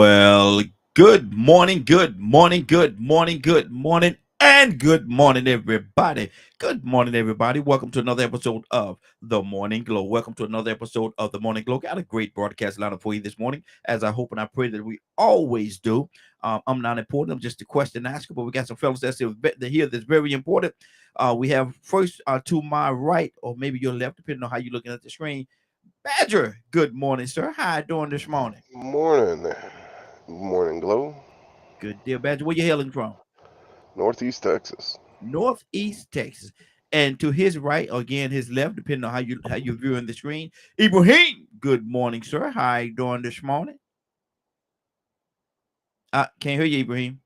Well, good morning, good morning, good morning, good morning, and good morning, everybody. Good morning, everybody. Welcome to another episode of The Morning Glow. Welcome to another episode of The Morning Glow. Got a great broadcast lineup for you this morning, as I hope and I pray that we always do. I'm not important. I'm just a question asker, but we got some fellas that's here that's very important. We have first to my right, or maybe your left, depending on how you're looking at the screen. Badger, good morning, sir. How you doing this morning? Morning. Morning glow. Good deal, Badger. Where you hailing from? Northeast Texas. Northeast Texas. And to his right, again, his left, depending on how you're viewing the screen. Ibrahim, good morning, sir. How you doing this morning? I can't hear you, Ibrahim.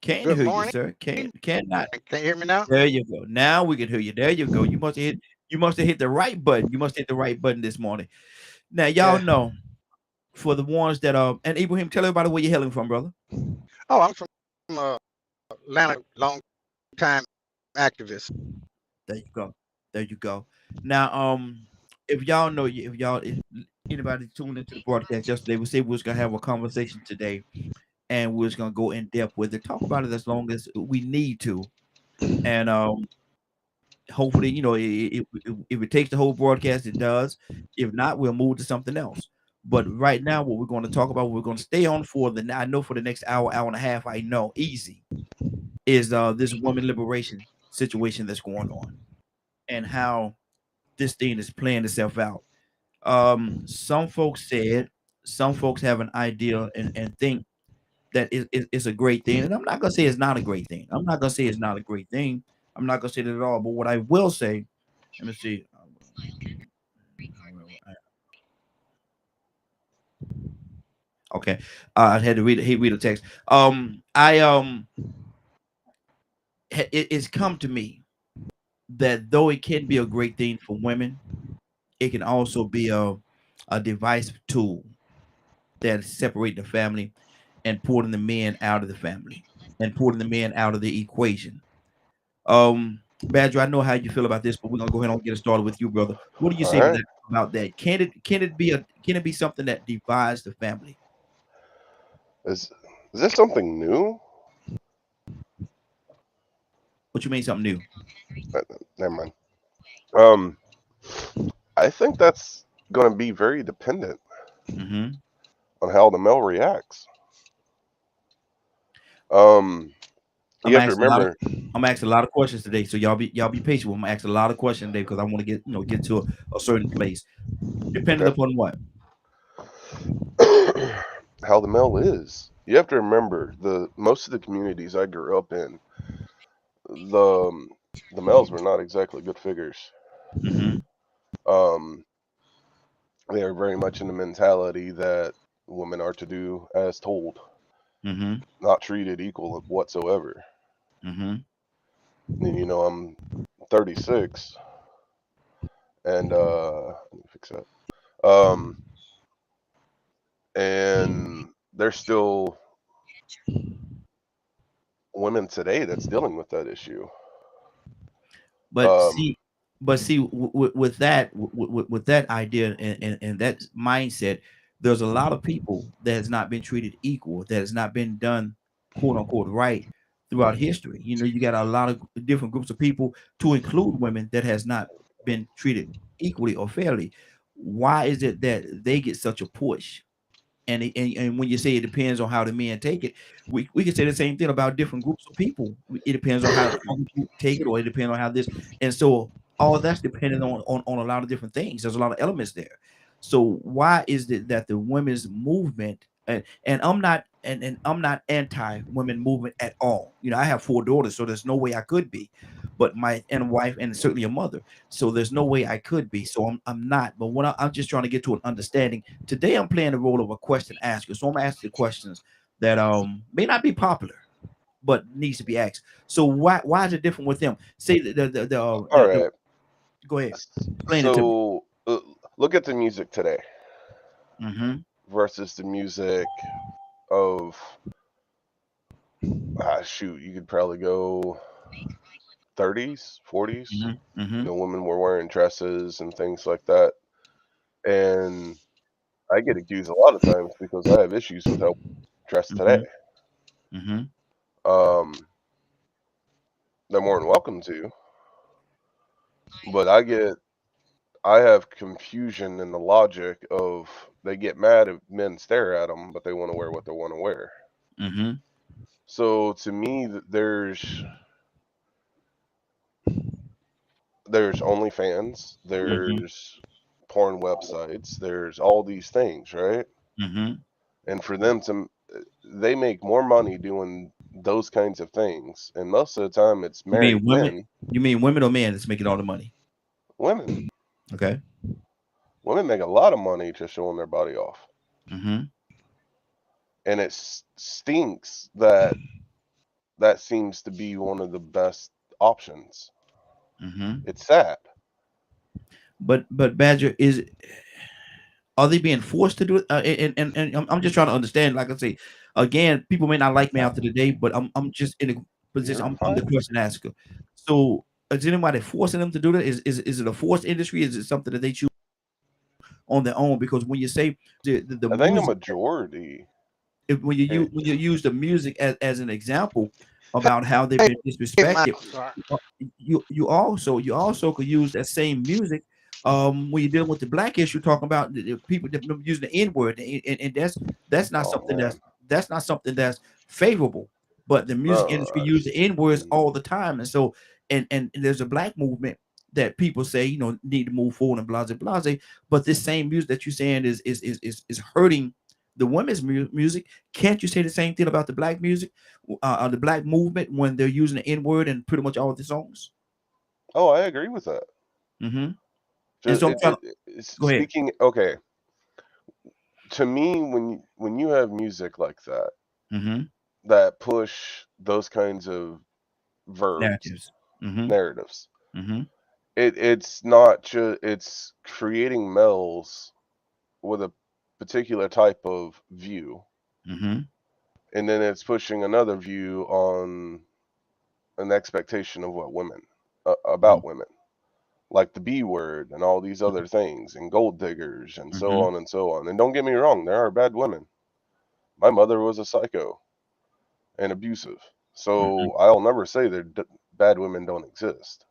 Can't Good hear you, morning. sir. Cannot. Can you hear me now? There you go. Now we can hear you. There you go. You must have hit the right button. You must hit the right button this morning. Now, y'all Yeah. know for the ones that and Ibrahim, tell everybody where you're hailing from, brother. Oh, I'm from Atlanta, long time activist. There you go. There you go. Now, if y'all know, if anybody tuned into the broadcast yesterday, we said we was gonna have a conversation today, and we was gonna go in depth with it, talk about it as long as we need to, and hopefully, if it takes the whole broadcast, it does. If not, we'll move to something else. But right now, what we're going to talk about, we're going to stay on for I know for the next hour, hour and a half, I know, easy, is this women liberation situation that's going on and how this thing is playing itself out. Some folks have an idea and think that it's a great thing. And I'm not gonna say it's not a great thing. I'm not gonna say it's not a great thing. I'm not gonna say that at all. But what I will say, let me see. Okay. I had to read a text. It's come to me that though it can be a great thing for women, it can also be a divisive tool that separate the family and pulling the men out of the family and pulling the men out of the equation. Badger, I know how you feel about this, but we're gonna go ahead and get it started with you, brother. What do you All say right. about that? Can it be something that divides the family? Is this something new? What you mean something new? Uh, Never mind. Um, I think that's going to be very dependent Mm-hmm. on how the male reacts. Um, I'm you have to asking a lot of remember. I'm asking a lot of questions today, so y'all be patient. I'm asking a lot of questions today because I want to get to a certain place. Depending Okay. upon what? How the male is. You have to remember the most of the communities I grew up in, the males were not exactly good figures. Mm-hmm. Um, they are very much in the mentality that women are to do as told, Mm-hmm. not treated equal whatsoever. Mm-hmm. And I'm 36, and let me fix that. Um, and there's still women today that's dealing with that issue. But Um, see, with that with that idea and that mindset, there's a lot of people that has not been treated equal, that has not been done quote unquote right throughout history. You got a lot of different groups of people, to include women, that has not been treated equally or fairly. Why is it that they get such a push? And when you say it depends on how the men take it, we can say the same thing about different groups of people. It depends on how some people take it, or it depends on how this. And so all that's dependent on a lot of different things. There's a lot of elements there. So why is it that the women's movement, and I'm not anti women movement at all. I have 4 daughters, so there's no way I could be. But my and wife, and certainly a mother. So there's no way I could be. So I'm not. But I'm just trying to get to an understanding. Today I'm playing the role of a question asker. So I'm asking the questions that may not be popular, but needs to be asked. So why is it different with them? Say all right. go ahead. Explain it to me. So look at the music today Mm-hmm. versus the music of shoot. You could probably go 30s, 40s. Mm-hmm. Mm-hmm. Women were wearing dresses and things like that. And I get accused a lot of times because I have issues with how dressed today. Um, they're more than welcome to, but I have confusion in the logic of they get mad if men stare at them, but they want to wear what they want to wear. So to me, there's OnlyFans, there's porn websites, there's all these things, right? And for them they make more money doing those kinds of things, and most of the time it's You mean married women? men. You mean women or men that's making all the money? Women. Okay. Women make a lot of money just showing their body off. And it stinks that seems to be one of the best options. It's sad. But Badger, are they being forced to do it? And I'm just trying to understand. Like I say, again, people may not like me after the day, but I'm just in a position. I'm the question asker. So is anybody forcing them to do that? Is it a forced industry? Is it something that they choose on their own? Because when you say the I think a music, majority. when you use the music as an example about how they've been disrespected, you also could use that same music when you're dealing with the black issue, talking about the people that using the N-word, and that's not something that's not something that's favorable. But the music industry use the N-words all the time, and so and there's a black movement that people say need to move forward and blase blase. But this same music that you're saying is hurting the women's music. Can't you say the same thing about the black music, the black movement, when they're using the N-word in pretty much all of the songs? Oh, I agree with that. And so go ahead. Speaking, okay. To me, when you have music like that, that push those kinds of verbs, narratives, it's not just, it's creating males with a particular type of view, and then it's pushing another view on an expectation of what women about women, like the B word and all these other things, and gold diggers and so on and so on. And don't get me wrong, there are bad women. My mother was a psycho and abusive, so I'll never say that bad women don't exist.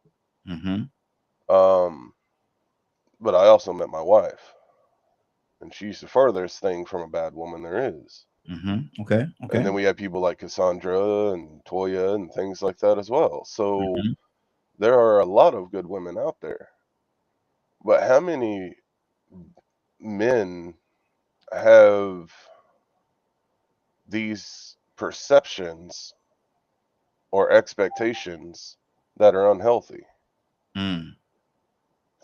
But I also met my wife, and she's the farthest thing from a bad woman there is. Okay. And then we have people like Cassandra and Toya and things like that as well. So there are a lot of good women out there. But how many men have these perceptions or expectations that are unhealthy?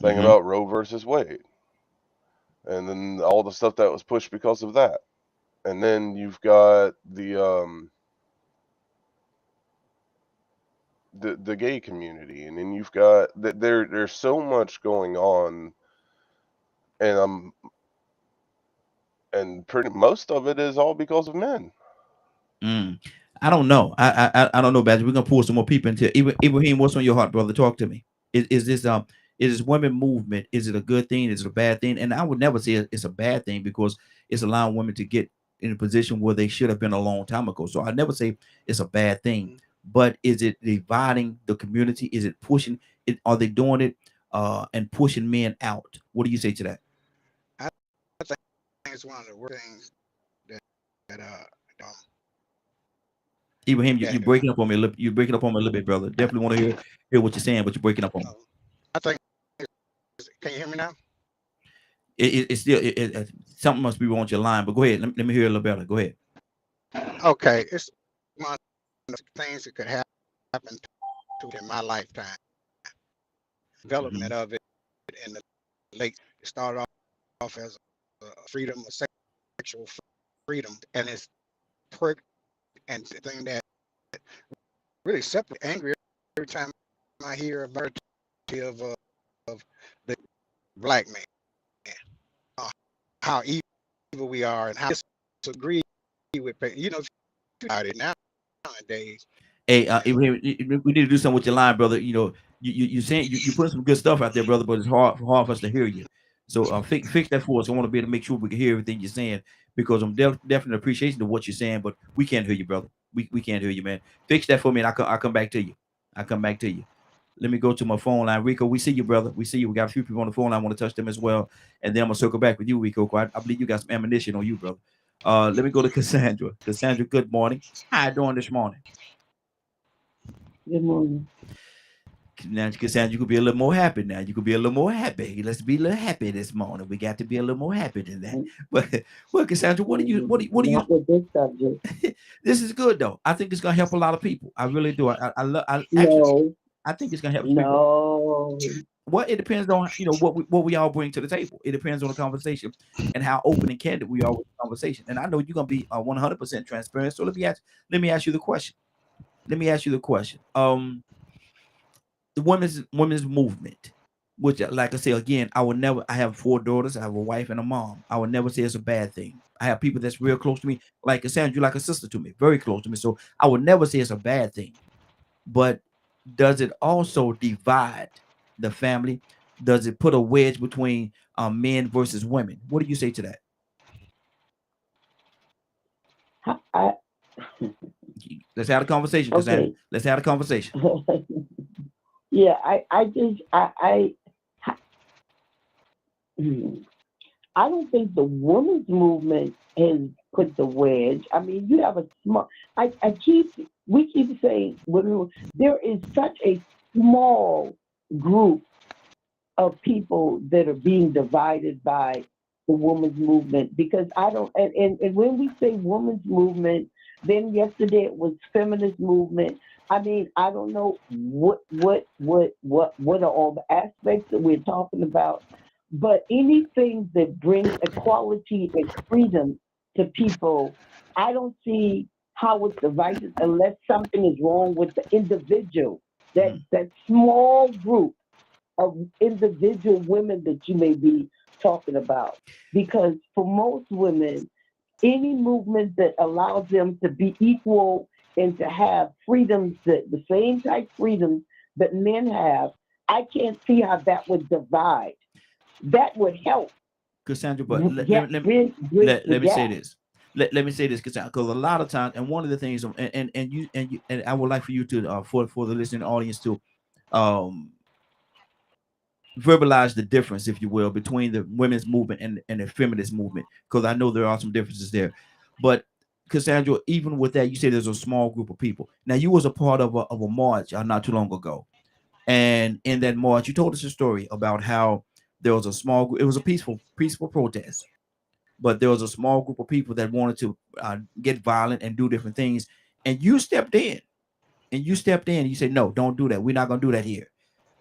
Think about Roe versus Wade, and then all the stuff that was pushed because of that. And then you've got the gay community, and then you've got there's so much going on, and pretty most of it is all because of men. I don't know. I don't know, Badger. We're gonna pull some more people into Ibrahim. What's on your heart, brother? Talk to me. Is this women movement? Is it a good thing? Is it a bad thing? And I would never say it's a bad thing, because it's allowing women to get in a position where they should have been a long time ago. So I never say it's a bad thing. But is it dividing the community? Is it pushing it? Are they doing it and pushing men out? What do you say to that? I think it's one of the worst things that Ibrahim, you're breaking up on me. You're breaking up on me a little bit, brother. Definitely want to hear what you're saying, but you're breaking up on me. I think. Can you hear me now? It's still something must be wrong with your line. But go ahead. Let me hear a little better. Go ahead. Okay, it's one of the things that could happen in my lifetime. Development of it in the late. It started off as a freedom of sexual freedom, and it's prick and the thing that really separate angry every time I hear a narrative of the black man, how evil we are, and how disagree with about it nowadays. Hey, we need to do something with your line, brother. You're saying you put some good stuff out there, brother, but it's hard for us to hear you. So fix that for us. I want to be able to make sure we can hear everything you're saying, because I'm definitely appreciating of what you're saying, but we can't hear you, brother. We can't hear you, man. Fix that for me, and I'll come back to you. I'll come back to you. Let me go to my phone line. Rico, we see you, brother. We see you. We got a few people on the phone line. I want to touch them as well. And then I'm going to circle back with you, Rico. I believe you got some ammunition on you, brother. Let me go to Cassandra. Cassandra, good morning. How you doing this morning? Good morning. Now, Cassandra, you could be a little more happy now. You could be a little more happy. Let's be a little happy this morning. We got to be a little more happy than that. But well, Cassandra, what do you? Not with this subject. This is good though. I think it's gonna help a lot of people. I really do. I think it's gonna help. No. People. Well, it depends on what we all bring to the table. It depends on the conversation and how open and candid we are with the conversation. And I know you're gonna be 100% transparent. So let me ask you the question. The women's movement, which, like I say again, I have 4 daughters, I have a wife and a mom. I would never say it's a bad thing. I have people that's real close to me, like Cassandra, you're like a sister to me, very close to me. So I would never say it's a bad thing. But does it also divide the family? Does it put a wedge between men versus women? What do you say to that? Let's have a conversation, Cassandra. Okay. Let's have a conversation. Yeah, I don't think the women's movement has put the wedge. I mean, you have a small. We keep saying there is such a small group of people that are being divided by the women's movement, because I don't. And when we say women's movement, then yesterday it was feminist movement. I mean, I don't know what are all the aspects that we're talking about, but anything that brings equality and freedom to people, I don't see how it's divided unless something is wrong with the individual, that small group of individual women that you may be talking about. Because for most women, any movement that allows them to be equal and to have freedoms, the same type freedoms that men have, I can't see how that would divide. That would help. Cassandra, but let me say this. Let me say this, because a lot of times, and one of the things, and I would like for you to for the listening audience to verbalize the difference, if you will, between the women's movement and the feminist movement, because I know there are some differences there. But Cassandra, even with that, you say there's a small group of people. Now, you was a part of a march not too long ago, and in that march, you told us a story about how there was a small group. It was a peaceful protest, but there was a small group of people that wanted to get violent and do different things, and you stepped in. You said, no, don't do that. We're not going to do that here.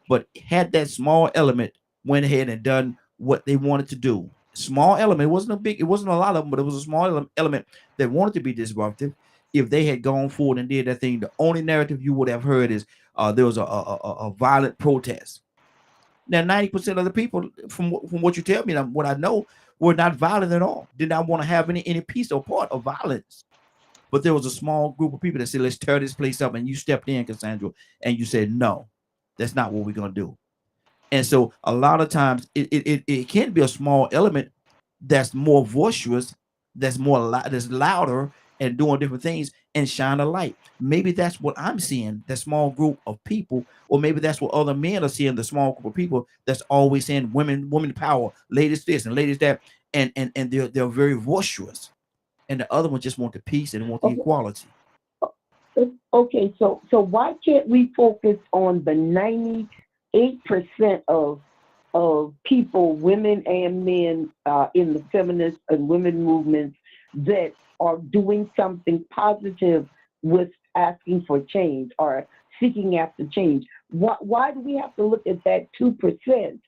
But had that small element went ahead and done what they wanted to do. Small element, it wasn't a lot of them, but it was a small element that wanted to be disruptive. If they had gone forward and did that thing, the only narrative you would have heard is there was a violent protest. Now, 90% of the people, from what you tell me, what I know, were not violent at all. Did not want to have any piece or part of violence. But there was a small group of people that said, let's tear this place up. And you stepped in, Cassandra, and you said, no, that's not what we're going to do. And so a lot of times it can be a small element that's more boisterous, that's louder and doing different things and shine a light. Maybe that's what I'm seeing, that small group of people, or maybe that's what other men are seeing, the small group of people that's always saying women power, ladies this and ladies that, and they're very boisterous. And the other one just want the peace and want the equality. Okay, so why can't we focus on the 98% of people, women and men, in the feminist and women movements that are doing something positive with asking for change or seeking after change? Why do we have to look at that 2%?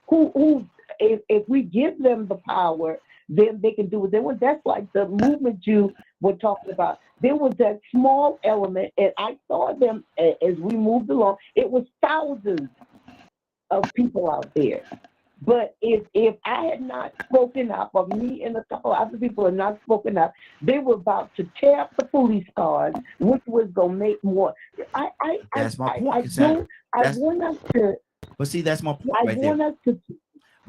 Who if we give them the power, then they can do what they want. That's like the movement you were talking about. There was that small element, and I saw them as we moved along. It was thousands of people out there. But if I had not spoken up, or me and a couple other people had not spoken up, they were about to tear up the police cars, which was going to make more. That's my point. I want us to. But see, that's my point right there.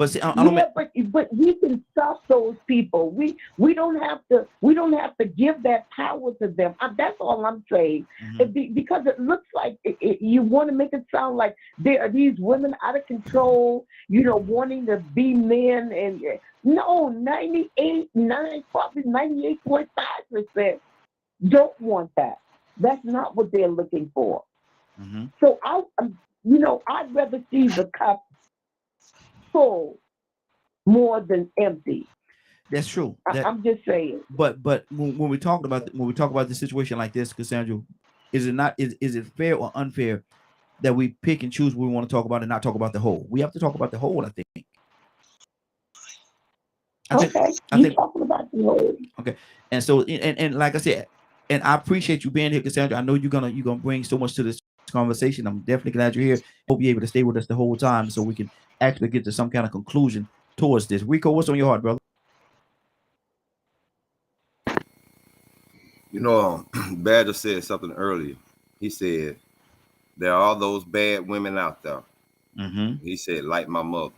But see, I don't. But we can stop those people. We don't have to give that power to them. That's all I'm saying. Because it looks like you want to make it sound like there are these women out of control, wanting to be men, and no, 98.5% don't want that. That's not what they're looking for. So I'd rather see the cup full more than empty. That's true. I'm just saying. But when we talk about the situation like this, Cassandra, is it fair or unfair that we pick and choose what we want to talk about and not talk about the whole? We have to talk about the whole, I think. I think talking about the whole. Okay. And so and like I said, and I appreciate you being here, Cassandra. I know you're gonna bring so much to this conversation. I'm definitely glad you're here. Hope you're able to stay with us the whole time so we can actually get to some kind of conclusion towards this. Rico, what's on your heart, brother? Badger said something earlier. He said there are all those bad women out there. He said, like my mother.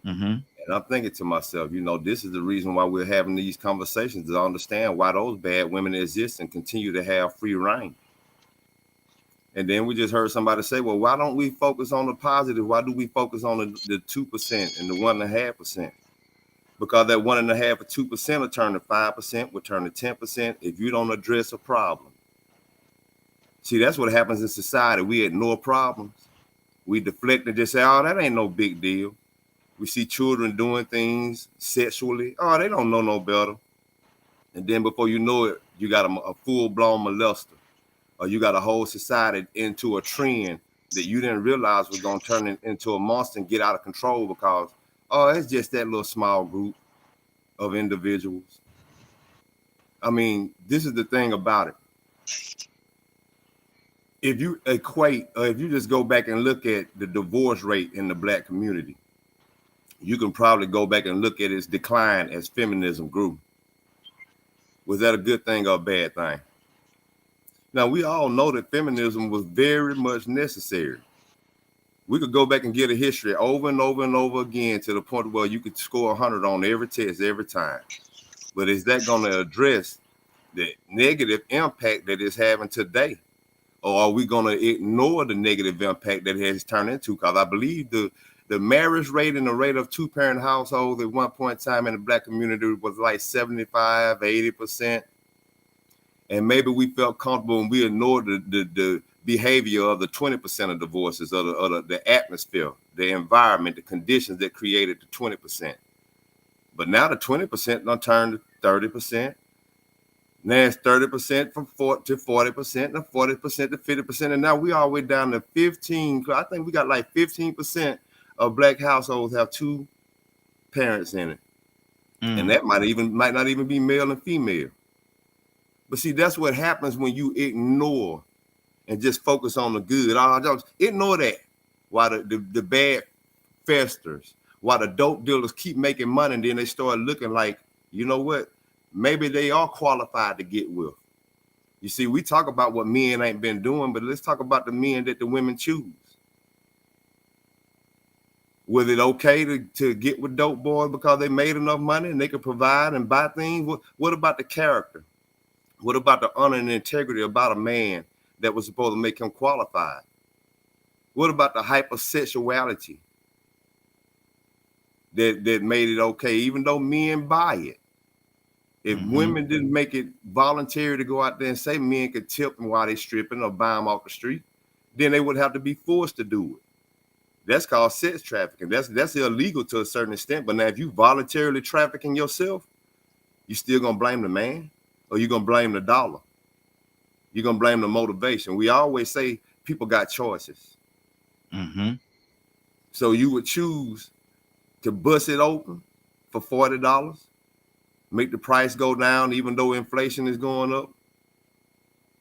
And I'm thinking to myself, this is the reason why we're having these conversations, to understand why those bad women exist and continue to have free reign. And then we just heard somebody say, well, why don't we focus on the positive? Why do we focus on the 2% and the 1.5%? Because that 1.5 or 2% will turn to 5%, will turn to 10% if you don't address a problem. See, that's what happens in society. We ignore problems. We deflect and just say, oh, that ain't no big deal. We see children doing things sexually. Oh, they don't know no better. And then before you know it, you got a full-blown molester. Or you got a whole society into a trend that you didn't realize was going to turn into a monster and get out of control because, it's just that little small group of individuals. I mean, this is the thing about it. If you if you just go back and look at the divorce rate in the Black community, you can probably go back and look at its decline as feminism grew. Was that a good thing or a bad thing? Now, we all know that feminism was very much necessary. We could go back and get a history over and over and over again to the point where you could score 100 on every test every time. But is that going to address the negative impact that it's having today? Or are we going to ignore the negative impact that it has turned into? Because I believe the marriage rate and the rate of two-parent households at one point in time in the Black community was like 75, 80%. And maybe we felt comfortable and we ignored the behavior of the 20% of divorces, or the atmosphere, the environment, the conditions that created the 20%. But now the 20% done turned to 30%. Now it's 30% from 40 to 40%, and 40% to 50%. And now we all the way down to 15. I think we got like 15% of Black households have two parents in it. And that might not even be male and female. But see, that's what happens when you ignore and just focus on the good. Just ignore that while the bad festers, while the dope dealers keep making money, and then they start looking like, you know what? Maybe they are qualified to get with. You see, we talk about what men ain't been doing, but let's talk about the men that the women choose. Was it okay to get with dope boys because they made enough money and they could provide and buy things? What about the character? What about the honor and integrity about a man that was supposed to make him qualified? What about the hypersexuality that made it okay, even though men buy it? If women didn't make it voluntary to go out there and say men could tip them while they're stripping or buy them off the street, then they would have to be forced to do it. That's called sex trafficking. That's illegal to a certain extent. But now if you voluntarily trafficking yourself, you still gonna blame the man? Or you gonna blame the dollar? You're gonna blame the motivation. We always say people got choices. So you would choose to bust it open for $40, make the price go down even though inflation is going up.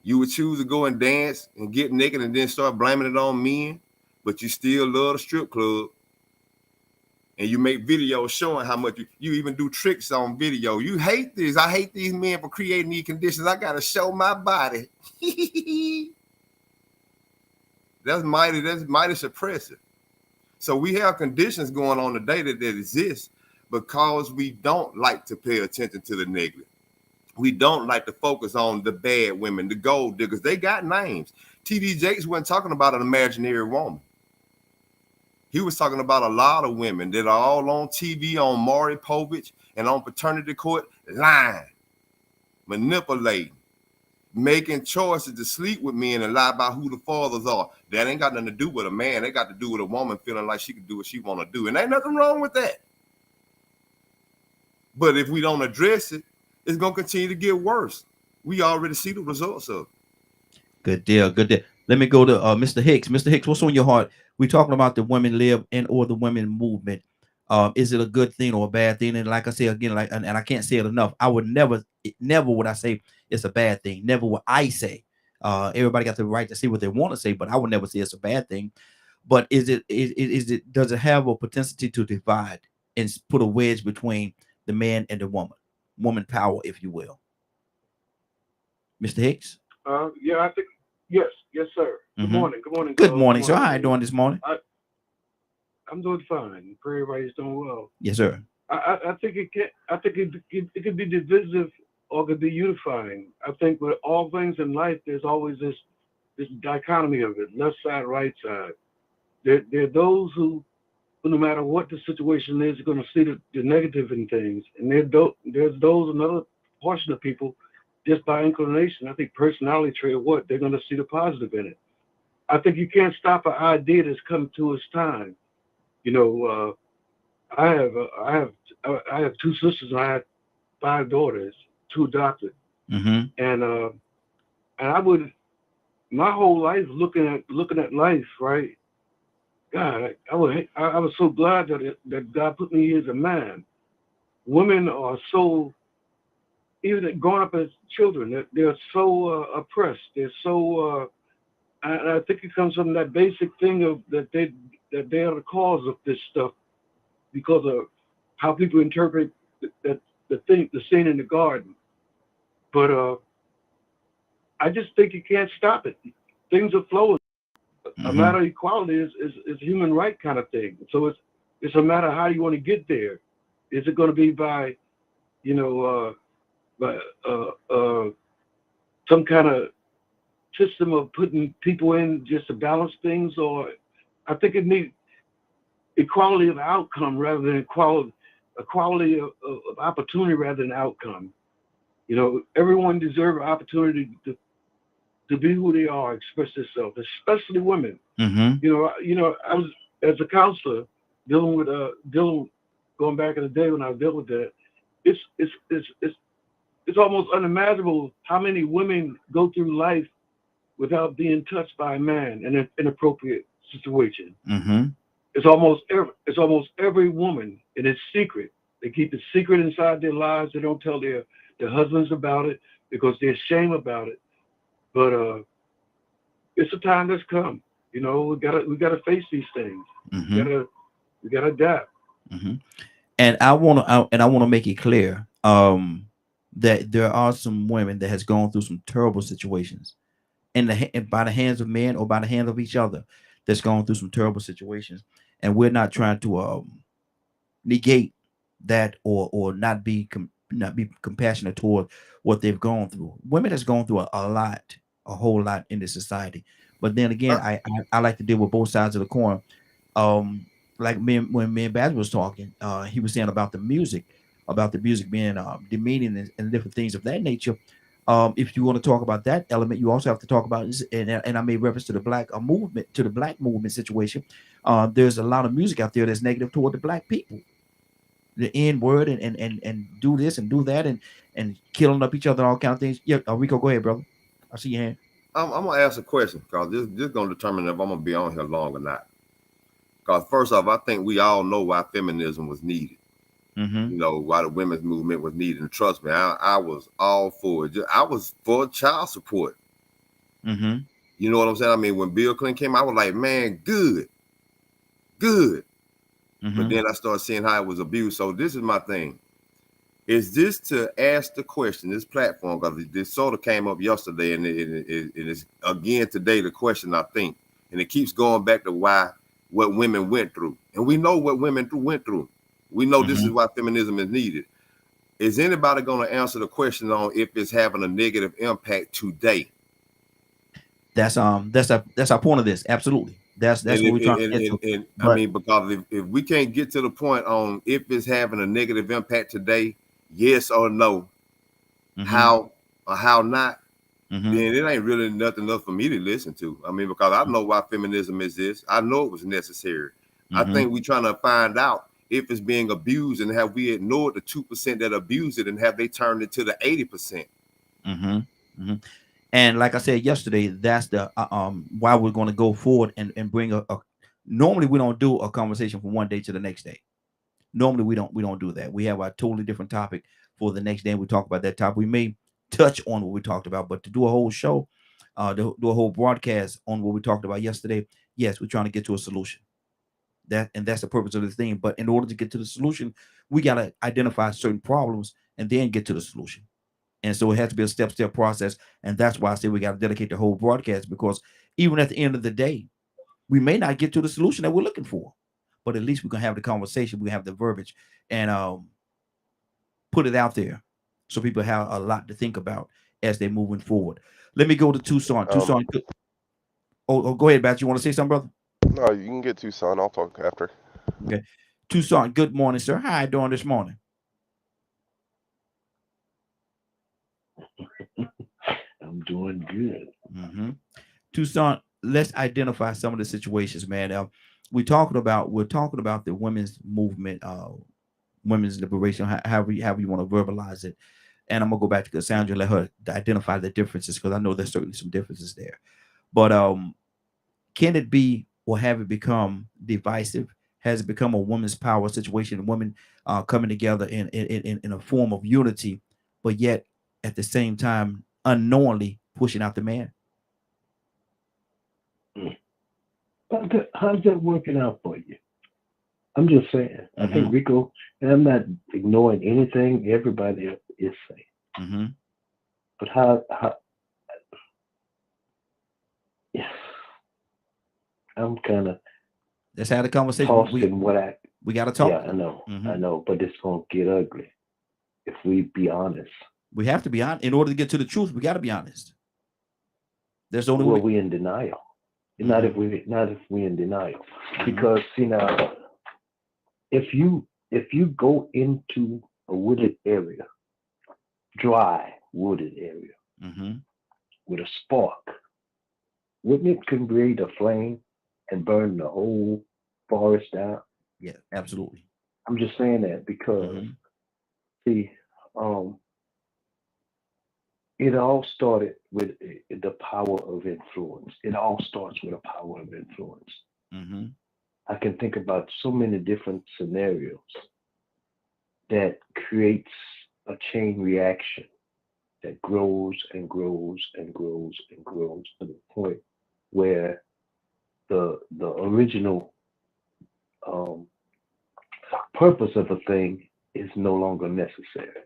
You would choose to go and dance and get naked and then start blaming it on men, but you still love the strip club. And you make videos showing how much you even do tricks on video. You hate this. I hate these men for creating these conditions. I got to show my body. That's mighty suppressive. So we have conditions going on today that exist because we don't like to pay attention to the negative. We don't like to focus on the bad women, the gold diggers. They got names. T.D. Jakes wasn't talking about an imaginary woman. He was talking about a lot of women that are all on TV, on Maury Povich and on Paternity Court, lying, manipulating, making choices to sleep with men and lie about who the fathers are. That ain't got nothing to do with a man. They got to do with a woman feeling like she can do what she want to do. And ain't nothing wrong with that. But if we don't address it, it's going to continue to get worse. We already see the results of it. Good deal. Good deal. Let me go to Mr. Hicks. Mr. Hicks, what's on your heart? We're talking about the women live and or the women movement. Is it a good thing or a bad thing? And like I say again, like and I can't say it enough. I would never would I say it's a bad thing. Never would I say. Everybody got the right to say what they want to say, but I would never say it's a bad thing. But is it does it have a potential to divide and put a wedge between the man and the woman power, if you will? Mr. Hicks? Yeah, I think yes, sir. Good morning. Good morning, sir. How are you doing this morning? I'm doing fine. Pray everybody's doing well. Yes, sir. I think it can. I think it could be divisive or it could be unifying. I think with all things in life, there's always this dichotomy of it: left side, right side. There are those who, no matter what the situation is, are going to see the negative in things, and there's those another portion of people, just by inclination, I think personality trait, they're going to see the positive in it. I think you can't stop an idea that's come to its time. You know, I have 2 sisters and I have 5 daughters, 2 adopted, and I would, my whole life looking at life, right? God, I was so glad that God put me here as a man. Women are so, even growing up as children, they're so oppressed. They're so, and I think it comes from that basic thing of that they are the cause of this stuff because of how people interpret the scene in the garden. But I just think you can't stop it. Things are flowing. A matter of equality is a human right kind of thing. So it's a matter of how you want to get there. Is it going to be by, some kind of system of putting people in just to balance things, or I think it needs equality of outcome rather than equality of opportunity rather than outcome. You know, everyone deserves an opportunity to be who they are, express themselves, especially women. You know, I was, as a counselor, dealing going back in the day when I was dealing with that. It's almost unimaginable how many women go through life without being touched by a man in an inappropriate situation. It's almost every woman, and it's secret. They keep it secret inside their lives. They don't tell their husbands about it because they're ashamed about it. But it's a time that's come. You know, we gotta face these things. We gotta adapt. And I wanna make it clear that there are some women that has gone through some terrible situations, and by the hands of men or by the hands of each other, that's gone through some terrible situations, and we're not trying to negate that or not be compassionate toward what they've gone through. Women has gone through a whole lot in this society. But then again, I like to deal with both sides of the coin. Like when me and Baz was talking, he was saying about the music being demeaning and different things of that nature. If you want to talk about that element, you also have to talk about this, and I made reference to the black movement situation. There's a lot of music out there that's negative toward the black people. The N word and do this and do that and killing up each other, all kind of things. Yeah, Rico, go ahead, brother. I see your hand. I'm gonna ask a question because this is gonna determine if I'm gonna be on here long or not. Because first off, I think we all know why feminism was needed. You know, why the women's movement was needed. And trust me, I was all for it. I was for child support. You know what I'm saying? I mean, when Bill Clinton came, I was like, man, good. But then I started seeing how it was abused. So this is my thing. Is this to ask the question, this platform, because this sort of came up yesterday, and it is again today the question, I think. And it keeps going back to why what women went through. And we know what women went through. We know this is why feminism is needed. Is anybody going to answer the question on if it's having a negative impact today? That's our point of this. Absolutely. That's what we're trying to get to. I mean, because if we can't get to the point on if it's having a negative impact today, yes or no, how or how not, then it ain't really nothing else for me to listen to. I mean, because I know why feminism is this. I know it was necessary. I think we're trying to find out if it's being abused, and have we ignored the 2% that abuse it, and have they turned it to the 80%? And like I said yesterday, that's the why we're going to go forward and bring a normally we don't do a conversation from one day to the next day. Normally we don't do that. We have a totally different topic for the next day. We talk about that topic. We may touch on what we talked about, but to do a whole show, do a whole broadcast on what we talked about yesterday, yes, we're trying to get to a solution. That's the purpose of this thing. But in order to get to the solution, we got to identify certain problems and then get to the solution. And so it has to be a step-step process. And that's why I say we got to dedicate the whole broadcast, because even at the end of the day, we may not get to the solution that we're looking for, but at least we can have the conversation, we have the verbiage, and put it out there so people have a lot to think about as they're moving forward. Let me go to Tucson. Tucson. Go ahead, Bat. You want to say something, brother? No, you can get Tucson. I'll talk after. Okay. Tucson, good morning, sir. How you doing this morning? I'm doing good. Tucson, let's identify some of the situations, man. We're talking about the women's movement, women's liberation, however you want to verbalize it. And I'm gonna go back to Cassandra and let her identify the differences, because I know there's certainly some differences there. But can it be, or have it become divisive? Has it become a women's power situation, women coming together in a form of unity, but yet at the same time unknowingly pushing out the man? How's that working out for you? I'm just saying. I think Rico, and I'm not ignoring anything everybody is saying. But how I'm kind of, let's have a conversation. We got to talk. Yeah, I know, but it's gonna get ugly if we be honest. We have to be honest. In order to get to the truth, we got to be honest. There's only way. We in denial. Not if we in denial, because now, if you go into a wooded area, dry wooded area, with a spark, wouldn't it create a flame and burn the whole forest down? Yeah, absolutely. I'm just saying that because it all started with the power of influence. It all starts with a power of influence. I can think about so many different scenarios that creates a chain reaction that grows and grows and grows and grows to the point where the original purpose of a thing is no longer necessary.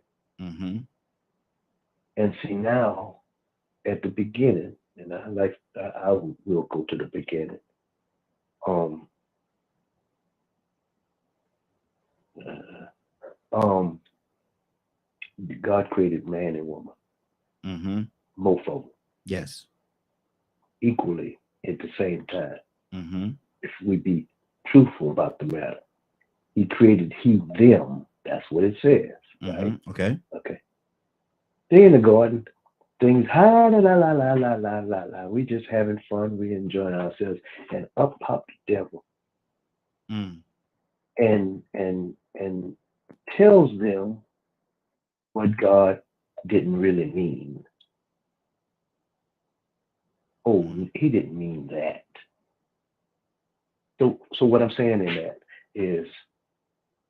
And see, now at the beginning, and I will go to the beginning. God created man and woman, both of them. Yes. Equally at the same time. If we be truthful about the matter, He created them. That's what it says, right? Okay. They're in the garden. Things la la la la la la la la. We just having fun. We enjoying ourselves, and up popped the devil, and tells them what God didn't really mean. Oh, He didn't mean that. So what I'm saying in that is,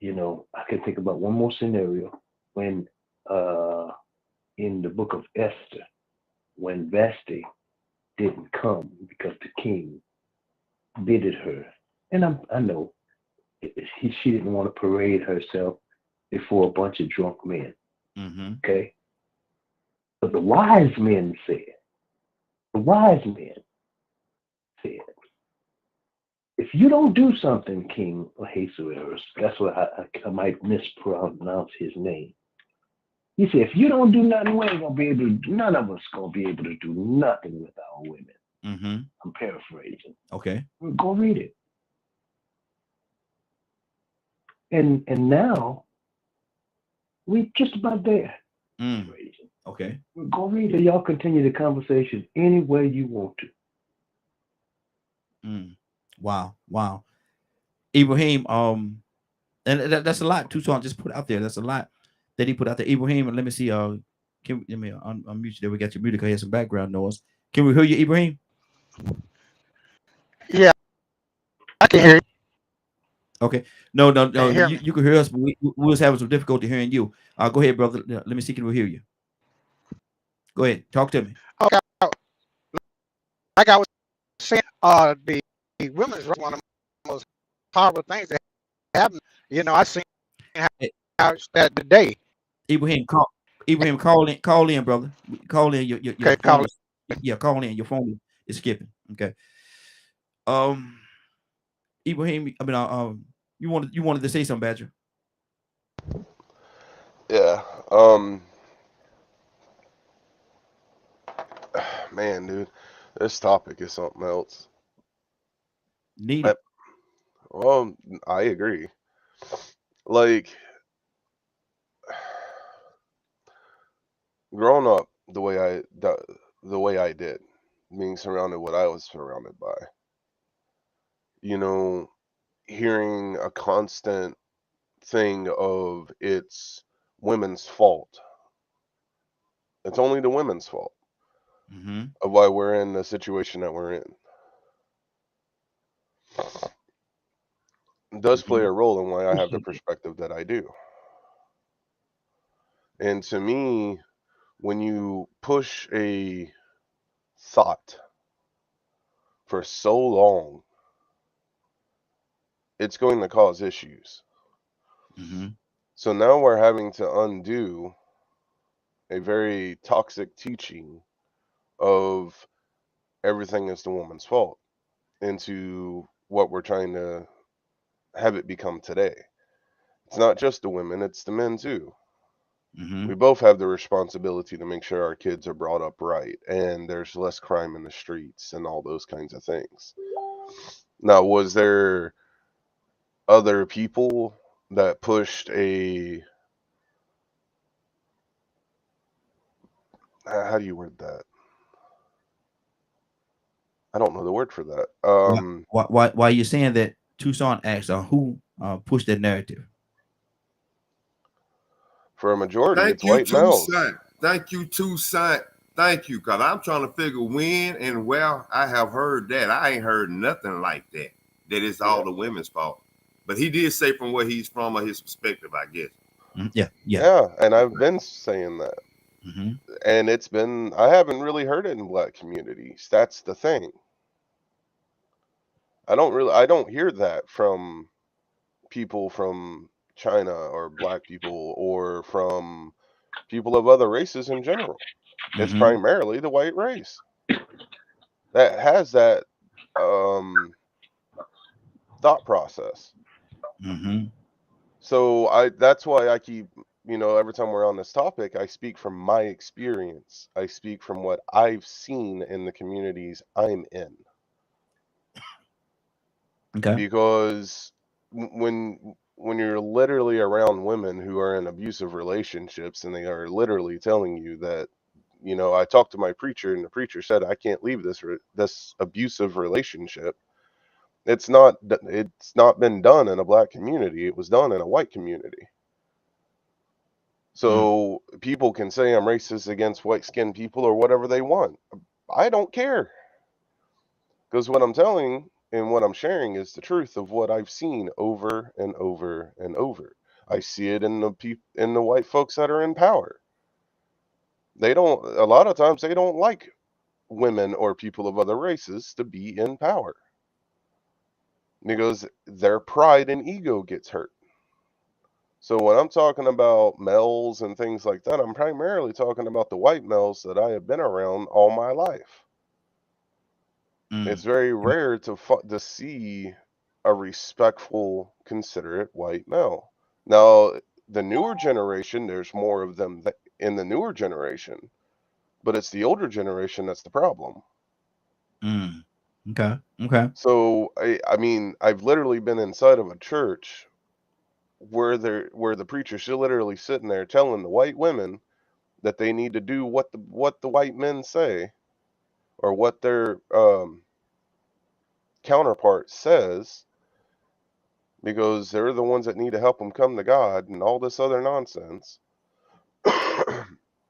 I can think about one more scenario when in the book of Esther, when Vashti didn't come because the king bidded her. And I know she didn't want to parade herself before a bunch of drunk men. Okay? But the wise men said, if you don't do something, King Jesus, that's what I might mispronounce his name. He said, if you don't do nothing, we ain't gonna be able to. None of us gonna be able to do nothing with our women. Mm-hmm. I'm paraphrasing. Okay. Go read it. And now we just about there. Okay. Go read it. Y'all continue the conversation any way you want to. Wow. Ibrahim, and that's a lot. Tucson just put out there. That's a lot that he put out there. Ibrahim, let me see. Let me unmute you there. We got your music. I hear some background noise. Can we hear you, Ibrahim? Yeah, I can hear you. Okay. No. You can hear us, but we was having some difficulty hearing you. Go ahead, brother. Let me see. Can we hear you? Go ahead. Talk to me. Okay. Like I was saying, the women's right, one of the most horrible things that happen. You know, I seen how it's that today. Ibrahim, call in, brother. Call in. Your okay, phone call in. Your phone is skipping. Okay. Ibrahim, I mean, you wanted to say something, Badger? Yeah. Man, dude, this topic is something else. Needed. Well, I agree. Like, growing up the way I did, being surrounded what I was surrounded by, you know, hearing a constant thing of it's women's fault. It's only the women's fault of why we're in the situation that we're in. It does play a role in why I have the perspective that I do. And to me, when you push a thought for so long, it's going to cause issues. So now we're having to undo a very toxic teaching of everything is the woman's fault into what we're trying to have it become today. It's not just the women, it's the men too. We both have the responsibility to make sure our kids are brought up right and there's less crime in the streets and all those kinds of things. Now, was there other people that pushed a, how do you word that? I don't know the word for that. Why are you saying that? Tucson asked, who pushed that narrative? For a majority, it's white males. Thank you, Tucson. Thank you, because I'm trying to figure when and where I have heard that. I ain't heard nothing like that, that it's all the women's fault. But he did say from where he's from or his perspective, I guess. Yeah, and I've been saying that. And it's been, I haven't really heard it in black communities. That's the thing. I don't hear that from people from China or black people or from people of other races in general. It's primarily the white race that has that thought process. So that's why I keep, every time we're on this topic, I speak from my experience. I speak from what I've seen in the communities I'm in. Okay. Because when you're literally around women who are in abusive relationships and they are literally telling you that, I talked to my preacher and the preacher said I can't leave this abusive relationship. It's not been done in a black community. It was done in a white community. So people can say I'm racist against white-skinned people or whatever they want. I don't care. Because what I'm telling and what I'm sharing is the truth of what I've seen over and over and over. I see it in the white folks that are in power. A lot of times they don't like women or people of other races to be in power. Because their pride and ego gets hurt. So when I'm talking about males and things like that, I'm primarily talking about the white males that I have been around all my life. It's very rare to see a respectful, considerate white male. Now, the newer generation, there's more of them in the newer generation, but it's the older generation that's the problem. Okay. So I mean, I've literally been inside of a church where the preacher's literally sitting there telling the white women that they need to do what the white men say, or what their counterpart says, because they're the ones that need to help them come to God and all this other nonsense.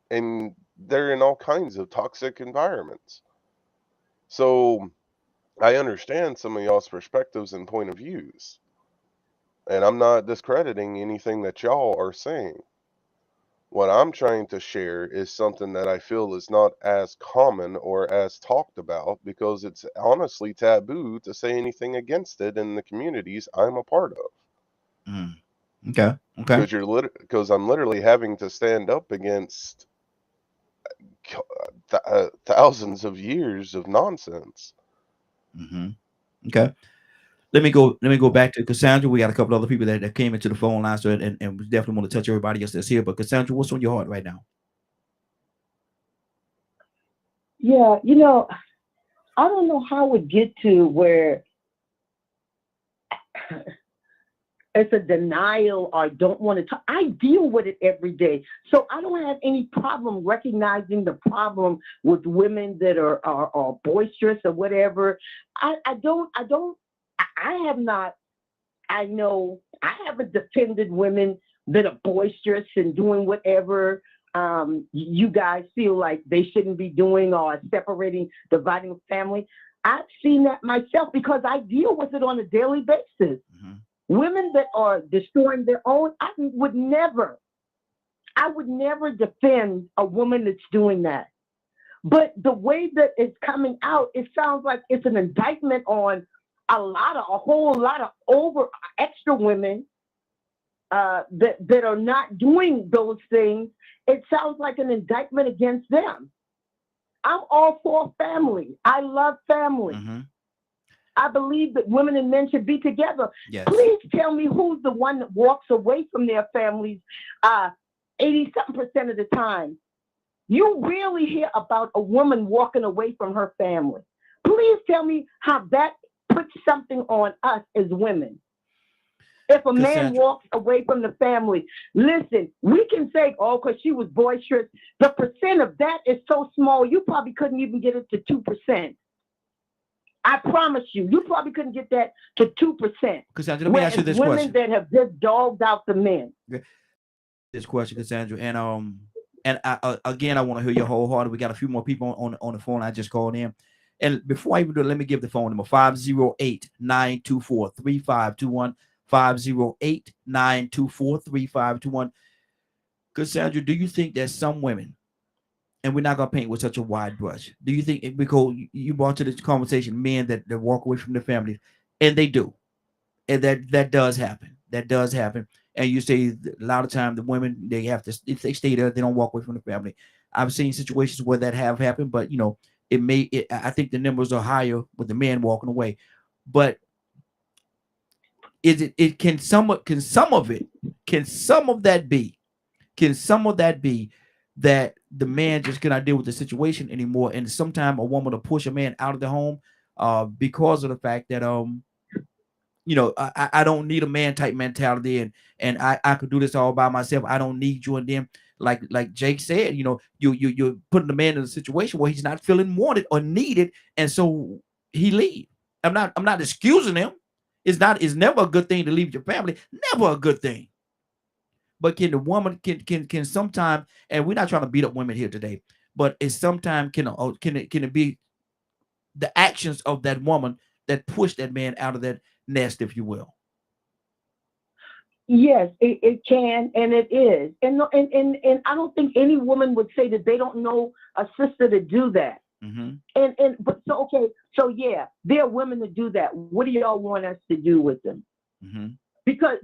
And they're in all kinds of toxic environments. So I understand some of y'all's perspectives and point of views, and I'm not discrediting anything that y'all are saying. What I'm trying to share is something that I feel is not as common or as talked about, because it's honestly taboo to say anything against it in the communities I'm a part of. Okay. Because I'm literally having to stand up against thousands of years of nonsense. Okay. Let me go back to Cassandra. We got a couple other people that came into the phone line, so and we definitely want to touch everybody else that's here. But Cassandra, what's on your heart right now? Yeah, I don't know how we get to where it's a denial or don't want to talk. I deal with it every day. So I don't have any problem recognizing the problem with women that are boisterous or whatever. I haven't defended women that are boisterous and doing whatever you guys feel like they shouldn't be doing, or separating, dividing the family. I've seen that myself because I deal with it on a daily basis. Women that are destroying their own, I would never defend a woman that's doing that. But the way that it's coming out, it sounds like it's an indictment on a whole lot of extra women that are not doing those things. It sounds like an indictment against them. I'm all for family. I love family. I believe that women and men should be together. Yes. Please tell me who's the one that walks away from their families 80-something% of the time. You rarely hear about a woman walking away from her family. Please tell me how that puts something on us as women. If a man walks away from the family, listen, we can say, oh, because she was boisterous. The percent of that is so small, you probably couldn't even get it to 2%. I promise you probably couldn't get that to 2%. Cassandra, let me ask you this question. Women that have just dogged out the men. This question, Cassandra, and again, I want to hear your whole heart. We got a few more people on the phone. I just called in. And before I even do it, let me give the phone number: 508-924-3521. 508-924-3521. Cassandra, do you think that some women, and we're not gonna paint with such a wide brush, do you think, because you brought to this conversation men that walk away from their families, and they do, and that does happen. That does happen. And you say a lot of times the women, they have to, if they stay there, they don't walk away from the family. I've seen situations where that have happened, but I think the numbers are higher with the men walking away. But can some of that be that the man just cannot deal with the situation anymore, and sometimes a woman will push a man out of the home because of the fact that I don't need a man type mentality, and I could do this all by myself. I don't need you. And then like Jake said, you're putting the man in a situation where he's not feeling wanted or needed, and so he leave. I'm not excusing him. It's never a good thing to leave your family. Never a good thing. But can the woman can sometimes, and we're not trying to beat up women here today, but it's sometimes can it be the actions of that woman that push that man out of that nest, if you will? Yes, it can, and it is. And I don't think any woman would say that they don't know a sister to do that. So yeah, there are women that do that. What do y'all want us to do with them? Because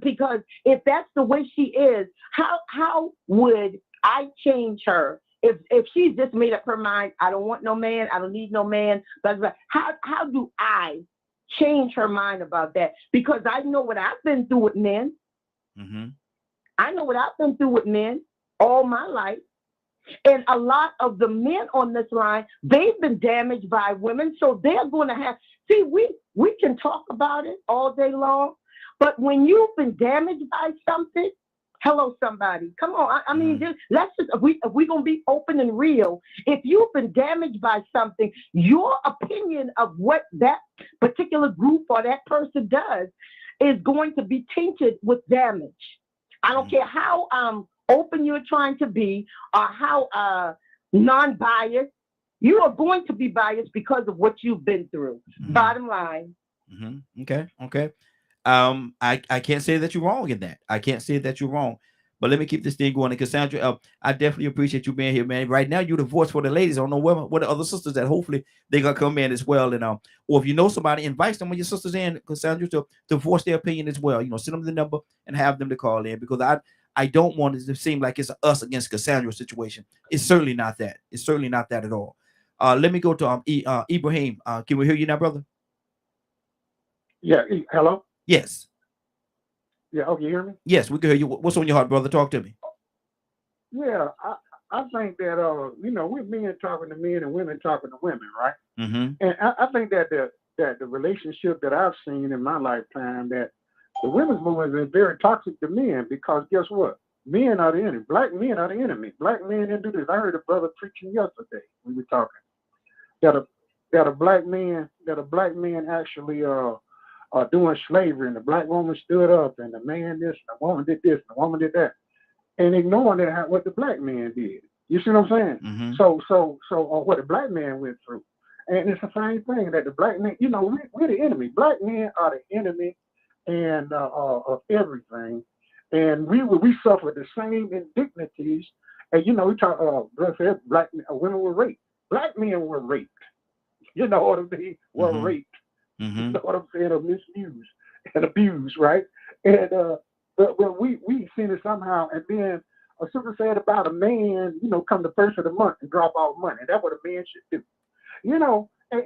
if that's the way she is, how would I change her if she's just made up her mind? I don't want no man. I don't need no man. How do I change her mind about that, because I know what I've been through with men. Mm-hmm. I know what I've been through with men all my life. And a lot of the men on this line, they've been damaged by women. So they're going to have, see, we can talk about it all day long, but when you've been damaged by something, hello, somebody, come on. I mean, let's just, if we're going to be open and real, if you've been damaged by something, your opinion of what that particular group or that person does is going to be tainted with damage. I don't care how open you're trying to be or how non-biased. You are going to be biased because of what you've been through. Bottom line. Okay. I can't say that you're wrong in that. I can't say that you're wrong. But let me keep this thing going. And Cassandra, I definitely appreciate you being here, man. Right now, you're the voice for the ladies. I don't know what the other sisters that hopefully they're gonna come in as well. And or if you know somebody, invite some of your sisters in, Cassandra, to voice their opinion as well. Send them the number and have them to call in, because I don't want it to seem like it's us against Cassandra situation. It's certainly not that. It's certainly not that at all. Let me go to Ibrahim. Can we hear you now, brother? Yeah. Hello. Yes. Yeah. Okay. You hear me? Yes, we can hear you. What's on your heart, brother? Talk to me. Yeah. I think that we're men talking to men and women talking to women, right? Mm-hmm. And I think that the relationship that I've seen in my lifetime, that the women's movement is very toxic to men, because guess what? Men are the enemy. Black men are the enemy. Black men didn't do this. I heard a brother preaching yesterday. We were talking that a black man actually doing slavery, and the black woman stood up, and the man this, and the woman did this, and the woman did that, and ignoring that what the black man did. You see what I'm saying? Mm-hmm. So what the black man went through, and it's the same thing that the black man. We're the enemy. Black men are the enemy, and of everything, and we suffer the same indignities. And we talk. Black women were raped. Black men were raped. You know what I mean? Were raped. Mm-hmm. You know what I'm saying? Or misused and abused, right? And but we seen it somehow. And then a sister said about a man, come the first of the month and drop off money. That's what a man should do. And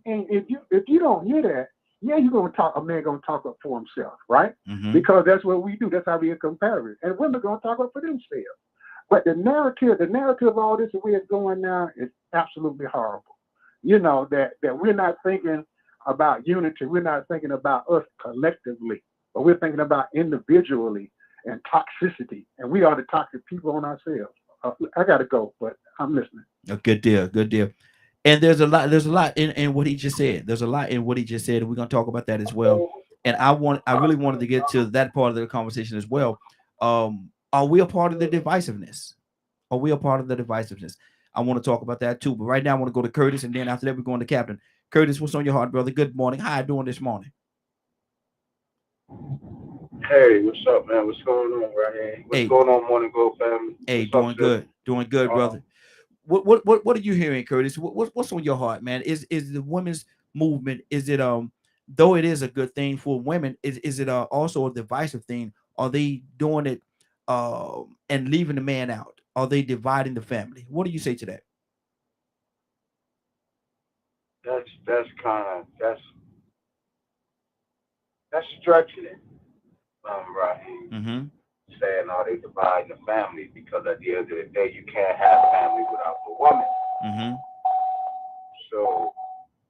if you don't hear that, yeah, you're gonna talk. A man gonna talk up for himself, right? Mm-hmm. Because that's what we do. That's how we are comparative. And women gonna talk up for themselves. But the narrative of all this, the way it's going now, is absolutely horrible. That we're not thinking about unity. We're not thinking about us collectively, but we're thinking about individually and toxicity. And we are the toxic people on ourselves. I gotta go, but I'm listening. A good deal. And there's a lot in what he just said. There's a lot in what he just said, and we're gonna talk about that as well. And I really wanted to get to that part of the conversation as well. Are we a part of the divisiveness? I want to talk about that too. But right now I want to go to Curtis, and then after that we're going to Captain. Curtis, what's on your heart, brother? Good morning. How you doing this morning? Hey, what's up, man? What's going on right here? What's going on, Morning Glow family? Hey, doing good, brother. What are you hearing, Curtis? What's on your heart, man? Is the women's movement? Is it though it is a good thing for women? Is it also a divisive thing? Are they doing it and leaving the man out? Are they dividing the family? What do you say to that? That's stretching it, right? Mm-hmm. Saying, they dividing the family, because at the end of the day, you can't have family without the woman. Mm-hmm. So,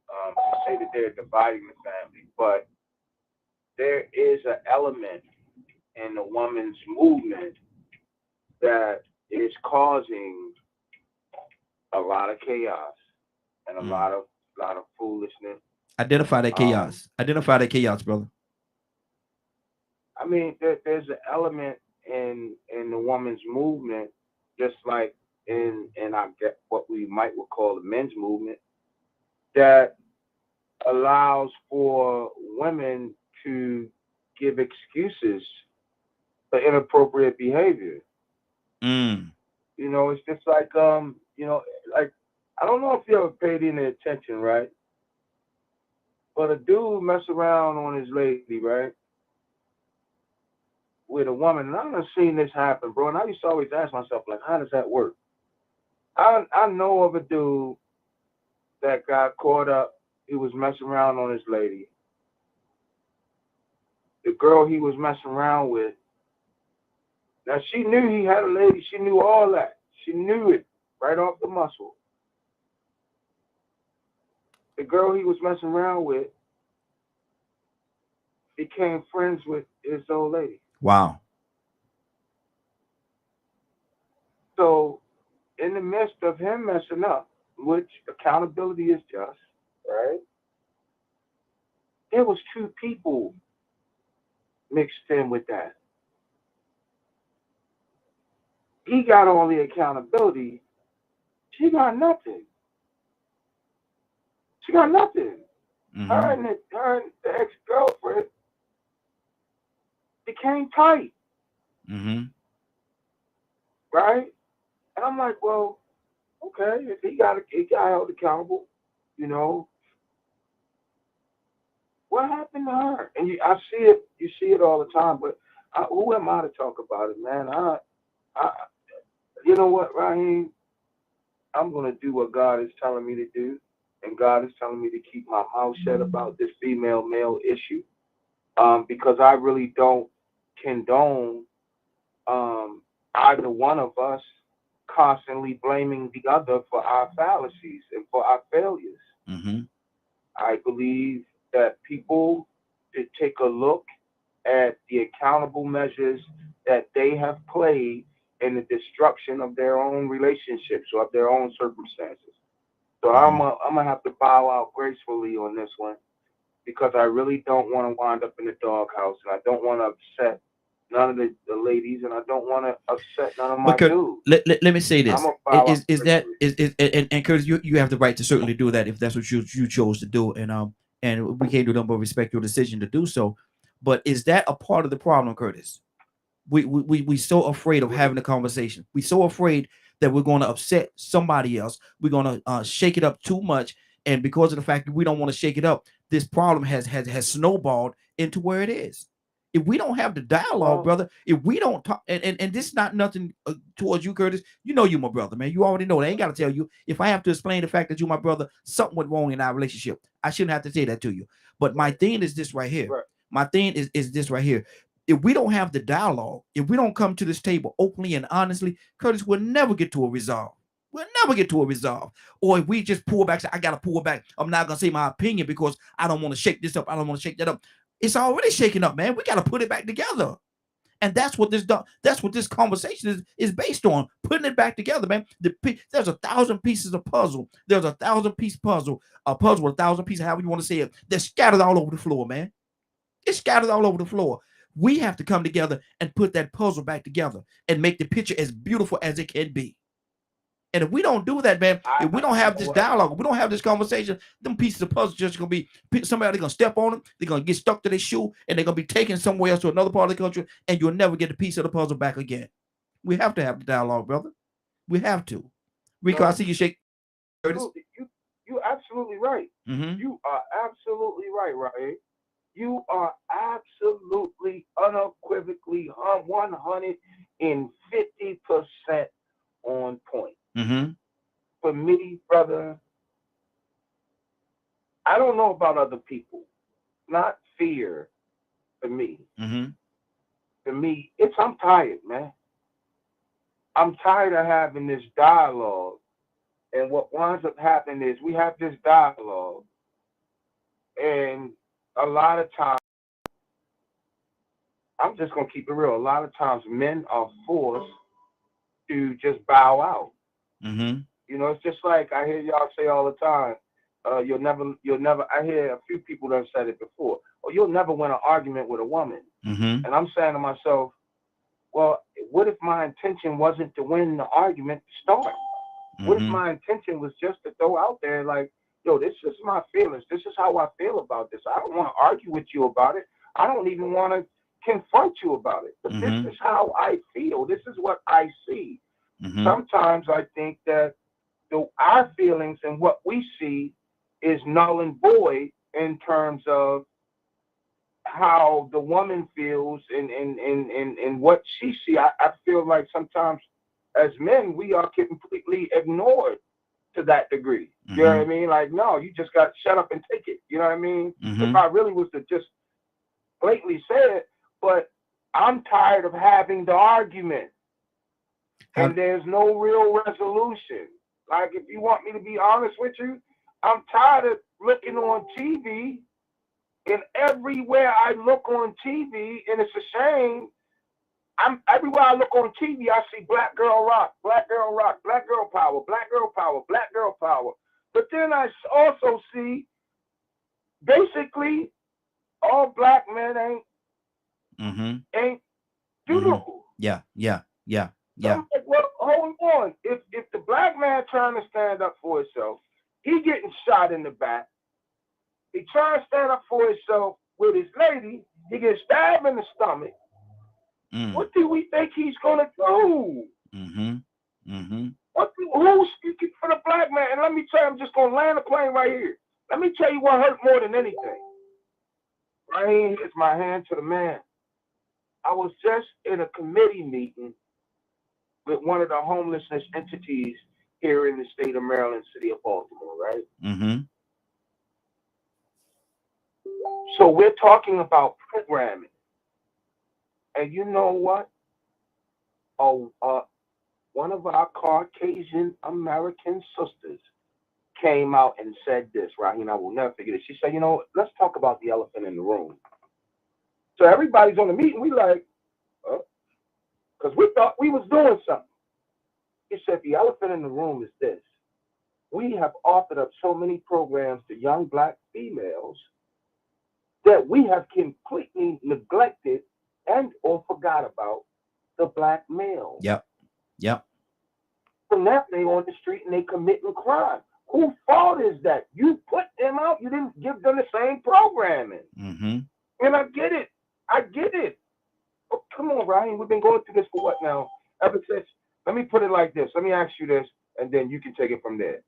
to say that they're dividing the family, but there is an element in the woman's movement that is causing a lot of chaos and a lot of foolishness. Identify that chaos. Identify that chaos, brother. I mean, there's an element in the woman's movement, just like in I get what we might call the men's movement, that allows for women to give excuses for inappropriate behavior. It's just like like, I don't know if you ever paid any attention, right? But a dude mess around on his lady, right, with a woman, and I've seen this happen, bro. And I used to always ask myself, like, how does that work? I know of a dude that got caught up. He was messing around on his lady, the girl he was messing around with. Now she knew he had a lady. She knew all that. She knew it right off the muscle. The girl he was messing around with became friends with his old lady. Wow. So in the midst of him messing up, which accountability is just, right? There was two people mixed in with that. He got all the accountability. She got nothing. She got nothing. Mm-hmm. Her and the ex-girlfriend became tight. Mm-hmm. Right? And I'm like, well, okay, if he got held accountable, you know, what happened to her? And you see it all the time, but who am I to talk about it, man? You know what, Raheem? I'm going to do what God is telling me to do, and God is telling me to keep my mouth shut about this female-male issue, because I really don't condone either one of us constantly blaming the other for our fallacies and for our failures. Mm-hmm. I believe that people should take a look at the accountable measures that they have played in the destruction of their own relationships or of their own circumstances. So I'm gonna have to bow out gracefully on this one, because I really don't want to wind up in the doghouse, and I don't want to upset none of the ladies, and I don't want to upset none of my dudes. Let me say this: and Curtis, you have the right to certainly do that if that's what you chose to do, and we can't do nothing but respect your decision to do so. But is that a part of the problem, Curtis? We so afraid of having a conversation. We so afraid that we're going to upset somebody else. We're going to shake it up too much, and because of the fact that we don't want to shake it up, this problem has snowballed into where it is. If we don't have the dialogue, brother, if we don't talk, and this is not nothing towards you, Curtis. You know you my brother, man. You already know that. I ain't got to tell you. If I have to explain the fact that you my brother, something went wrong in our relationship, I shouldn't have to say that to you. But my thing is this right here. Right. My thing is this right here. If we don't have the dialogue, if we don't come to this table openly and honestly, Curtis, we'll never get to a resolve. We'll never get to a resolve. Or if we just pull back, say, I got to pull back. I'm not going to say my opinion because I don't want to shake this up. I don't want to shake that up. It's already shaking up, man. We got to put it back together. And that's what this conversation is based on, putting it back together, man. There's 1,000 pieces of puzzle. There's 1,000-piece puzzle, a puzzle with 1,000 pieces, however you want to say it. They're scattered all over the floor, man. It's scattered all over the floor. We have to come together and put that puzzle back together and make the picture as beautiful as it can be. And if we don't do that, man, if we don't have this dialogue, we don't have this conversation, them pieces of puzzle just going to be, somebody going to step on them, they're going to get stuck to their shoe, and they're going to be taken somewhere else to another part of the country, and you'll never get a piece of the puzzle back again. We have to have the dialogue, brother. We have to. Rico, I see you shake. You're absolutely right. Mm-hmm. You are absolutely right, Raheem. You are absolutely, unequivocally 150% on point. Mm-hmm. For me, brother, I don't know about other people. Not fear for me. Mm-hmm. For me, I'm tired, man. I'm tired of having this dialogue. And what winds up happening is we have this dialogue, and a lot of times, I'm just going to keep it real. A lot of times men are forced to just bow out. Mm-hmm. You know, it's just like I hear y'all say all the time, you'll never, I hear a few people that have said it before, you'll never win an argument with a woman. Mm-hmm. And I'm saying to myself, well, what if my intention wasn't to win the argument to start? Mm-hmm. What if my intention was just to throw out there like, yo, this is my feelings. This is how I feel about this. I don't want to argue with you about it. I don't even want to confront you about it. But Mm-hmm. this is how I feel. This is what I see. Mm-hmm. Sometimes I think that our feelings and what we see is null and void in terms of how the woman feels and what she sees. I feel like sometimes as men, we are completely ignored to that degree. Mm-hmm. You know what I mean? Like, no, you just got to shut up and take it. You know what I mean? Mm-hmm. If I really was to just blatantly say it, but I'm tired of having the argument. And there's no real resolution. Like, if you want me to be honest with you, I'm tired of looking on TV, and everywhere I look on TV, and it's a shame, everywhere I look on TV, I see black girl rock, black girl rock, black girl power, black girl power, black girl power. But then I also see basically all black men ain't beautiful. Yeah. So I'm like, well, hold on. If the black man trying to stand up for himself, he getting shot in the back. He trying to stand up for himself with his lady. He gets stabbed in the stomach. What do we think he's gonna do? Who's speaking for the black man? And let me tell you, I'm just gonna land the plane right here. Let me tell you what hurt more than anything. Right here is my hand to the man. I was just in a committee meeting with one of the homelessness entities here in the state of Maryland, city of Baltimore, right? So we're talking about programming. And you know what? One of our Caucasian American sisters came out and said this, right? And I will never forget it. She said, let's talk about the elephant in the room. So everybody's on the meeting. We like, because we thought we was doing something. He said, the elephant in the room is this. We have offered up so many programs to young black females that we have completely neglected and or forgot about the black male. Yep. So now they on the street and they committing crime. Whose fault is that? You put them out. You didn't give them the same programming. And I get it. Oh, come on, Ryan. We've been going through this for what now? Ever since. Let me put it like this. Let me ask you this, and then you can take it from there.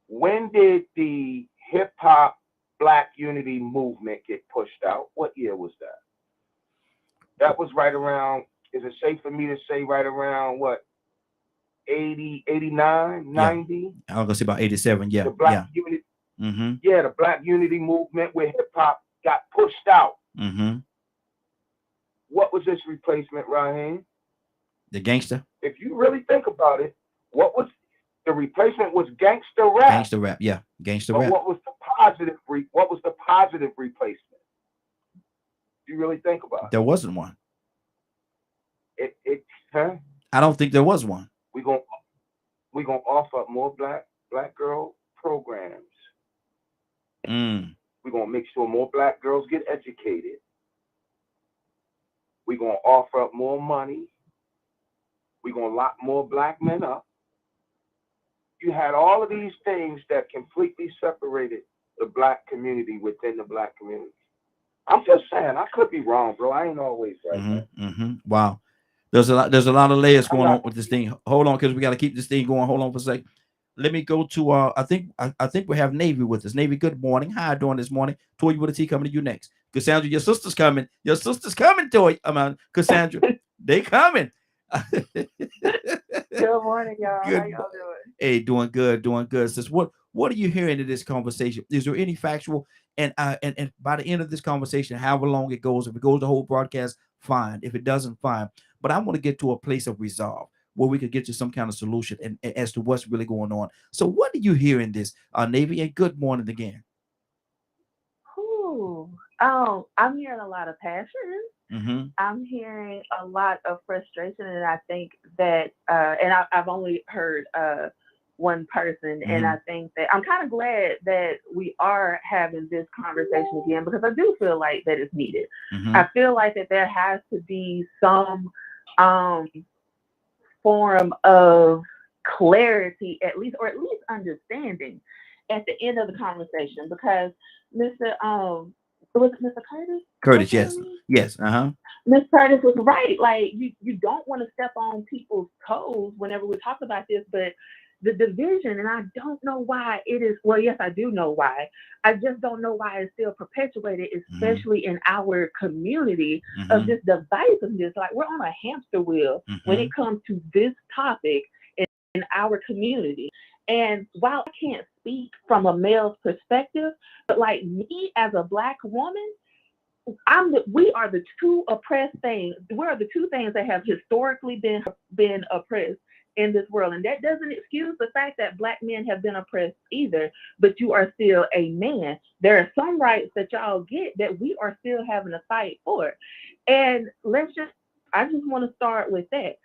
When did the hip hop Black Unity movement get pushed out? What year was that? That was right around, is it safe for me to say right around what? 80, 89, 90? Yeah. I was gonna say about 87. Yeah. The Black Unity. The Black Unity movement where hip hop got pushed out. What was its replacement, Raheem? The gangster. If you really think about it, what was the replacement? Was gangster rap. Gangster rap, yeah, gangster rap. What was the positive? What was the positive replacement? You really think about it. There wasn't one. Huh? I don't think there was one. We're gonna offer up more black girl programs. We're gonna make sure more black girls get educated. We're gonna offer up more money. We're going to lock more black men up. You had all of these things that completely separated the black community within the black community. I'm just saying, I could be wrong, bro. I ain't always right. Wow. There's a lot of layers going on with this thing. Hold on, because we got to keep this thing going. Hold on for a second. Let me go to I think we have Navy with us. Navy, good morning. How you doing this morning? Toy with a T coming to you next. Cassandra, your sister's coming. Your sister's coming, Toy. Cassandra, they coming. Good morning, y'all. How y'all doing? Hey, doing good. Sis, what are you hearing in this conversation? Is there any factual? And by the end of this conversation, however long it goes, if it goes the whole broadcast, fine. If it doesn't, fine. But I want to get to a place of resolve where we could get to some kind of solution and as to what's really going on. So, what do you hear in this, Navy? And good morning again. I'm hearing a lot of passion. I'm hearing a lot of frustration, and I think that, and I've only heard one person, and I think that I'm kind of glad that we are having this conversation again, because I do feel like that it's needed. I feel like that there has to be some form of clarity, at least understanding at the end of the conversation, because was it Mr. Curtis? Curtis, yes. Miss Curtis was right. Like, you don't want to step on people's toes whenever we talk about this, but the division, and I don't know why it is, well, yes, I do know why. I just don't know why it's still perpetuated, especially in our community, of this divisiveness. Like, we're on a hamster wheel when it comes to this topic in our community. And while I can't speak from a male's perspective, but like me as a Black woman, we are the two oppressed things. We are the two things that have historically been oppressed in this world. And that doesn't excuse the fact that Black men have been oppressed either, but you are still a man. There are some rights that y'all get that we are still having to fight for. And I just want to start with that.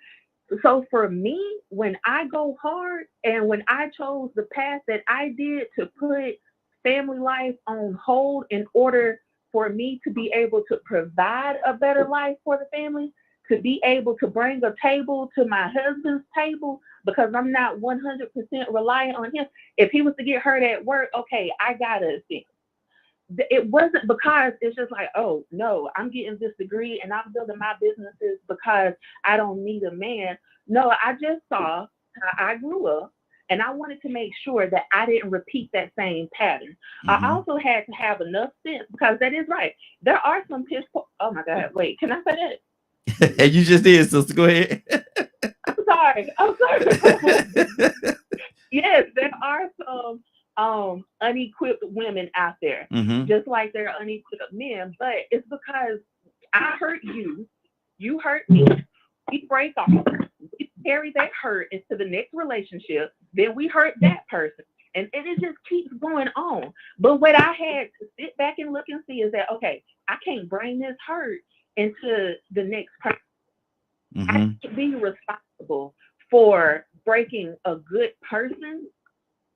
So for me, when I go hard and when I chose the path that I did to put family life on hold in order for me to be able to provide a better life for the family, to be able to bring a table to my husband's table, because I'm not 100% reliant on him. If he was to get hurt at work, okay, I gotta assist. It wasn't because it's just like, oh no, I'm getting this degree and I'm building my businesses because I don't need a man. No, I just saw how I grew up and I wanted to make sure that I didn't repeat that same pattern. I also had to have enough sense, because that is right. There are some piss poor. Oh my God, wait, can I say that? And you just did, sister. Go ahead. I'm sorry. Yes, there are some unequipped women out there, just like there are unequipped men, but it's because I hurt you, you hurt me, we break off, we carry that hurt into the next relationship, then we hurt that person, and it just keeps going on. But what I had to sit back and look and see is that, okay, I can't bring this hurt into the next person. I can't be responsible for breaking a good person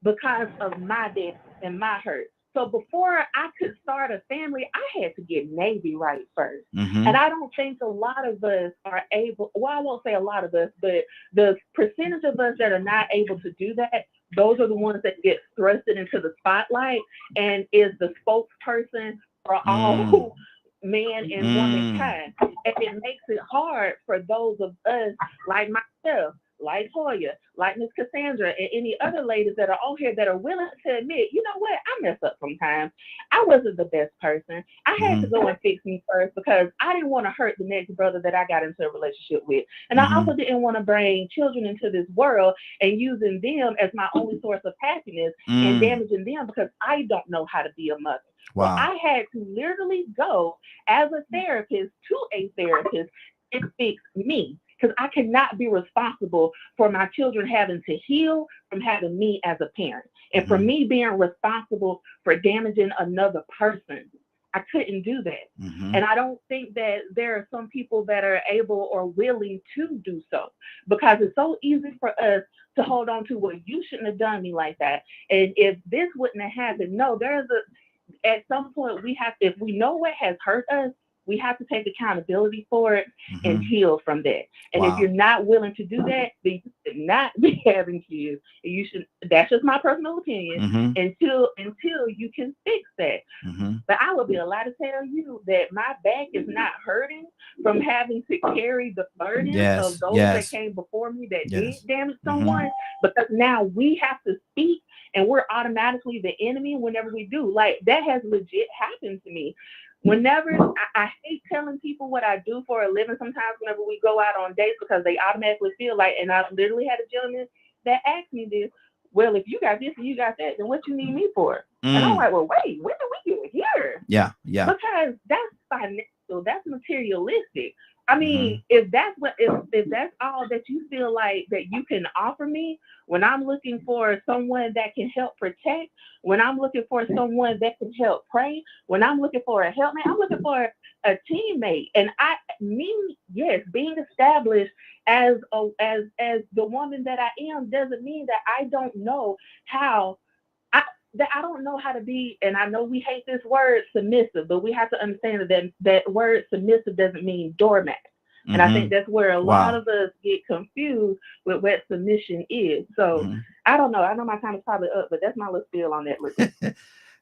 because of my death and my hurt. So before I could start a family, I had to get Navy right first. And I don't think a lot of us are able, well, I won't say a lot of us, but the percentage of us that are not able to do that, those are the ones that get thrusted into the spotlight and is the spokesperson for all man and womankind. And it makes it hard for those of us like myself, like Toya, like Miss Cassandra, and any other ladies that are on here that are willing to admit, you know what, I mess up sometimes. I wasn't the best person. I had to go and fix me first because I didn't want to hurt the next brother that I got into a relationship with. And I also didn't want to bring children into this world and using them as my only source of happiness and damaging them because I don't know how to be a mother. Wow. So I had to literally go as a therapist to a therapist and fix me, because I cannot be responsible for my children having to heal from having me as a parent, and for me being responsible for damaging another person. I couldn't do that. And I don't think that there are some people that are able or willing to do so, because it's so easy for us to hold on to, well, you shouldn't have done me like that. And if this wouldn't have happened, no, at some point we have, if we know what has hurt us, we have to take accountability for it and heal from that. And if you're not willing to do that, then you should not be having kids. You should. That's just my personal opinion. Until you can fix that. But I would be a lie to tell you that my back is not hurting from having to carry the burden of those that came before me that did damage someone. Because now we have to speak, and we're automatically the enemy whenever we do. Like, that has legit happened to me. Whenever I hate telling people what I do for a living sometimes whenever we go out on dates, because they automatically feel like, and I literally had a gentleman that asked me this, well, if you got this and you got that, then what you need me for? And I'm like, well, wait, when did we get here? Yeah. Because that's financial, that's materialistic. I mean, if that's all that you feel like that you can offer me, when I'm looking for someone that can help protect, when I'm looking for someone that can help pray, when I'm looking for a helpmate, I'm looking for a teammate. And being established as the woman that I am doesn't mean that I don't know how. I don't know how to be, and I know we hate this word submissive, but we have to understand that word submissive doesn't mean doormat. And I think that's where a lot of us get confused with what submission is. So I don't know. I know my time is probably up, but that's my little spiel on that.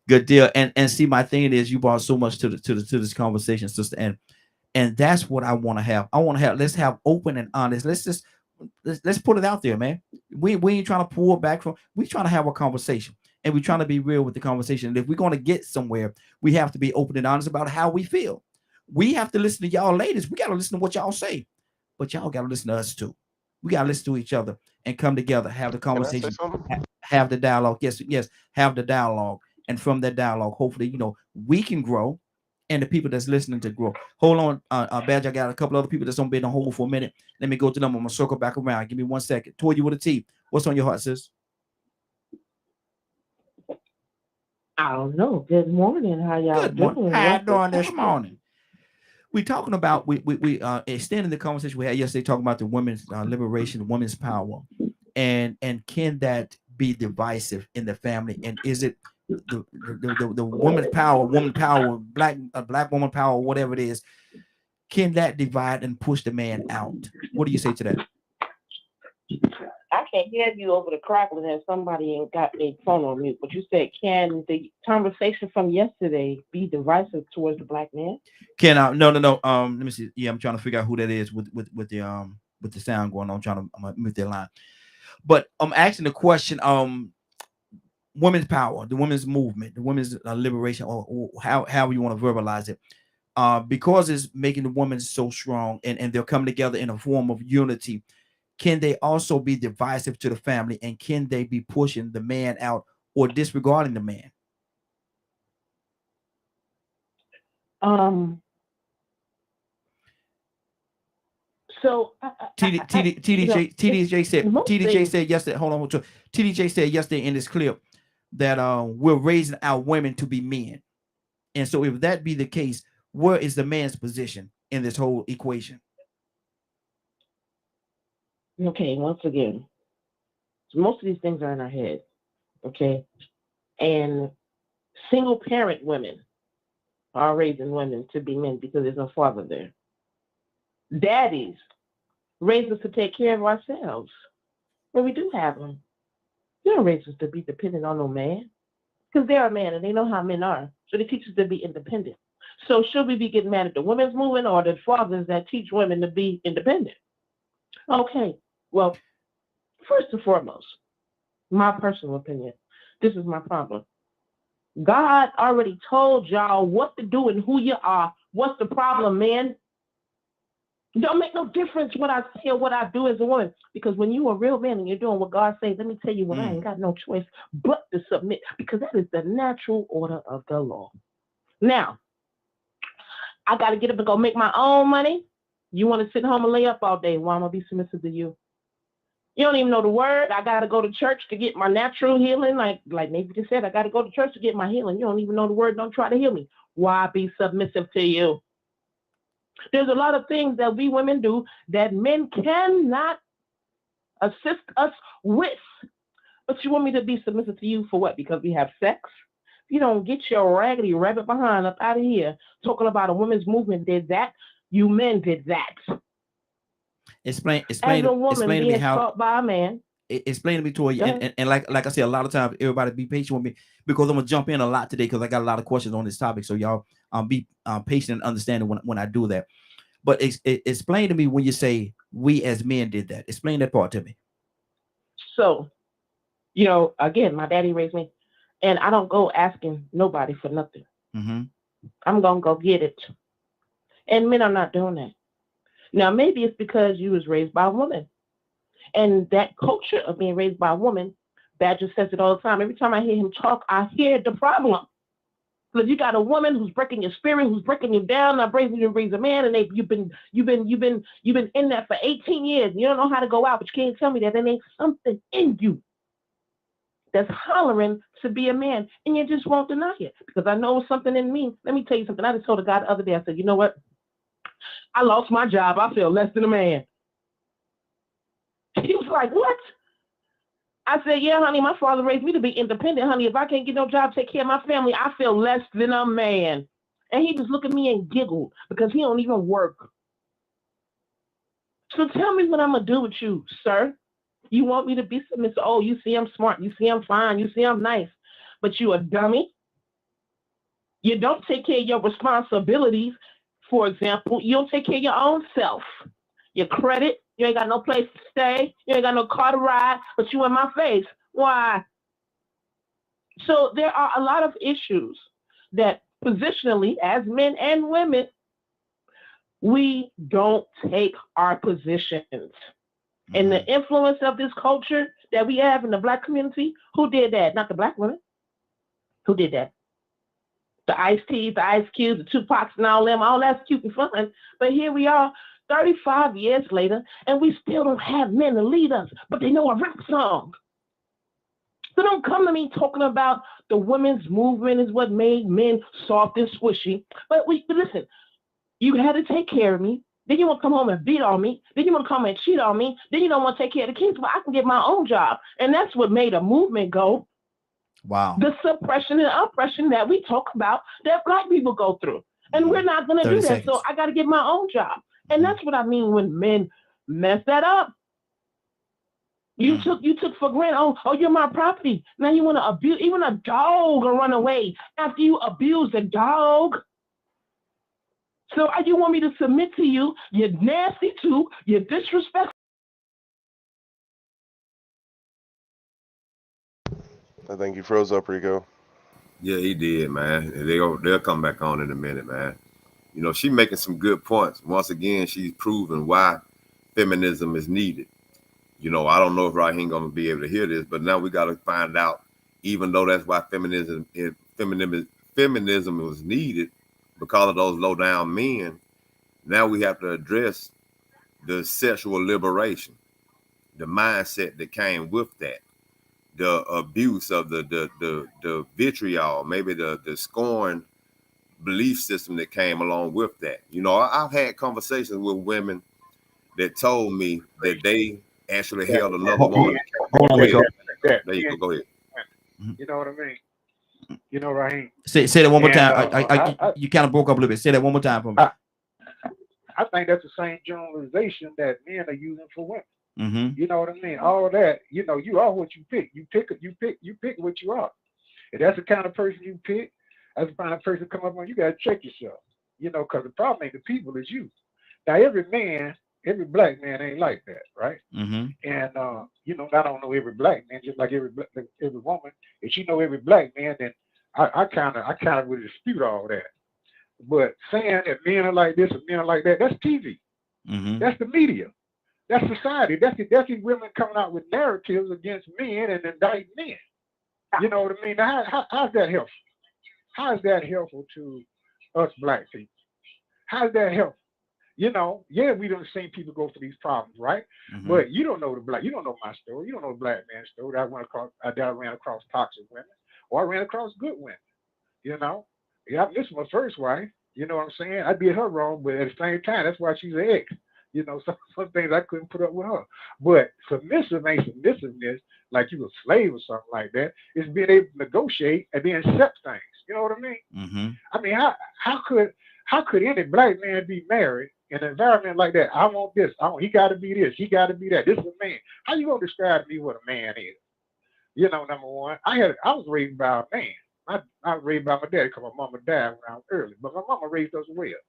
Good deal. And see, my thing is, you brought so much to this conversation, sister, and that's what I want to have. Let's have open and honest. Let's put it out there, man. We ain't trying to pull back from. We trying to have a conversation. And we're trying to be real with the conversation. And if we're going to get somewhere, we have to be open and honest about how we feel. We have to listen to y'all ladies. We got to listen to what y'all say. But y'all got to listen to us too. We got to listen to each other and come together, have the conversation, have the dialogue. Yes, have the dialogue. And from that dialogue, hopefully, we can grow and the people that's listening to grow. Hold on, Badge. I got a couple other people that's on been on hold for a minute. Let me go to them. I'm gonna circle back around. Give me 1 second. Toy, you with a T. What's on your heart, sis? I don't know. Good morning. How y'all doing? How you doing this morning? We talking about we extending the conversation we had yesterday, talking about the women's liberation, women's power, and can that be divisive in the family? And is it the woman's power, woman power, black woman power, whatever it is? Can that divide and push the man out? What do you say to that? I can't hear you over the crackling and somebody got their phone on mute, but you said, can the conversation from yesterday be divisive towards the black man? No. Let me see. Yeah, I'm trying to figure out who that is with the sound going on. I'm gonna mute their line. But I'm asking the question, women's power, the women's movement, the women's liberation, or how you want to verbalize it. Because it's making the women so strong and they're coming together in a form of unity. Can they also be divisive to the family, and can they be pushing the man out or disregarding the man? So TDJ said yesterday. Hold on, TDJ said yesterday in this clip that we're raising our women to be men, and so if that be the case, where is the man's position in this whole equation? Okay, once again, so most of these things are in our head, okay? And single parent women are raising women to be men because there's no father there. Daddies raise us to take care of ourselves, but we do have them. They don't raise us to be dependent on no man because they're a man and they know how men are, so they teach us to be independent. So should we be getting mad at the women's movement or the fathers that teach women to be independent? Okay. Well, first and foremost, my personal opinion, this is my problem. God already told y'all what to do and who you are. What's the problem, man? It don't make no difference what I say or what I do as a woman. Because when you are a real man and you're doing what God says, let me tell you what, I ain't got no choice but to submit, because that is the natural order of the law. Now, I got to get up and go make my own money. You want to sit home and lay up all day? Well, I'm going to be submissive to you. You don't even know the word. I got to go to church to get my natural healing. Like Navy just said, I got to go to church to get my healing. You don't even know the word. Don't try to heal me. Why be submissive to you? There's a lot of things that we women do that men cannot assist us with. But you want me to be submissive to you for what? Because we have sex? You don't get your raggedy rabbit behind up out of here talking about a women's movement did that. You men did that. Explain to me how by a man. Explain to me, Toy, and like I said, a lot of times everybody be patient with me because I'm gonna jump in a lot today because I got a lot of questions on this topic. So y'all be patient and understanding when I do that. But explain to me when you say we as men did that. Explain that part to me. So, again, my daddy raised me, and I don't go asking nobody for nothing. Mm-hmm. I'm gonna go get it, and men are not doing that. Now, maybe it's because you was raised by a woman. And that culture of being raised by a woman, Badger says it all the time. Every time I hear him talk, I hear the problem. Because you got a woman who's breaking your spirit, who's breaking you down, not raising you to raise a man, and you've been in that for 18 years. And you don't know how to go out, but you can't tell me that there ain't something in you that's hollering to be a man, and you just won't deny it. Because I know something in me. Let me tell you something. I just told a guy the other day, I said, you know what? I lost my job. I feel less than a man. He was like, what? I said, yeah, honey, my father raised me to be independent, honey. If I can't get no job, take care of my family, I feel less than a man. And he just looked at me and giggled because he don't even work. So tell me what I'm going to do with you, sir. You want me to be submissive? Oh, you see I'm smart. You see I'm fine. You see I'm nice. But you a dummy. You don't take care of your responsibilities. For example, you don't take care of your own self. Your credit, you ain't got no place to stay. You ain't got no car to ride, but you in my face. Why? So there are a lot of issues that positionally, as men and women, we don't take our positions. Mm-hmm. And the influence of this culture that we have in the Black community, who did that? Not the Black women. Who did that? the Ice-T's, the Ice Cubes, the Tupacs, and all them. All that's cute and fun. But here we are, 35 years later, and we still don't have men to lead us, but they know a rap song. So don't come to me talking about the women's movement is what made men soft and squishy. But listen, you had to take care of me. Then you want to come home and beat on me. Then you want to come and cheat on me. Then you don't want to take care of the kids, but I can get my own job. And that's what made a movement go. Wow. The suppression and oppression that we talk about that Black people go through. And we're not going to do that. Seconds. So I got to get my own job. And that's what I mean when men mess that up. You took for granted, oh, you're my property. Now you want to abuse, even a dog will run away after you abuse a dog. So you want me to submit to you? You're nasty too. You're disrespectful. I think you froze up, Rico. Yeah, he did, man. They'll come back on in a minute, man. You know, she's making some good points. Once again, she's proven why feminism is needed. You know, I don't know if Raheem gonna be able to hear this, but now we got to find out. Even though that's why feminism was needed, because of those low down men. Now we have to address the sexual liberation, the mindset that came with that, the abuse of the vitriol, maybe the scorn belief system that came along with that. You know, I've had conversations with women that told me that they actually held another woman. Hold on, Rico. There you go. Go ahead. You know what I mean? You know, Raheem. Say that one more time. You kind of broke up a little bit. Say that one more time for me. I think that's the same generalization that men are using for women. Mm-hmm. You know what I mean? All that, you know, you are what you pick. You pick what you are. If that's the kind of person you pick, that's the kind of person come up on, you gotta check yourself. You know, because the problem ain't the people, it's you. Now every Black man ain't like that, right? Mm-hmm. And you know, I don't know every Black man, just like every woman. If she know every Black man, then I kind of would dispute all that. But saying that men are like this and men are like that, that's TV. Mm-hmm. That's the media. That's society. That's the women coming out with narratives against men and indicting men. You know what I mean? Now, how's that helpful? How is that helpful to us Black people? How's that helpful? You know, yeah, we done seen people go through these problems, right? Mm-hmm. But you don't know you don't know my story. You don't know the Black man's story. I ran across toxic women, or I ran across good women. You know, yeah, this is my first wife. You know what I'm saying? I did her wrong, but at the same time, that's why she's an ex. You know, some things I couldn't put up with her. But submissive ain't submissiveness like you a slave or something like that. It's being able to negotiate and then accept things. You know what I mean? Mm-hmm. I mean, how could any Black man be married in an environment like that? I want this. He got to be this. He got to be that. This is a man. How you gonna describe to me what a man is? You know, number one, I was raised by a man. I was raised by my daddy because my mama died when I was early, but my mama raised us well.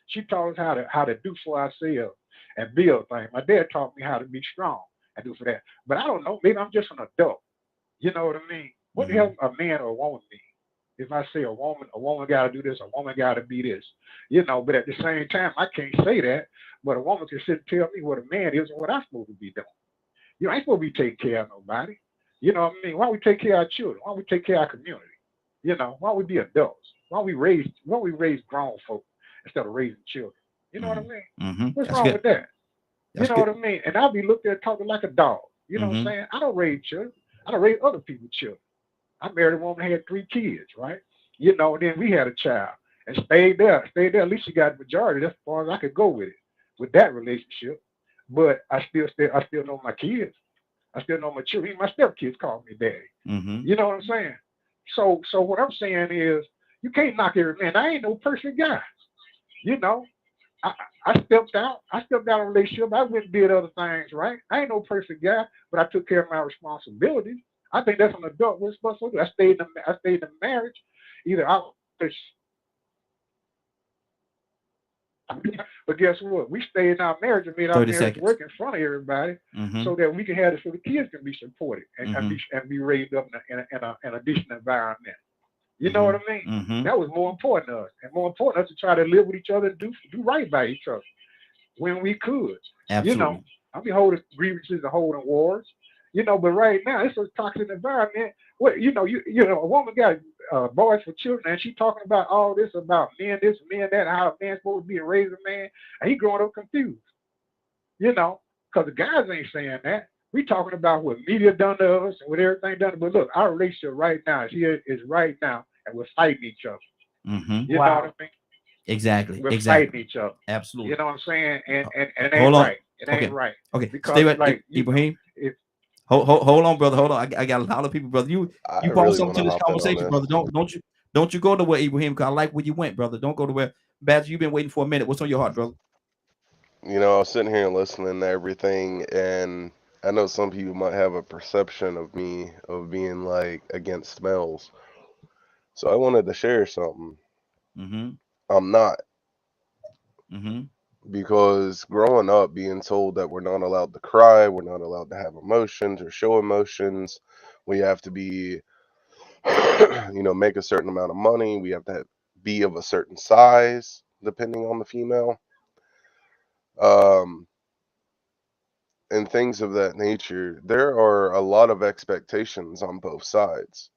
She taught us how to do for ourselves and build things. My dad taught me how to be strong and do for that. But I don't know, maybe I'm just an adult. You know what I mean? What the hell a man or a woman mean? If I say a woman got to do this, a woman got to be this. You know, but at the same time, I can't say that. But a woman can sit and tell me what a man is and what I'm supposed to be doing. You know, I ain't supposed to be taking care of nobody. You know what I mean? Why don't we take care of our children? Why don't we take care of our community? You know, why don't we be adults? Why don't we raise grown folk instead of raising children? You know what I mean? Mm-hmm. What's That's wrong good. with that? That's you know good. what I mean? And I'll be looked at talking like a dog. You know what I'm saying? I don't raise children. I don't raise other people's children. I married a woman, had 3 kids, right? You know, then we had a child and stayed there. At least she got the majority. That's as far as I could go with that relationship. But I still know my kids. I still know my children. Even my stepkids call me daddy. Mm-hmm. You know what I'm saying? So what I'm saying is, you can't knock every man. I ain't no perfect guy. You know, I stepped out. I stepped out of a relationship. I went and did other things, right? I ain't no perfect guy, but I took care of my responsibilities. I think that's an adult we're supposed to do. I stayed in the marriage. Either I was, but guess what? We stayed in our marriage and made our marriage work in front of everybody, so that we can have it, so the kids can be supported and be raised up in a decent environment. You know what I mean? Mm-hmm. That was more important to us, and more important to us to try to live with each other and do right by each other when we could. Absolutely. You know, I be holding grievances and holding wars. You know, but right now it's a toxic environment. What you know, a woman got Boys for Children, and she talking about all this about men this, men that, how a man's supposed to be a raising man, and he growing up confused, you know, because the guys ain't saying that. We talking about what media done to us and what everything done. But look, our relationship right now is right now, and we're fighting each other. Mm-hmm. You know what I mean? Exactly. We're Exactly. fighting each other. Absolutely. You know what I'm saying? And it Hold ain't on. right. It ain't Okay. right. Okay. Because Stay right, like Ibrahim. Hold on, brother. Hold on. I got a lot of people, brother. You I brought really something want to to this hop in on conversation, this. brother. Don't you go to where Ibrahim, because I like where you went, brother. Don't go to where Badger, you've been waiting for a minute. What's on your heart, brother? You know, I was sitting here and listening to everything, and I know some people might have a perception of me of being like against males. So I wanted to share something. Mm-hmm. I'm not. Mm-hmm. Because growing up being told that we're not allowed to cry, we're not allowed to have emotions or show emotions, we have to be, you know, make a certain amount of money, we have to be of a certain size, depending on the female, and things of that nature. There are a lot of expectations on both sides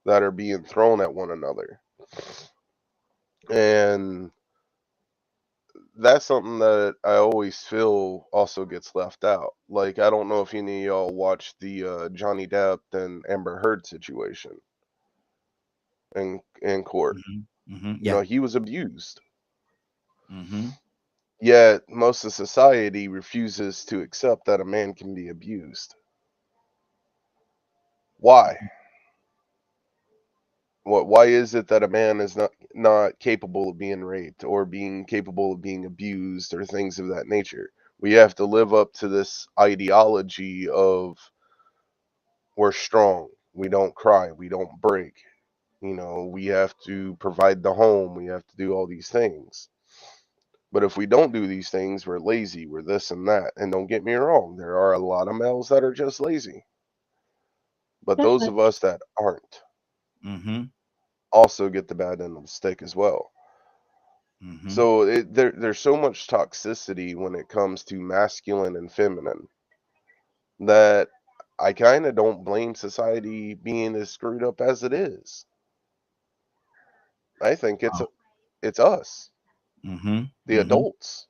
that are being thrown at one another. And that's something that I always feel also gets left out. Like, I don't know if any of y'all watched the Johnny Depp and Amber Heard situation in court. Mm-hmm. Mm-hmm. You Yeah. know, he was abused. Mm-hmm. Yet most of society refuses to accept that a man can be abused. Why? Why is it that a man is not capable of being raped or being capable of being abused or things of that nature? We have to live up to this ideology of we're strong, we don't cry, we don't break. You know, we have to provide the home, we have to do all these things. But if we don't do these things, we're lazy, we're this and that. And don't get me wrong, there are a lot of males that are just lazy. But those of us that aren't Mm-hmm. also get the bad end of the stick as well. Mm-hmm. So there's so much toxicity when it comes to masculine and feminine that I kind of don't blame society being as screwed up as it is. I think it's us, Mm-hmm. the adults,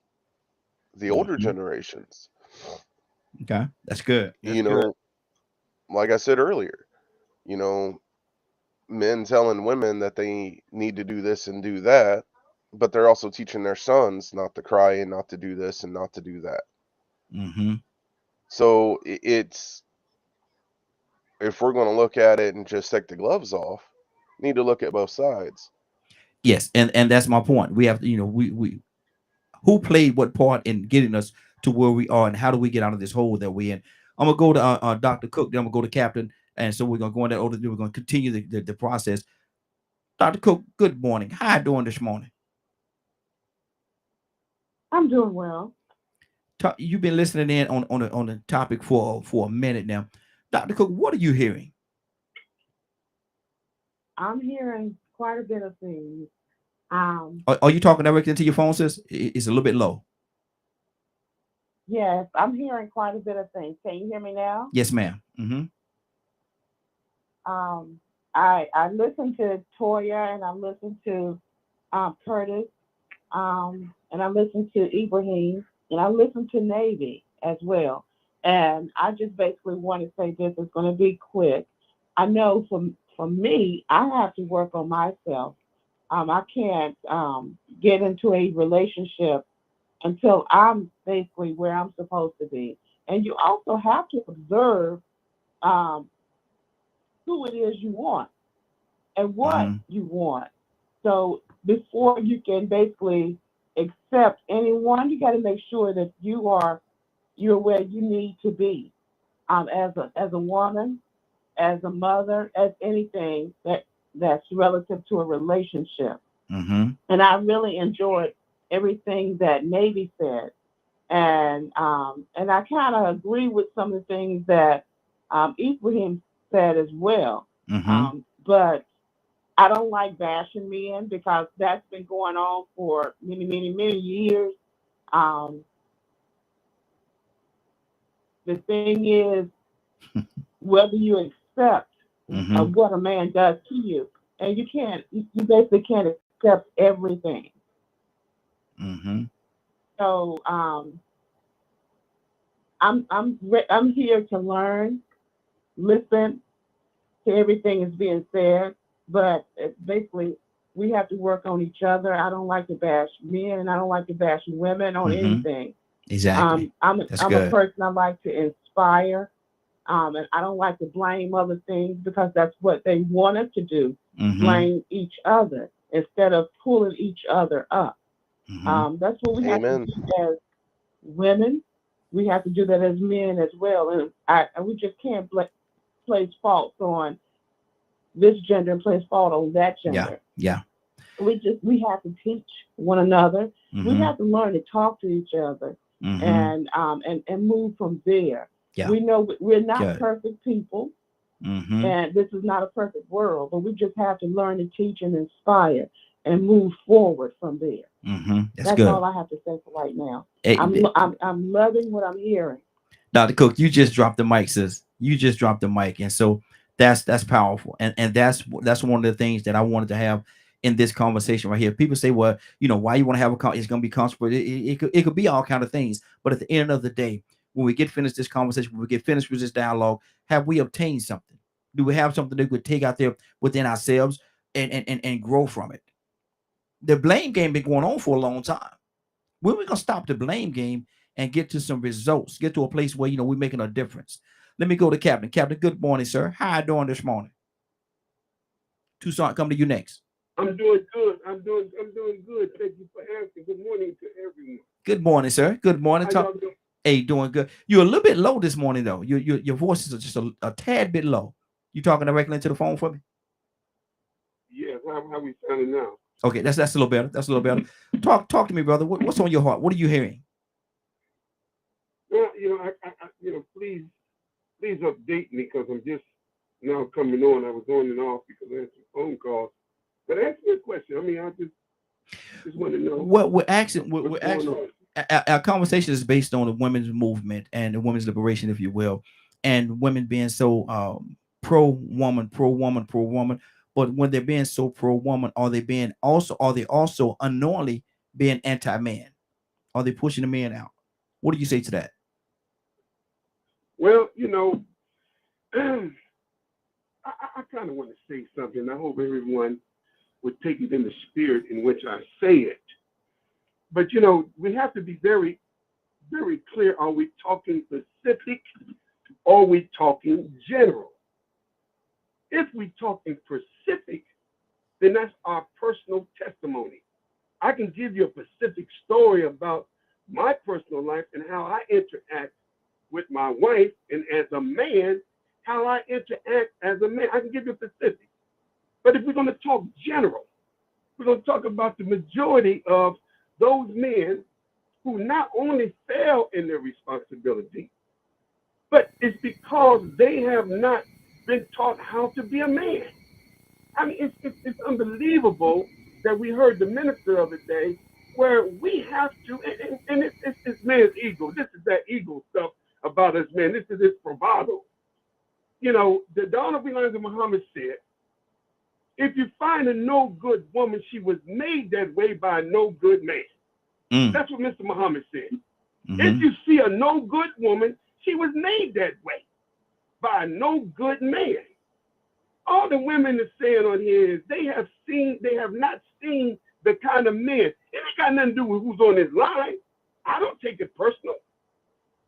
the older Mm-hmm. generations. Okay, that's good. That's You good. know, like I said earlier, you know, men telling women that they need to do this and do that, but they're also teaching their sons not to cry and not to do this and not to do that. Mm-hmm. So it's, if we're going to look at it and just take the gloves off, need to look at both sides. Yes, and that's my point. We have to, you know, we who played what part in getting us to where we are, and how do we get out of this hole that we're in? I'm gonna go to Dr. Cook, then I'm gonna go to Captain, and so we're gonna go in that order. We're gonna continue the process. Dr. Cook, good morning. How you doing this morning? I'm doing well. You've been listening in on the topic for a minute now. Dr. Cook, what are you hearing? I'm hearing quite a bit of things. Are you talking directly into your phone, sis? It's a little bit low. Yes, I'm hearing quite a bit of things. Can you hear me now? Yes, ma'am. Mm-hmm. I listened to Toya, and I listened to Curtis, and I listened to Ibrahim, and I listened to Navy as well. And I just basically want to say this is going to be quick. I know for me, I have to work on myself. I can't get into a relationship until I'm basically where I'm supposed to be. And you also have to observe who it is you want and what you want. So before you can basically accept anyone, you got to make sure that you're where you need to be as a woman, as a mother, as anything that's relative to a relationship. Mm-hmm. And I really enjoyed everything that Navy said, and I kind of agree with some of the things that Ibrahim said as well. Mm-hmm. But I don't like bashing men because that's been going on for many, many, many years. Um, the thing is, whether you accept Mm-hmm. what a man does to you, and you basically can't accept everything. Mm-hmm. So I'm here to learn, listen to everything that's being said, but basically we have to work on each other. I don't like to bash men, and I don't like to bash women on anything. Exactly. I'm a person. I like to inspire, and I don't like to blame other things because that's what they want us to do. Blame each other instead of pulling each other up. That's what we have to do as women. We have to do that as men as well, and we just can't place faults on this gender and place fault on that gender. Yeah. We have to teach one another. We have to learn to talk to each other and move from there. Yeah. We know we're not perfect people, and this is not a perfect world, but we just have to learn to teach and inspire and move forward from there. That's good. all I have to say for right now. I'm loving what I'm hearing. Dr. Cook, you just dropped the mic, sis. You just dropped the mic, and so that's powerful, and that's one of the things that I wanted to have in this conversation right here. People say, well, why you want to have it's going to be comfortable. It could be all kind of things, but at the end of the day, when we get finished this conversation, when we get finished with this dialogue, have we obtained something? Do we have something that we could take out there within ourselves and grow from it? The blame game been going on for a long time. When are we gonna stop the blame game and get to some results? Get to a place where we're making a difference. Let me go to Captain. Captain, good morning, sir. How you doing this morning? Tucson, come to you next. I'm doing good. I'm doing good. Thank you for asking. Good morning to everyone. Good morning, sir. Good morning. Hey, doing good. You're a little bit low this morning, though. Your voice is just a tad bit low. You talking directly into the phone for me? Yes. How we sounding now? Okay, that's a little better. That's a little better. Talk to me, brother. What's on your heart? What are you hearing? Well, I please update me because I'm just now coming on. I was on and off because I had some phone calls. But ask me a question. I mean, I just want to know. What we're asking. Our conversation is based on the women's movement and the women's liberation, if you will, and women being so pro woman. But when they're being so pro woman, are they also unknowingly being anti-man? Are they pushing the men out? What do you say to that? Well, I kind of want to say something. I hope everyone would take it in the spirit in which I say it. But, we have to be very, very clear. Are we talking specific or are we talking general? If we talking specific, then that's our personal testimony. I can give you a specific story about my personal life and how I interact with my wife, and as a man, how I interact as a man. I can give you specific. But if we're going to talk general, we're going to talk about the majority of those men who not only fail in their responsibility, but it's because they have not been taught how to be a man. I mean, it's unbelievable that we heard the minister the other day where we have to, and it's this man's ego. This is that ego stuff about us, man. This is his bravado. The Honorable Elijah Muhammad said, if you find a no good woman, she was made that way by a no good man. That's what Mr. Muhammad said. If you see a no good woman, she was made that way by a no good man. All the women are saying on here is they have not seen the kind of men. It ain't got nothing to do with who's on this line. I don't take it personal.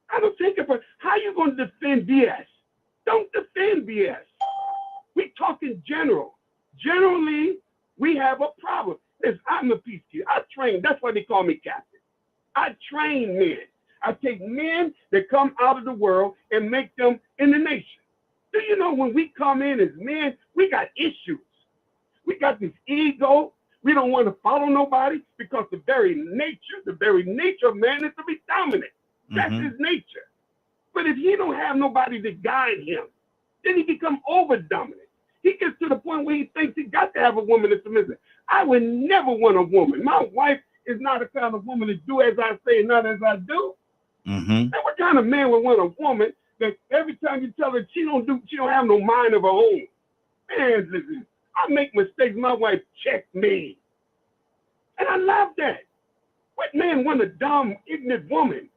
How you going to defend BS? Don't defend BS. We talking general. Generally, we have a problem. I'm a peacekeeper. I train. That's why they call me captain. I train men. I take men that come out of the world and make them in the nation. Do you know when we come in as men, we got issues. We got this ego. We don't want to follow nobody because the very nature of man is to be dominant. That's his nature. But if he don't have nobody to guide him, then he becomes over dominant. He gets to the point where he thinks he got to have a woman that's submissive. I would never want a woman. My wife is not the kind of woman to do as I say and not as I do. And what kind of man would want a woman that every time you tell her she don't have no mind of her own? Man, listen, I make mistakes. My wife checks me. And I love that. What man want a dumb, ignorant woman?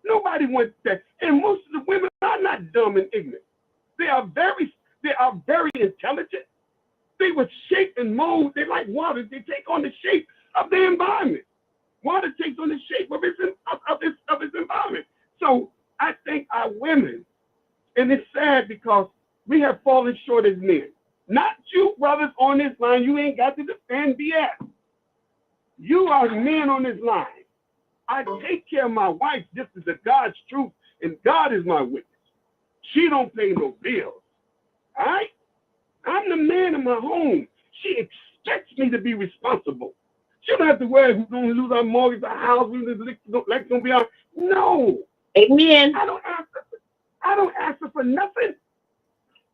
Nobody wants that. And most of the women are not dumb and ignorant. They are very intelligent. They were shaped and mold. They like water. They take on the shape of the environment. Water takes on the shape of its environment. So I think our women, and it's sad because we have fallen short as men. Not you brothers on this line. You ain't got to defend BS. You are men on this line. I take care of my wife. This is the God's truth, and God is my witness. She don't pay no bills. All right? I'm the man in my home. She expects me to be responsible. She don't have to worry who's going to lose our mortgage, our house, who's going to be our... No. Amen. I don't ask her for nothing.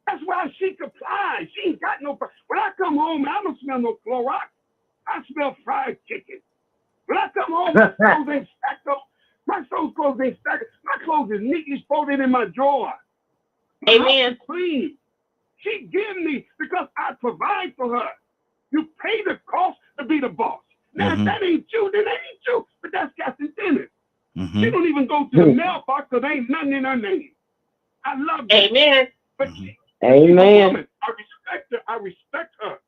That's why she complies. She ain't got no... When I come home, I don't smell no Clorox. I smell fried chicken. When I come home, my clothes ain't stacked up. My clothes ain't stacked. My clothes is neatly folded in my drawer. Amen. Clean. She give me because I provide for her. You pay the cost to be the boss. Now, if that ain't you, then that ain't you. But that's Captain Dennis. She don't even go to the mailbox because there ain't nothing in her name. I love that. Amen. But she's Amen. a woman. I respect her. I respect her.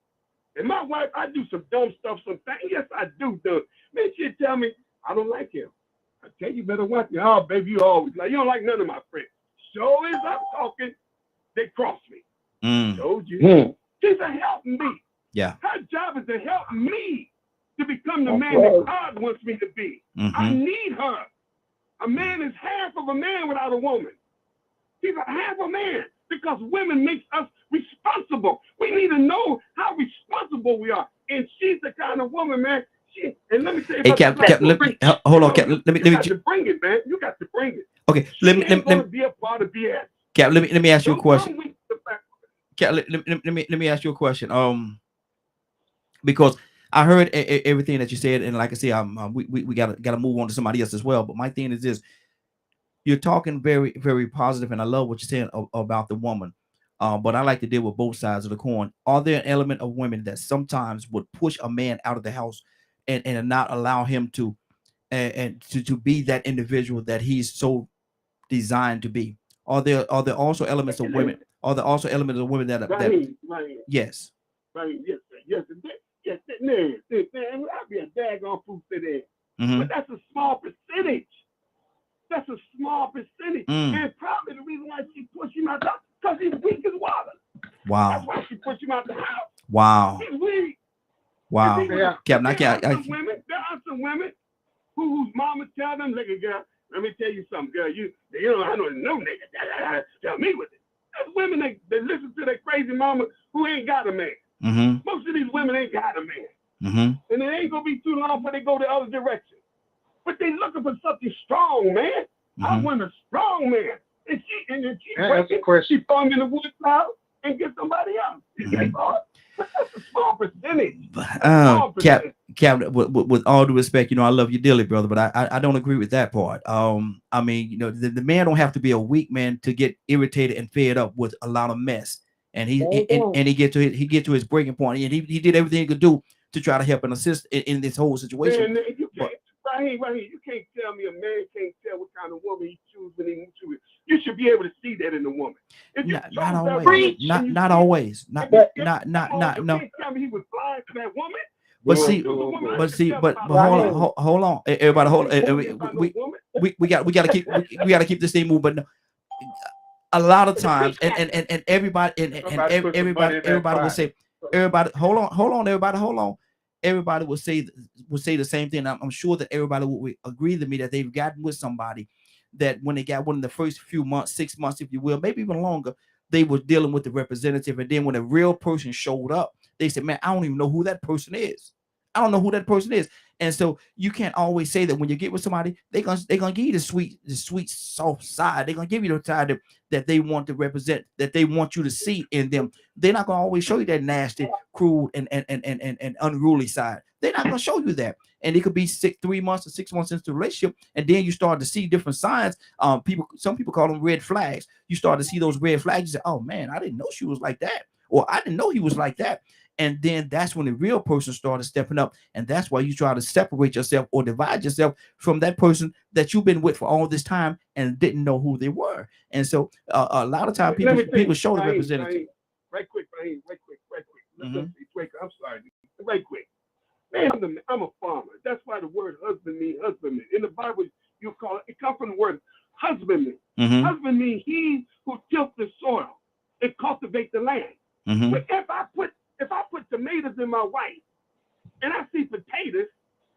And my wife, I do some dumb stuff sometimes. Yes, I do. Man, she'll tell me, I don't like him. I tell you, better watch me. Oh, baby, you always like, you don't like none of my friends. So as I'm talking, they cross me. Told you. She's a help me. Yeah. Her job is to help me to become the man that God wants me to be. I need her. A man is half of a man without a woman. He's a half a man because women make us responsible. We need to know how responsible we are. And she's the kind of woman, man. And let me tell you, hey, Cap, hold on, Cap. Let me got to bring it, man. You got to bring it. Okay, let me be a part of BS. Cap, let me ask you a question. Cap, let me ask you a question. Because I heard everything that you said, and like I said, we gotta move on to somebody else as well. But my thing is this: you're talking very, very positive, and I love what you're saying about the woman. But I like to deal with both sides of the coin. Are there an element of women that sometimes would push a man out of the house and not allow him to to be that individual that he's so designed to be? Are there also elements of women? Are there also elements of women that yes. Right, yes, man, I'd be a daggone fool today. But that's a small percentage. That's a small percentage. And probably the reason why she pushed him out the house, because he's weak as water. Wow. That's why she pushed him out the house. Wow. He's weak. Wow. Captain, there are some women whose mama tell them, look, girl, let me tell you something, girl. You know, I don't know nigga. Tell me with it. There's women that listen to their crazy mama who ain't got a man. Most of these women ain't got a man. And it ain't gonna be too long before they go the other direction. But they looking for something strong, man. I want a strong man. And she throw him in the wood pile and get somebody else. But that's a small percentage. Cap, with all due respect, you know, I love you dearly, brother, but I don't agree with that part. I mean, you know, the man don't have to be a weak man to get irritated and fed up with a lot of mess. And he get to his breaking point, and he did everything he could do to try to help and assist in this whole situation. Man, you can't, Raheem, you can't tell me a man can't tell what kind of woman he chooses when he moves to it. You should be able to see that in a woman. Not always. Not always. Not. You can't tell me he was blind to that woman. But hold on, everybody, hold on. We got to keep this thing moving. But no, a lot of times, and everybody will say, everybody, hold on, everybody, hold on. Everybody will say the same thing. I'm sure that everybody will agree with me that they've gotten with somebody that when they got one of the first few months, 6 months, if you will, maybe even longer, they were dealing with the representative. And then when a real person showed up, they said, man, I don't even know who that person is. I don't know who that person is. And so you can't always say that when you get with somebody, they're gonna give you the sweet, soft side. They're gonna give you the side that they want to represent, that they want you to see in them. They're not gonna always show you that nasty, cruel, and unruly side. They're not gonna show you that. And it could be 3 months or 6 months into the relationship, and then you start to see different signs. Some people call them red flags. You start to see those red flags. You say, oh man, I didn't know she was like that, or I didn't know he was like that. And then that's when the real person started stepping up. And that's why you try to separate yourself or divide yourself from that person that you've been with for all this time and didn't know who they were. And so a lot of times people show the representative. Right quick. I'm sorry. Right quick. Man, I'm a farmer. That's why the word husband means husbandman. In the Bible, you call it comes from the word husbandman. Husband means he who tills the soil and cultivates the land. But if I put tomatoes in my wife and I see potatoes,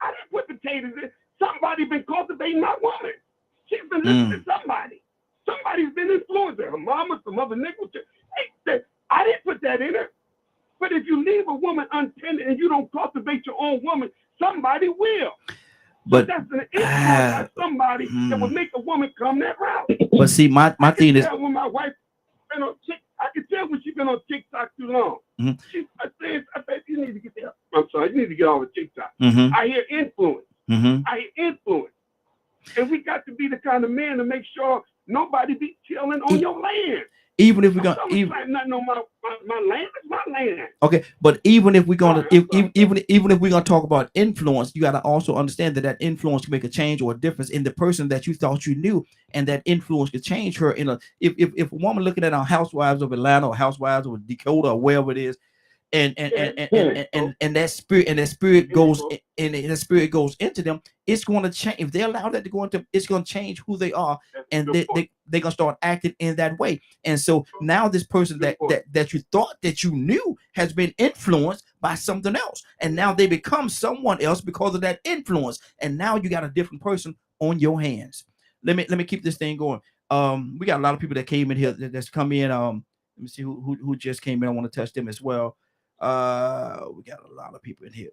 I didn't put potatoes in. Somebody been cultivating my woman. She's been listening to somebody. Somebody's been influencing her mama, some other nigga. Hey, I didn't put that in her. But if you leave a woman untended and you don't cultivate your own woman, somebody will. But that's an influence by somebody that will make a woman come that route. But see, my thing is, when my wife been on I can tell when she's been on TikTok too long. I said, you need to get there. I'm sorry, you need to get off of TikTok. I hear influence. I hear influence. And we got to be the kind of man to make sure nobody be chilling on your land. Even if we're gonna nothing on my land, it's my land. Okay, but even if we're gonna even if we're gonna talk about influence, you gotta also understand that influence can make a change or a difference in the person that you thought you knew, and that influence could change her in a if a woman looking at our Housewives of Atlanta or Housewives of Dakota or wherever it is, and that spirit goes and the spirit goes into them, it's going to change. If they allow that to go into, it's going to change who they are, and they're gonna start acting in that way. And so now this person that you thought that you knew has been influenced by something else, and now they become someone else because of that influence, and now you got a different person on your hands. Let me keep this thing going. We got a lot of people that came in here that's come in. Let me see who just came in. I want to touch them as well. We got a lot of people in here.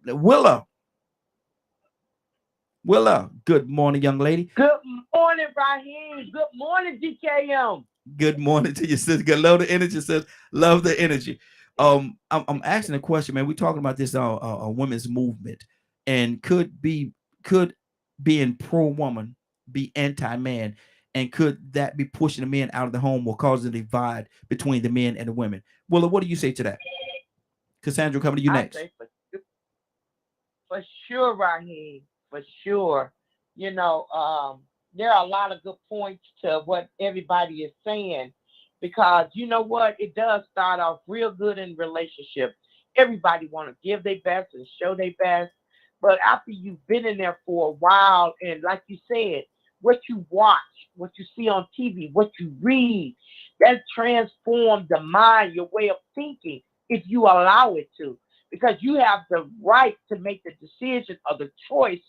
Willa, good morning, young lady. Good morning, Raheem. Good morning, DKM. Good morning to you, sis. Good, love the energy, sis. Love the energy. I'm asking a question, man. We're talking about this women's movement, and could being pro-woman be anti-man, and could that be pushing the men out of the home or causing a divide between the men and the women? Willa, what do you say to that? Cassandra, coming to you next. For sure, Raheem. For sure. You know, there are a lot of good points to what everybody is saying, because you know what? It does start off real good in relationships. Everybody want to give their best and show their best. But after you've been in there for a while, and like you said, what you watch, what you see on TV, what you read, that transforms the mind, your way of thinking, if you allow it to, because you have the right to make the decision or the choice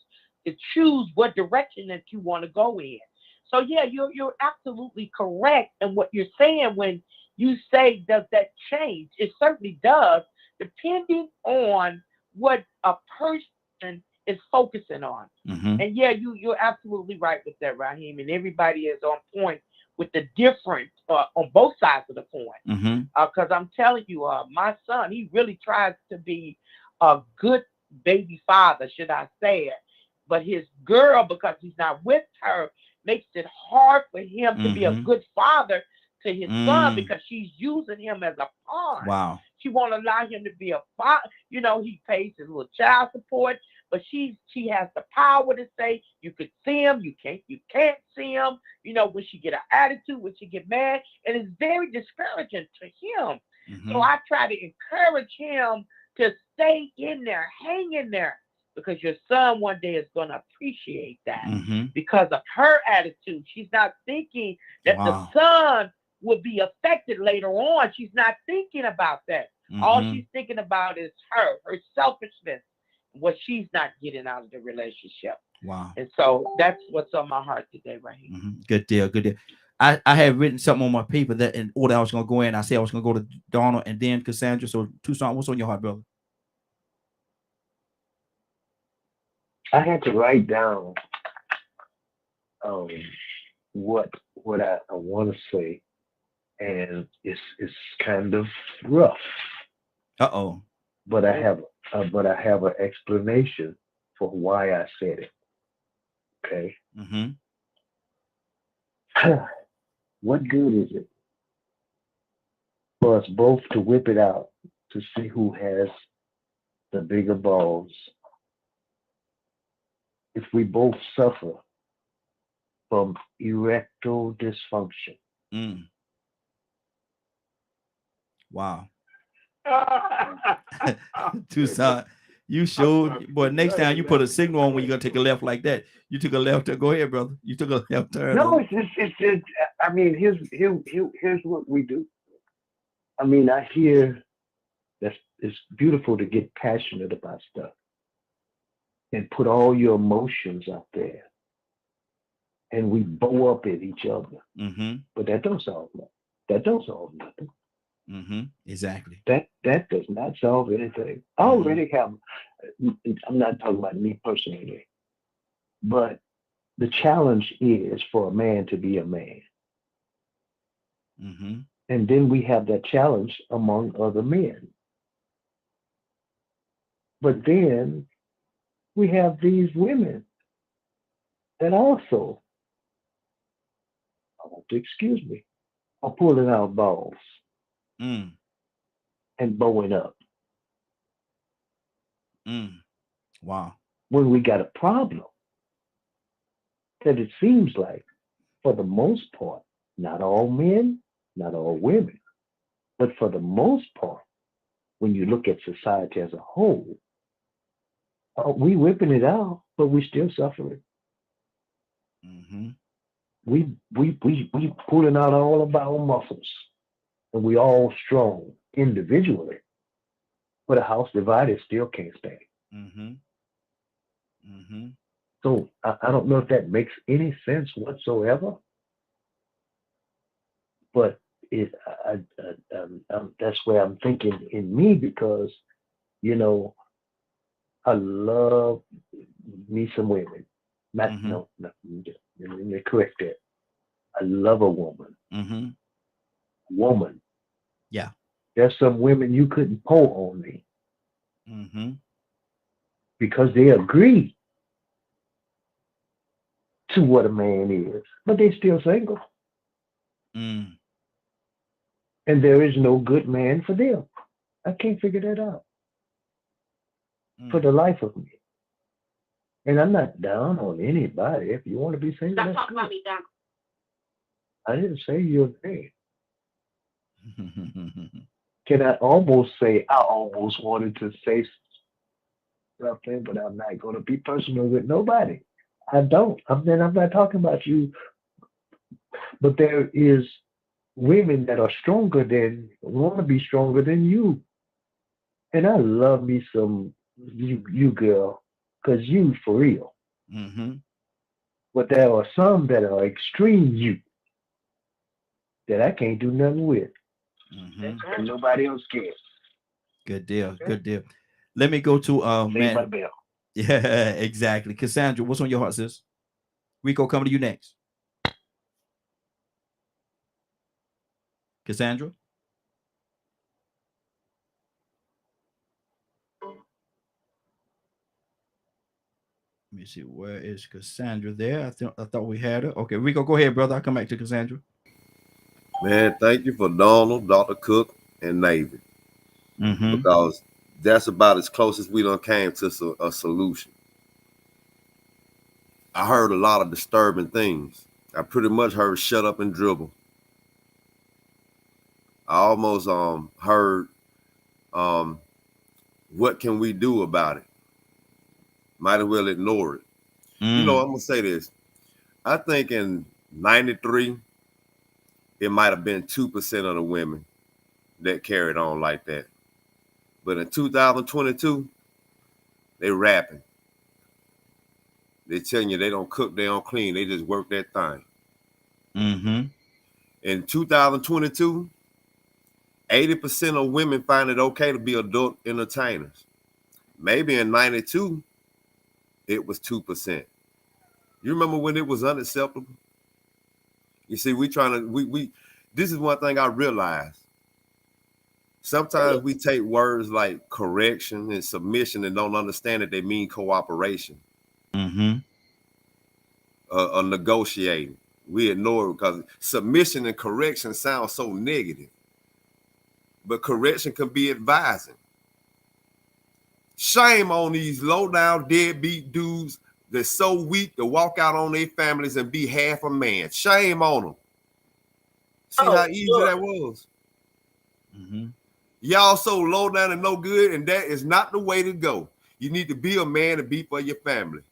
to choose what direction that you want to go in. So yeah, you're absolutely correct in what you're saying when you say, does that change? It certainly does, depending on what a person is focusing on. And yeah, you're absolutely right with that, Raheem. And everybody is on point with the difference on both sides of the coin. Because I'm telling you, my son, he really tries to be a good baby father, should I say it. But his girl, because he's not with her, makes it hard for him to be a good father to his son, because she's using him as a pawn. Wow. She won't allow him to be a father. You know, he pays his little child support, but she has the power to say, you could see him, you can't see him. You know, when she get an attitude, when she get mad, and it's very discouraging to him. So I try to encourage him to stay in there, hang in there, because your son one day is going to appreciate that because of her attitude. She's not thinking that the son will be affected later on. She's not thinking about that. All she's thinking about is her selfishness, what she's not getting out of the relationship. Wow. And so that's what's on my heart today, right here. Good deal. Good deal. I had written something on my paper that in order I was going to go in. I said I was going to go to Donald and then Cassandra. So Tucson, what's on your heart, brother? I had to write down what I want to say, and it's kind of rough. But I have an explanation for why I said it. Okay. What good is it for us both to whip it out to see who has the bigger balls. If we both suffer from erectile dysfunction. Wow. Tucson, you showed, boy, next time you put a signal on when you're going to take a left like that. You took a left turn. Go ahead, brother. You took a left turn. No, it's I mean, here's what we do. I mean, I hear that it's beautiful to get passionate about stuff and put all your emotions out there. And we bow up at each other. But that don't solve nothing. That don't solve nothing. Exactly. That does not solve anything. I already have, I'm not talking about me personally, but the challenge is for a man to be a man. And then we have that challenge among other men. But then we have these women that also, excuse me, are pulling out balls and bowing up. Wow. When we got a problem that it seems like, for the most part, not all men, not all women, but for the most part, when you look at society as a whole, we whipping it out, but we still suffering. We pulling out all of our muscles, and we all strong individually, but a house divided still can't stand. So I don't know if that makes any sense whatsoever, but that's where I'm thinking in me, because, you know, I love me some women. Let me correct that. I love a woman. Woman. Yeah. There's some women you couldn't pull on me because they agree to what a man is, but they still single. And there is no good man for them. I can't figure that out for the life of me. And I'm not down on anybody. If you want to be single, Stop talking about me, Doc. I didn't say you're gay. Can I almost say, I almost wanted to say something, but I'm not going to be personal with nobody. I don't. I'm not talking about you. But there is women that are stronger than, want to be stronger than you. And I love me some you girl, because you for real. But there are some that are extreme you that I can't do nothing with. And nobody else cares. Good deal. Good deal. Let me go to man. Yeah, exactly. Cassandra, what's on your heart, sis? Rico, coming to you next. Cassandra? Let me see. Where is Cassandra there? I thought we had her. Okay, Rico, go ahead, brother. I'll come back to Cassandra. Man, thank you for Donald, Dr. Cook, and Navy. Because that's about as close as we done came to a solution. I heard a lot of disturbing things. I pretty much heard shut up and dribble. I almost heard what can we do about it? Might as well ignore it. You know, I'm gonna say this. I think in 93, it might have been 2% of the women that carried on like that. But in 2022, they rapping. They telling you they don't cook, they don't clean, they just work that thing. In 2022, 80% of women find it okay to be adult entertainers. Maybe in 92, it was 2%. You remember when it was unacceptable? You see, this is one thing I realized. Sometimes we take words like correction and submission and don't understand that they mean cooperation. Or negotiating. We ignore it because submission and correction sound so negative. but correction can be advising. Shame on these low down deadbeat dudes that's so weak to walk out on their families and be half a man. Shame on them. See how easy that was? Y'all so low down and no good, and that is not the way to go. You need to be a man and be for your family.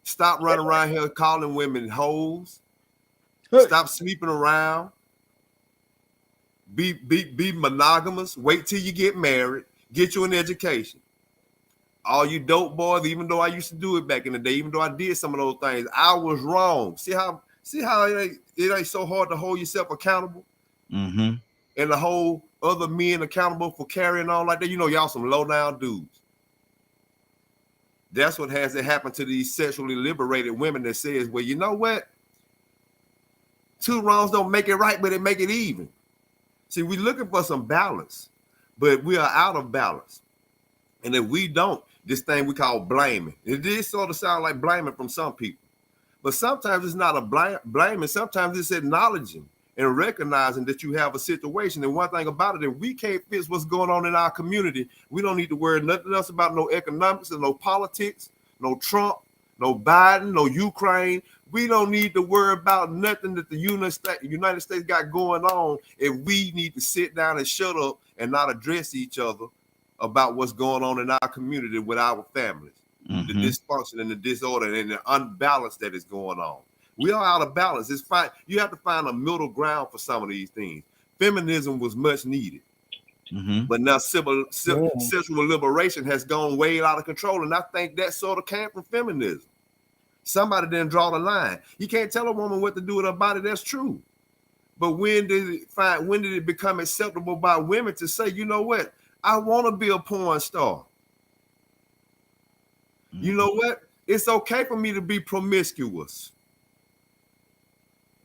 Stop running around here calling women hoes. Stop sleeping around. Be monogamous. Wait till you get married. Get you an education. All you dope boys, even though I used to do it back in the day, even though I did some of those things, I was wrong. See how it ain't so hard to hold yourself accountable? And to hold other men accountable for carrying on like that. You know, y'all some low down dudes. That's what has to happen to these sexually liberated women that says, well, you know what? Two wrongs don't make it right, but it make it even. See, we're looking for some balance, but we are out of balance. And if we don't, this thing we call blaming. It did sort of sound like blaming from some people. But sometimes it's not a blaming. Sometimes it's acknowledging and recognizing that you have a situation. And one thing about it, if we can't fix what's going on in our community, we don't need to worry nothing else about no economics and no politics, no Trump, no Biden, no Ukraine. We don't need to worry about nothing that the United States got going on if we need to sit down and shut up and not address each other about what's going on in our community with our families, the dysfunction and the disorder and the unbalance that is going on. We are out of balance. It's fine. You have to find a middle ground for some of these things. Feminism was much needed, but now sexual liberation has gone way out of control, and I think that sort of came from feminism. Somebody didn't draw the line. You can't tell a woman what to do with her body. That's true. But when did it become acceptable by women to say, you know what? I want to be a porn star. You know what? It's okay for me to be promiscuous.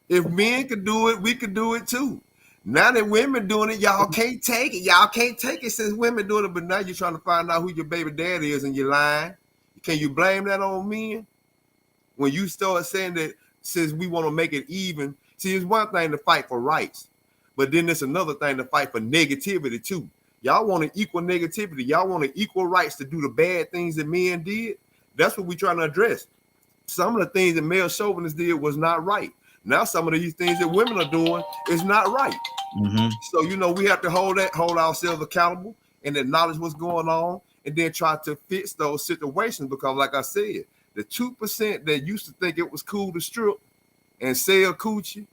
If men could do it, we could do it too. Now that women doing it, y'all can't take it. Y'all can't take it since women doing it, but now you're trying to find out who your baby daddy is and you're lying. Can you blame that on men? When you start saying that since we want to make it even, see, it's one thing to fight for rights, but then it's another thing to fight for negativity too. Y'all want to equal negativity. Y'all want to equal rights to do the bad things that men did. That's what we're trying to address. Some of the things that male chauvinists did was not right. Now some of these things that women are doing is not right. So, you know, we have to hold ourselves accountable and acknowledge what's going on and then try to fix those situations, because like I said, the 2% that used to think it was cool to strip and sell coochie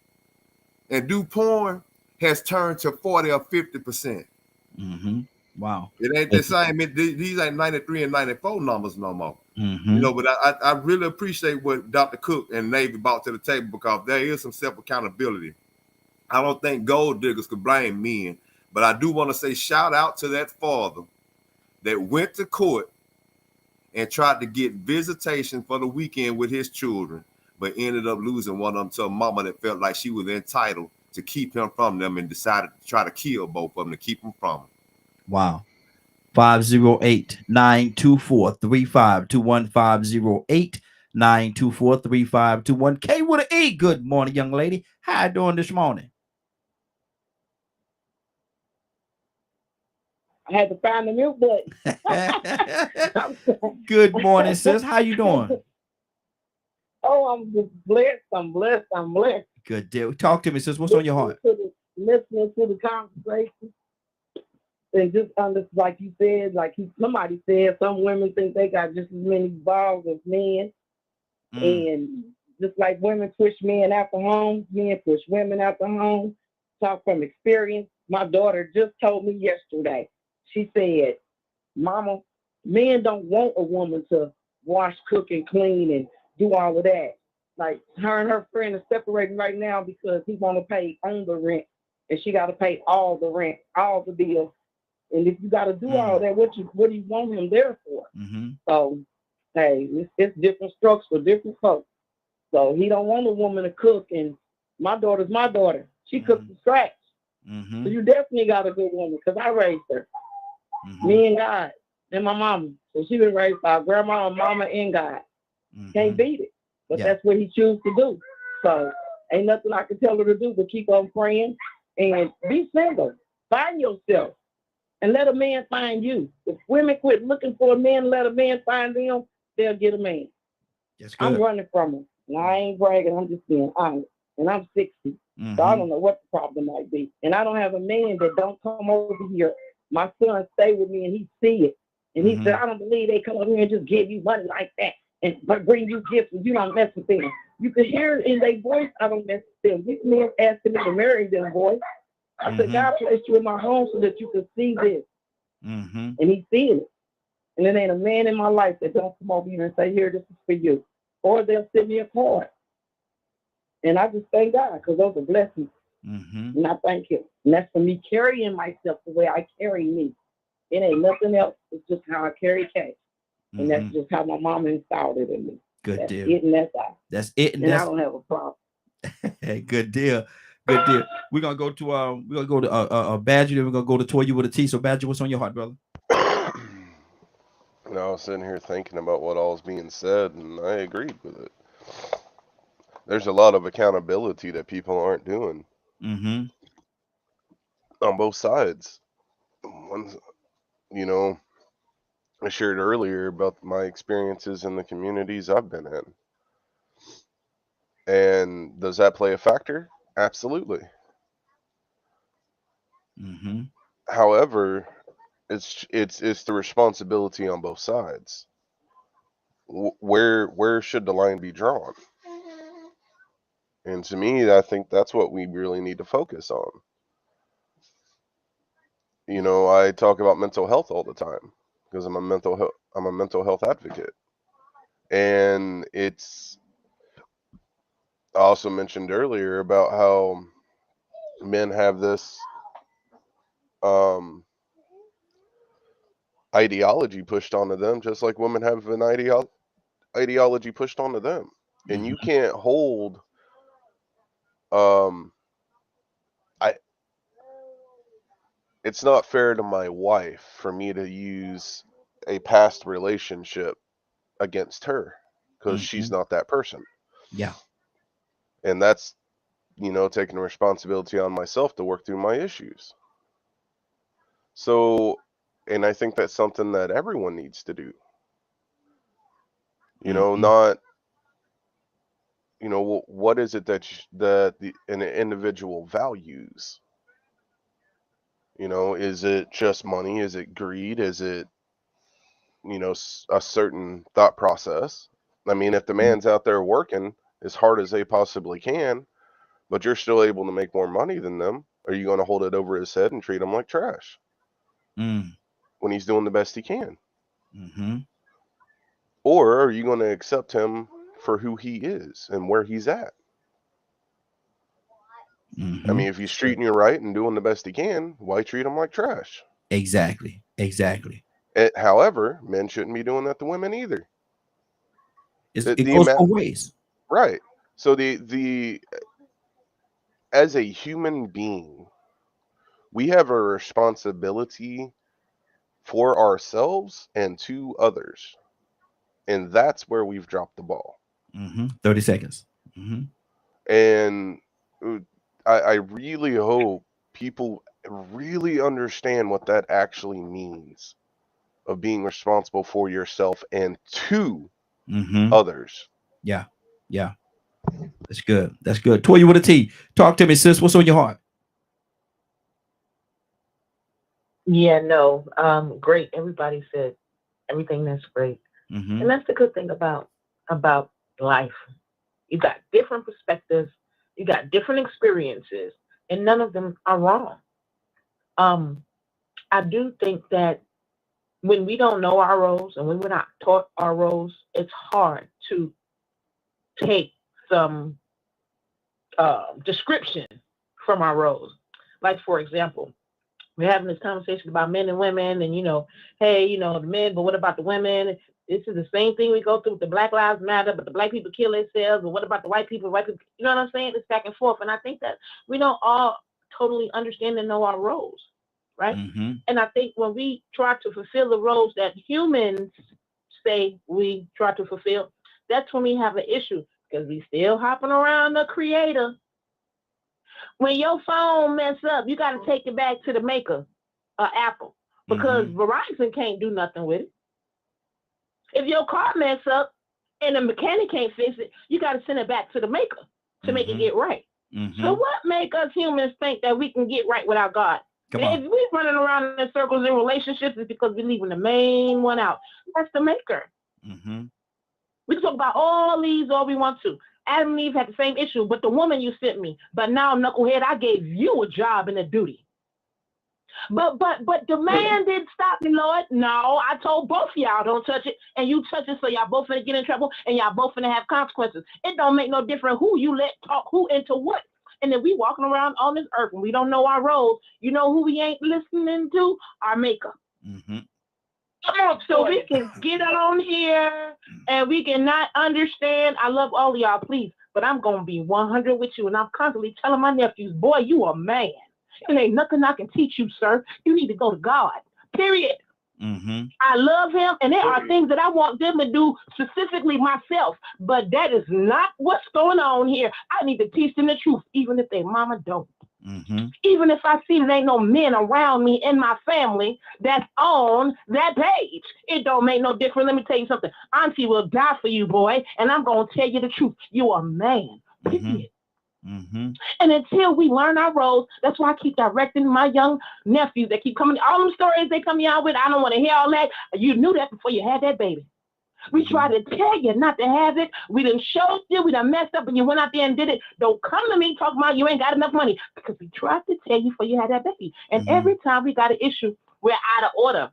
and do porn has turned to 40 or 50%. Wow. It ain't the same. These ain't 93 and 94 numbers no more. You know, but I really appreciate what Dr. Cook and Navy brought to the table, because there is some self-accountability. I don't think gold diggers could blame men, but I do want to say shout out to that father that went to court and tried to get visitation for the weekend with his children, but ended up losing one of them to a mama that felt like she was entitled to keep him from them and decided to try to kill both of them to keep him from him. Wow. 508-924-3521. 508-924-3521. K with an E. Good morning, young lady. How you doing this morning? I had to find the mute button. Good morning, sis. How you doing? Oh, I'm just blessed. I'm blessed. Good deal. Talk to me, sis. What's on your heart? Listening to the conversation. And just like you said, somebody said, some women think they got just as many balls as men. And just like women push men out the home, men push women out the home. Talk from experience. My daughter just told me yesterday. She said, Mama, men don't want a woman to wash, cook, and clean and do all of that. Like her and her friend are separating right now because he want to pay on the rent and she got to pay all the rent, all the bills. And if you got to do all that, what do you want him there for? So, hey, it's different strokes for different folks. So he don't want a woman to cook, and my daughter's my daughter. She cooks from scratch. So you definitely got a good woman, because I raised her. Me and God and my mama. So she been raised by grandma and mama and God. Can't beat it. But that's what he chooses to do. So ain't nothing I can tell her to do but keep on praying and be single. Find yourself and let a man find you. If women quit looking for a man, let a man find them, they'll get a man. That's good. I'm running from them. And I ain't bragging, I'm just being honest. And I'm 60. So I don't know what the problem might be. And I don't have a man that don't come over here. My son stay with me and he see it. And he said, I don't believe they come over here and just give you money like that and bring you gifts and you don't mess with them. You can hear it in their voice, I don't mess with them. These men asking me to marry them, boy. I said, God placed you in my home so that you can see this. And he's seeing it. And there ain't a man in my life that don't come over here and say, here, this is for you. Or they'll send me a card. And I just thank God because those are blessings. And I thank him. And that's for me carrying myself the way I carry me. It ain't nothing else. It's just how I carry cash. And that's just how my mama installed it in me. Good that's deal. It and that's I. That's it. And I don't have a problem. Hey, good deal. Good deal. We're gonna go to Badger, then we're gonna go to Toya with a T. So Badger, what's on your heart, brother? And I was sitting here thinking about what all is being said, and I agreed with it. There's a lot of accountability that people aren't doing on both sides. You know, I shared earlier about my experiences in the communities I've been in. And does that play a factor? Absolutely. However, it's the responsibility on both sides. Where should the line be drawn? And to me, I think that's what we really need to focus on. You know, I talk about mental health all the time because I'm a mental health advocate. And I also mentioned earlier about how men have this ideology pushed onto them, just like women have an ideology pushed onto them. And you can't hold it's not fair to my wife for me to use a past relationship against her because she's not that person. Yeah. And that's, you know, taking responsibility on myself to work through my issues. So, and I think that's something that everyone needs to do. You know, not, you know, what is it that an individual values? You know, is it just money? Is it greed? Is it, you know, a certain thought process? I mean, if the man's out there working as hard as they possibly can, but you're still able to make more money than them, are you going to hold it over his head and treat him like trash when he's doing the best he can? Or are you going to accept him for who he is and where he's at? I mean, if he's treating you right and doing the best he can, why treat him like trash? Exactly. However, men shouldn't be doing that to women either. It goes both ways. Right. So as a human being, we have a responsibility for ourselves and to others. And that's where we've dropped the ball. 30 seconds. And I really hope people really understand what that actually means of being responsible for yourself and to others. Yeah. That's good. Toya with a T. Talk to me, sis. What's on your heart? Yeah, no. Great. Everybody said everything that's great. And that's the good thing about life. You got different perspectives, you got different experiences, and none of them are wrong. I do think that when we don't know our roles and when we're not taught our roles, it's hard to take some description from our roles. Like, for example, we're having this conversation about men and women, and, you know, hey, you know, the men, but what about the women? This is the same thing we go through with the Black Lives Matter, but the black people kill themselves. But what about the white people? You know what I'm saying? It's back and forth. And I think that we don't all totally understand and know our roles, right? And I think when we try to fulfill the roles that humans say we try to fulfill, that's when we have an issue, because we still hopping around the creator. When your phone mess up, you got to take it back to the maker, Apple, because Verizon can't do nothing with it. If your car mess up and the mechanic can't fix it, you got to send it back to the maker to make it get right. So what make us humans think that we can get right without God? If we're running around in circles in relationships, it's because we're leaving the main one out. That's the maker. We can talk about all these all we want to. Adam and Eve had the same issue, but the woman you sent me. But now, knucklehead, I gave you a job and a duty. But the man didn't stop me, Lord. No, I told both of y'all don't touch it, and you touch it, so y'all both gonna get in trouble, and y'all both gonna have consequences. It don't make no difference who you let talk who into what. And then we walking around on this earth and we don't know our roles. You know who we ain't listening to? Our maker. Come on, so we can get on here and we cannot understand. I love all of y'all, please, but I'm gonna be 100 with you, and I'm constantly telling my nephews, boy, you a man. And ain't nothing I can teach you, sir. You need to go to God. Period. I love him, and there are things that I want them to do specifically myself, but that is not what's going on here. I need to teach them the truth, even if their mama don't. Even if I see there ain't no men around me in my family that's on that page, it don't make no difference. Let me tell you something. Auntie will die for you, boy, and I'm going to tell you the truth. You are a man. Period. And until we learn our roles, that's why I keep directing my young nephews. They keep coming, all them stories they come out with. I don't want to hear all that. You knew that before you had that baby. We try to tell you not to have it. We done showed you. We done messed up, and you went out there and did it. Don't come to me talking about you ain't got enough money, because we tried to tell you before you had that baby. And every time we got an issue, we're out of order.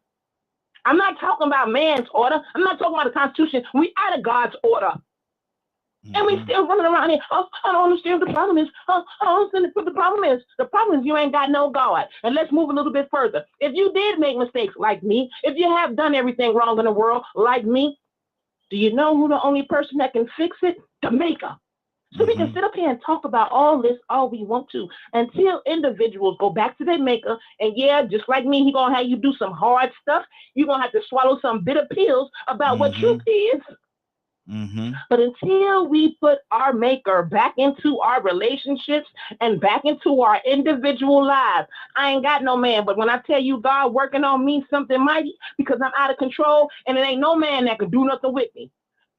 I'm not talking about man's order. I'm not talking about the Constitution. We out of God's order. And we still running around here. Oh, I don't understand what the problem is. Oh, I don't understand what the problem is. The problem is you ain't got no God. And let's move a little bit further. If you did make mistakes like me, if you have done everything wrong in the world like me, do you know who the only person that can fix it? The maker. So we can sit up here and talk about all this all we want to until individuals go back to their maker. And yeah, just like me, he gonna have you do some hard stuff. You're gonna have to swallow some bitter pills about what truth is. But until we put our maker back into our relationships and back into our individual lives, I ain't got no man. But when I tell you God working on me something mighty, because I'm out of control and it ain't no man that can do nothing with me.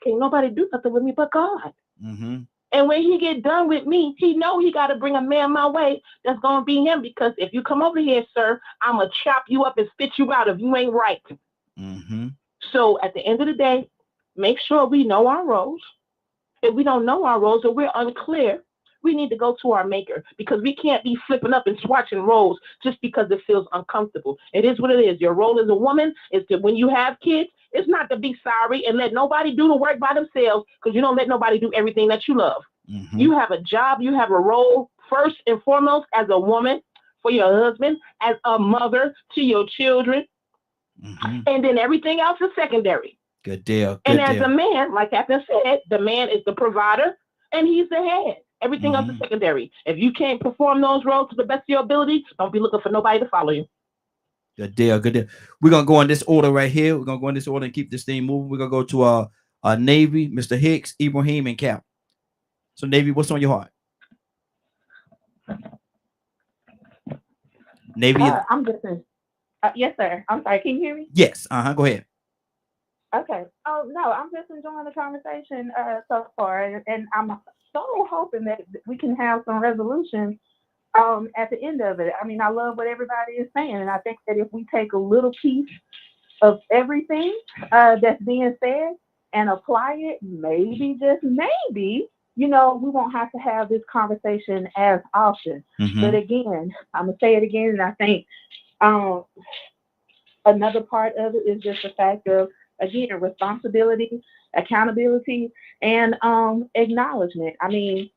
Can't nobody do nothing with me but God. And when he get done with me, he know he got to bring a man my way that's going to be him. Because if you come over here, sir, I'm going to chop you up and spit you out if you ain't right. So at the end of the day, make sure we know our roles. If we don't know our roles or we're unclear, we need to go to our maker, because we can't be flipping up and swatching roles just because it feels uncomfortable. It is what it is. Your role as a woman is to, when you have kids, it's not to be sorry and let nobody do the work by themselves, because you don't let nobody do everything that you love. You have a job, you have a role first and foremost as a woman for your husband, as a mother to your children, and then everything else is secondary. Good deal. And as a man, like Captain said, the man is the provider and he's the head. Everything else is secondary. If you can't perform those roles to the best of your ability, don't be looking for nobody to follow you. Good deal. Good deal. We're going to go in this order right here. We're going to go in this order and keep this thing moving. We're going to go to our Navy, Mr. Hicks, Ibrahim, and Cap. So, Navy, what's on your heart? Navy? I'm listening. Yes, sir. I'm sorry. Can you hear me? Yes. Go ahead. Okay. Oh, no, I'm just enjoying the conversation so far. And I'm so hoping that we can have some resolution at the end of it. I mean, I love what everybody is saying. And I think that if we take a little piece of everything that's being said and apply it, maybe, just maybe, you know, we won't have to have this conversation as often. But again, I'm going to say it again. And I think another part of it is just the fact of, again, responsibility, accountability, and acknowledgement. I mean,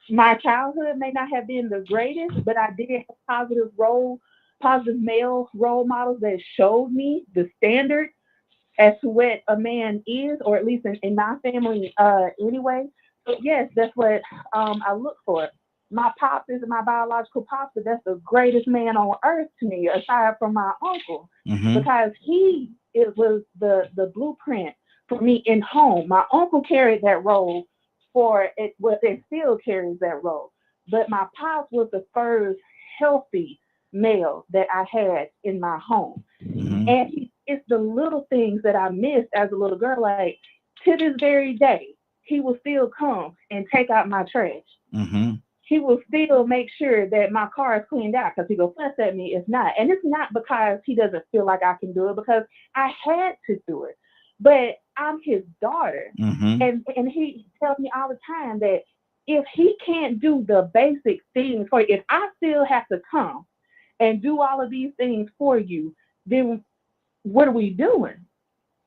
my childhood may not have been the greatest, but I did have positive male role models that showed me the standard as to what a man is, or at least in my family anyway. So yes, that's what I look for. My pops is my biological pops, but that's the greatest man on earth to me, aside from my uncle, because it was the blueprint for me in home. My uncle carried that role for it, well, it still carries that role. but my pops was the first healthy male that I had in my home. And it's the little things that I missed as a little girl. Like, to this very day, he will still come and take out my trash. He will still make sure that my car is cleaned out, because he will fuss at me if not. And it's not because he doesn't feel like I can do it, because I had to do it. But I'm his daughter. And he tells me all the time that if he can't do the basic things for you, if I still have to come and do all of these things for you, then what are we doing?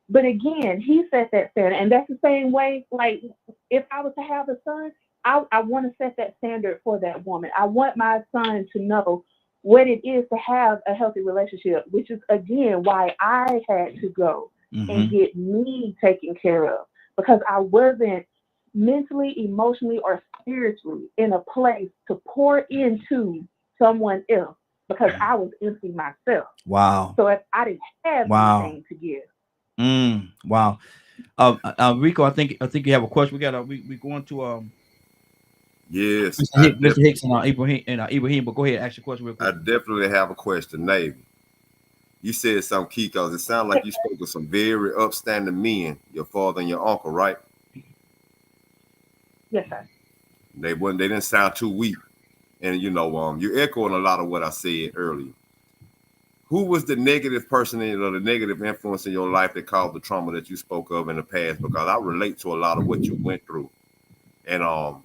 But again, he set that standard. And that's the same way, like, if I was to have a son, I want to set that standard for that woman. I want my son to know what it is to have a healthy relationship, which is, again, why I had to go and get me taken care of, because I wasn't mentally, emotionally, or spiritually in a place to pour into someone else, because I was empty myself. Wow. So if I didn't have anything to give. Wow. Rico, I think you have a question. We going to yes, Mr. Hicks and Ibrahim, but go ahead, ask your question real quick. I definitely have a question, Navy. You said something, Kiko. It sounded like you spoke with some very upstanding men, your father and your uncle, right? Yes, sir. They didn't sound too weak. And you're echoing a lot of what I said earlier. Who was the negative person or the negative influence in your life that caused the trauma that you spoke of in the past? Because I relate to a lot of what you went through. And I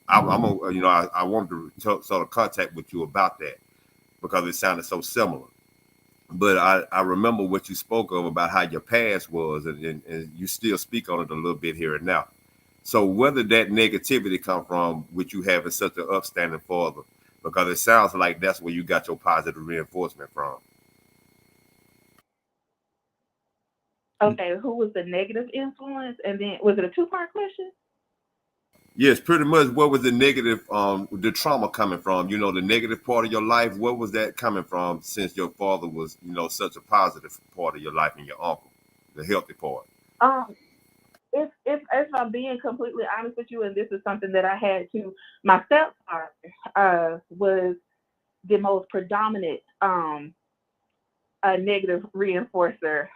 wanted to sort of contact with you about that, because it sounded so similar. But I remember what you spoke of about how your past was, and you still speak on it a little bit here and now. So whether that negativity come from which you having such an upstanding father, because it sounds like that's where you got your positive reinforcement from. Okay, who was the negative influence? And then, was it a two-part question? Yes, pretty much. What was the negative, the trauma coming from? The negative part of your life. What was that coming from? Since your father was, such a positive part of your life, and your uncle, the healthy part. If I'm being completely honest with you, and this is something that I had to, my stepfather was the most predominant negative reinforcer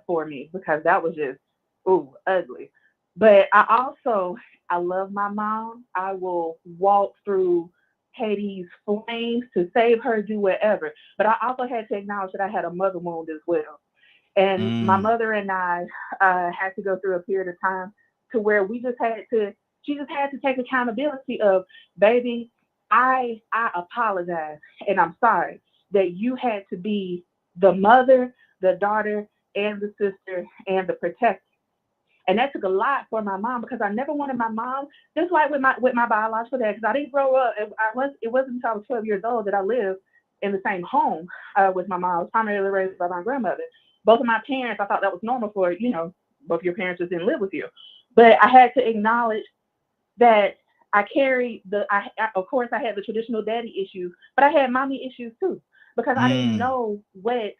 for me, because that was just ugly. But I love my mom. I will walk through Hades' flames to save her, do whatever. But I also had to acknowledge that I had a mother wound as well. And my mother and I had to go through a period of time to where she just had to take accountability of, baby, I apologize, and I'm sorry that you had to be the mother, the daughter, and the sister, and the protector. And that took a lot for my mom, because I never wanted my mom, just like with my biological dad, because I didn't grow up. It wasn't until I was 12 years old that I lived in the same home with my mom. I was primarily raised by my grandmother. Both of my parents, I thought that was normal for, both your parents just didn't live with you. But I had to acknowledge that I carried of course, I had the traditional daddy issues, but I had mommy issues too, because I didn't know what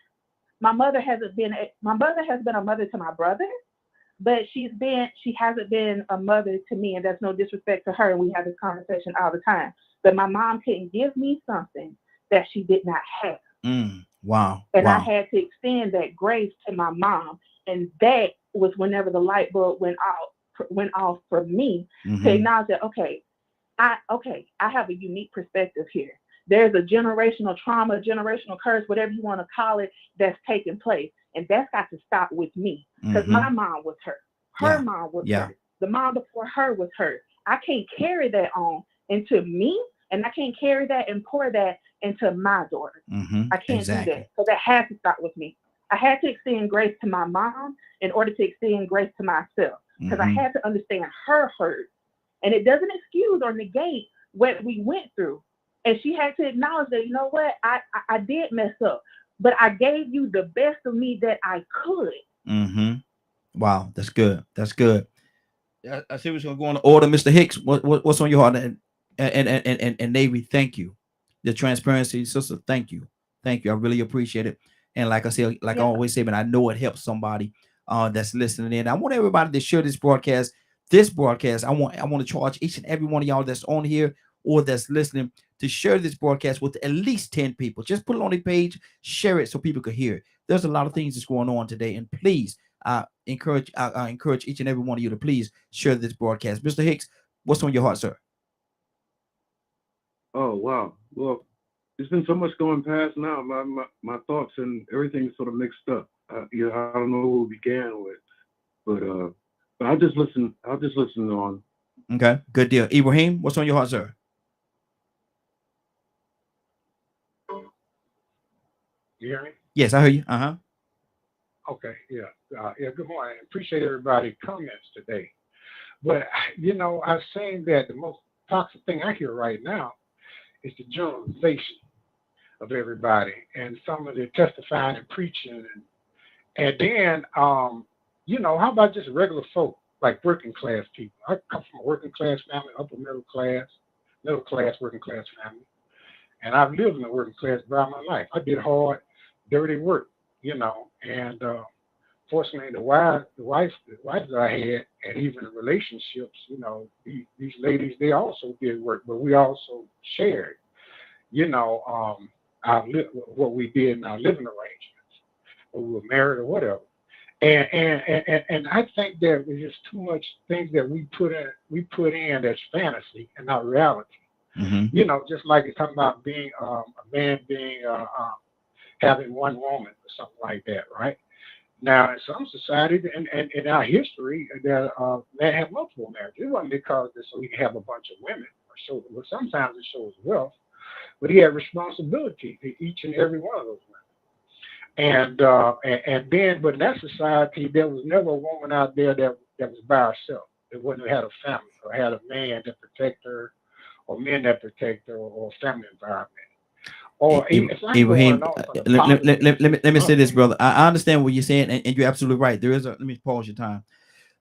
my mother has been a mother to my brother, but she hasn't been a mother to me, and that's no disrespect to her. And we have this conversation all the time. But my mom couldn't give me something that she did not have. Wow. And I had to extend that grace to my mom. And that was whenever the light bulb went off for me, to acknowledge that, I have a unique perspective here. There's a generational trauma, generational curse, whatever you want to call it, that's taking place. And that's got to stop with me, because my mom was hurt. Her mom was hurt. The mom before her was hurt. I can't carry that on into me, and I can't carry that and pour that into my daughter. I can't do that. So that has to stop with me. I had to extend grace to my mom in order to extend grace to myself, because I had to understand her hurt. And it doesn't excuse or negate what we went through. And she had to acknowledge that, you know what, I did mess up, but I gave you the best of me that I could. Wow, that's good. That's good. I see what's going to go on the order. Mr. Hicks, what's on your heart? And Navy, thank you. The transparency, sister, thank you. Thank you. I really appreciate it. And like I said, I always say, man, I know it helps somebody that's listening in. I want everybody to share this broadcast. I want to charge each and every one of y'all that's on here or that's listening to share this broadcast with at least 10 people. Just put it on the page, share it so people can hear it. There's a lot of things that's going on today, and please, I encourage each and every one of you to please share this broadcast. Mr. Hicks, what's on your heart, sir? Oh, wow. Well, there's been so much going past now. My thoughts and everything is sort of mixed up. I don't know who we began with, but I'll just listen on. Okay, good deal. Ibrahim, what's on your heart, sir? You hear me? Yes, I hear you. Uh-huh. Okay, yeah. Good morning. Appreciate everybody's comments today. But, I was saying that the most toxic thing I hear right now is the generalization of everybody and some of the testifying and preaching. And then, how about just regular folk, like working class people? I come from a working class family, upper middle class, working class family. And I've lived in the working class throughout my life. I did hard, dirty work, and fortunately the wives that I had, and even the relationships, these ladies, they also did work, but we also shared, what we did in our living arrangements, or we were married or whatever. And I think that there's just too much things that we put in that's fantasy and not reality. Mm-hmm. Just like it's talking about being a man being having one woman or something like that, right? Now, in some societies and in our history, that men have multiple marriages. It wasn't because so he can have a bunch of women, but sometimes it shows wealth, but he had responsibility to each and every one of those women. And then, but in that society, there was never a woman out there that was by herself. That wouldn't have had a family or had a man to protect her, or men that protect her, or family environment. Or Ibrahim, let me say this, brother. I understand what you're saying, and you're absolutely right. There is let me pause your time.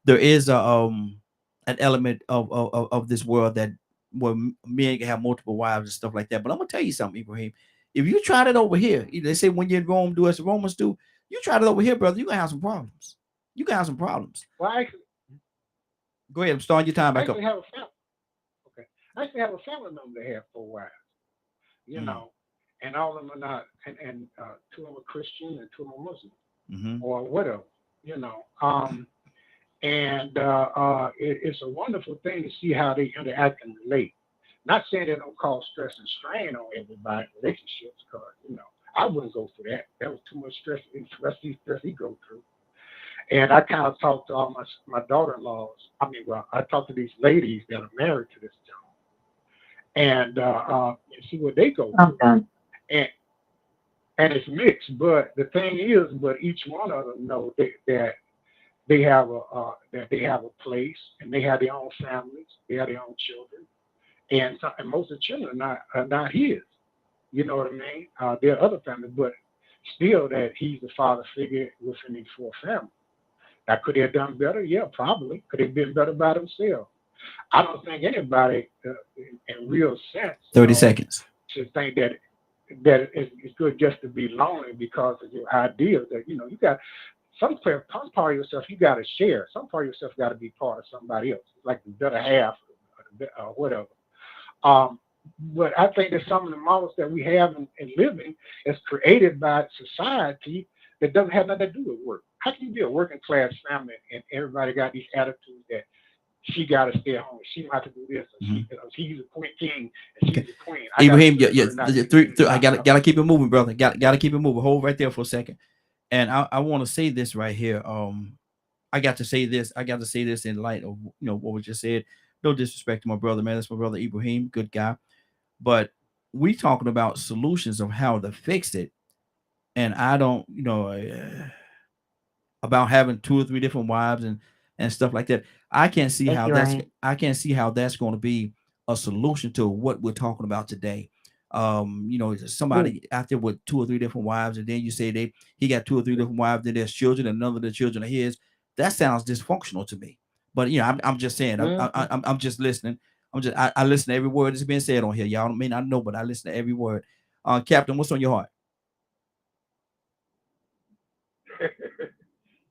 There is an element of this world that where men can have multiple wives and stuff like that. But I'm gonna tell you something, Ibrahim. If you tried it over here, they say when you're in Rome, do as the Romans do. You tried it over here, brother, you're gonna have some problems. You can have some problems. Well, go ahead, I'm starting your time back up. I actually have a family member that have 4 wives. And all of them are not, and 2 of them are Christian and 2 of them are Muslim, or whatever, it's a wonderful thing to see how they interact and relate. Not saying they don't cause stress and strain on everybody's relationships, because, I wouldn't go through that. That was too much stress he go through. And I kind of talked to all my daughter-in-laws. I talked to these ladies that are married to this gentleman, and see what they go through. Okay. And it's mixed, but the thing is, each one of them know that they have a place, and they have their own families, they have their own children, and most of the children are not his. You know what I mean? There are other families, but still that he's the father figure within these 4 families. Now, could they have done better? Yeah, probably. Could they have been better by themselves? I don't think anybody, in real sense, 30 seconds, should think that it's good just to be lonely because of your ideas. That you got some part of yourself you got to share. Some part of yourself got to be part of somebody else, like the better half, or whatever. But I think that some of the models that we have in living is created by society that doesn't have nothing to do with work. How can you be a working class family and everybody got these attitudes that she got to stay at home, she might have to do this, she's a queen king, and she's a queen. Ibrahim, I gotta keep it moving, brother. Gotta keep it moving. Hold right there for a second. And I want to say this right here. I got to say this in light of what was just said. No disrespect to my brother, man. That's my brother Ibrahim, good guy. But we talking about solutions of how to fix it. And I don't, about having 2 or 3 different wives and stuff like that. I can't see how that's going to be a solution to what we're talking about today. Somebody out there with 2 or 3 different wives, and then you say he got 2 or 3 different wives, then there's children, and none of the children are his. That sounds dysfunctional to me. But I'm just saying, I'm just listening. I listen to every word that's being said on here. Y'all may not know, but I listen to every word. Captain, what's on your heart?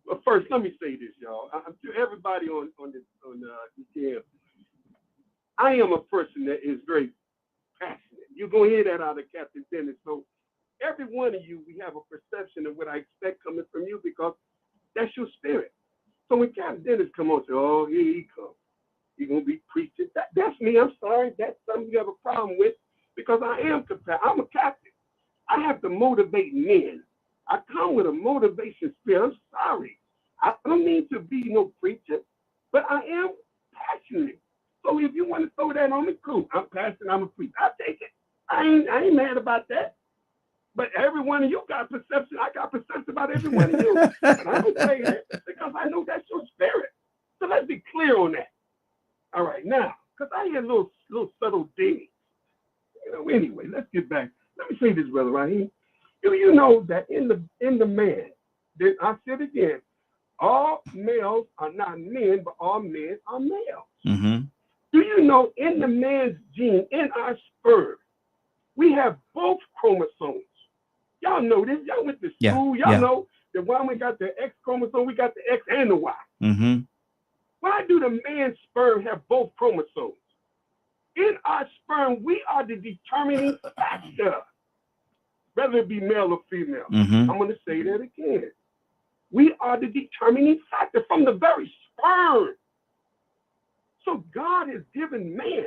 Well, first, let me say this, y'all. To everybody on DTM, I am a person that is very You're going to hear that out of Captain Dennis. So every one of you, we have a perception of what I expect coming from you because that's your spirit. So when Captain Dennis come on and say, oh, here he comes. You're going to be preaching. That's me. I'm sorry. That's something you have a problem with because I am compassionate. I'm a captain. I have to motivate men. I come with a motivation spirit. I'm sorry. I don't mean to be no preacher, but I am passionate. So if you want to throw that on me, cool. I'm passionate. I'm a preacher. I take it. I ain't mad about that. But every one of you got perception. I got perception about every one of you. But I don't say that because I know that's your spirit. So let's be clear on that. All right, now, because I hear little subtle things. Anyway, let's get back. Let me say this, Brother Raheem. Do you know that in the man, I said again, all males are not men, but all men are males. Mm-hmm. Do you know in the man's gene, in our sperm, we have both chromosomes? Y'all know this. Y'all went to school. Y'all know that when we got the X chromosome, we got the X and the Y. Mm-hmm. Why do the man's sperm have both chromosomes? In our sperm, we are the determining factor, whether it be male or female. Mm-hmm. I'm going to say that again. We are the determining factor from the very sperm. So God has given man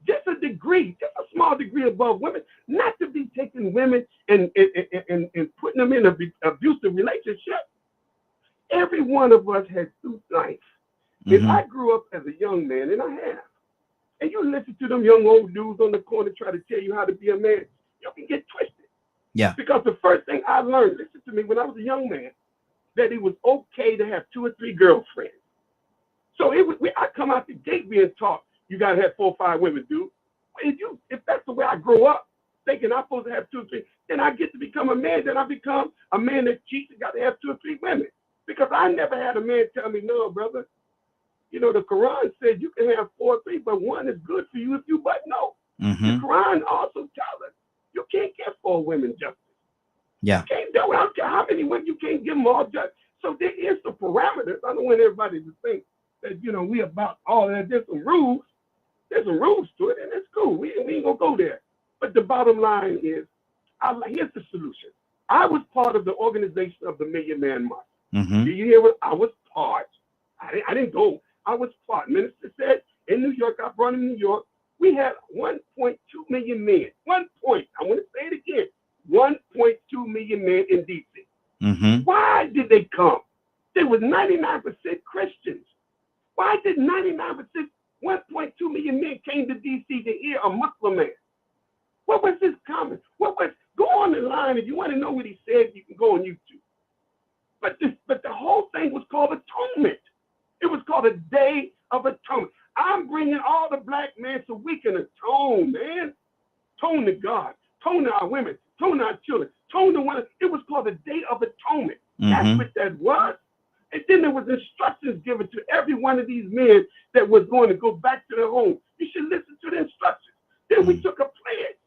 just a degree, just a small degree above women, not to be taking women and putting them in an abusive relationship. Every one of us has two life. If I grew up as a young man, and I have, and you listen to them young old dudes on the corner try to tell you how to be a man, you can get twisted. Yeah. Because the first thing I learned, listen to me, when I was a young man, that it was okay to have 2 or 3 girlfriends. So I come out the gate being taught, you got to have 4 or 5 women, dude. If that's the way I grow up, thinking I'm supposed to have 2 or 3, then I get to become a man. Then I become a man that cheats and got to have 2 or 3 women. Because I never had a man tell me, no, brother. The Quran said you can have 4 or 3, but 1 is good for you if you but no. Mm-hmm. The Quran also tells us you can't get 4 women justice. Yeah. You can't do it. I don't care how many women, you can't give them all justice. So there is some parameters. I don't want everybody to think that, we about all that. There's some rules. There's some rules to it, and it's cool. We ain't going to go there. But the bottom line is, here's the solution. I was part of the organization of the Million Man March. Mm-hmm. Do you hear what? I was part. I didn't go. I was part. Minister said in New York, I brought him to New York. We had 1.2 million men. I want to say it again. 1.2 million men in D.C. Mm-hmm. Why did they come? There was 99% Christians. Why did 99%, 1.2 million men came to D.C. to hear a Muslim man? What was his comment? Go on the line. If you want to know what he said, you can go on YouTube. But the whole thing was called atonement. It was called a Day of Atonement. I'm bringing all the black men so we can atone, man. Atone to God. Atone to our women. Atone to our children. Atone to one. It was called a Day of Atonement. Mm-hmm. That's what that was. And then there was instructions given to every one of these men that was going to go back to their home. You should listen to the instructions. Then we took a pledge.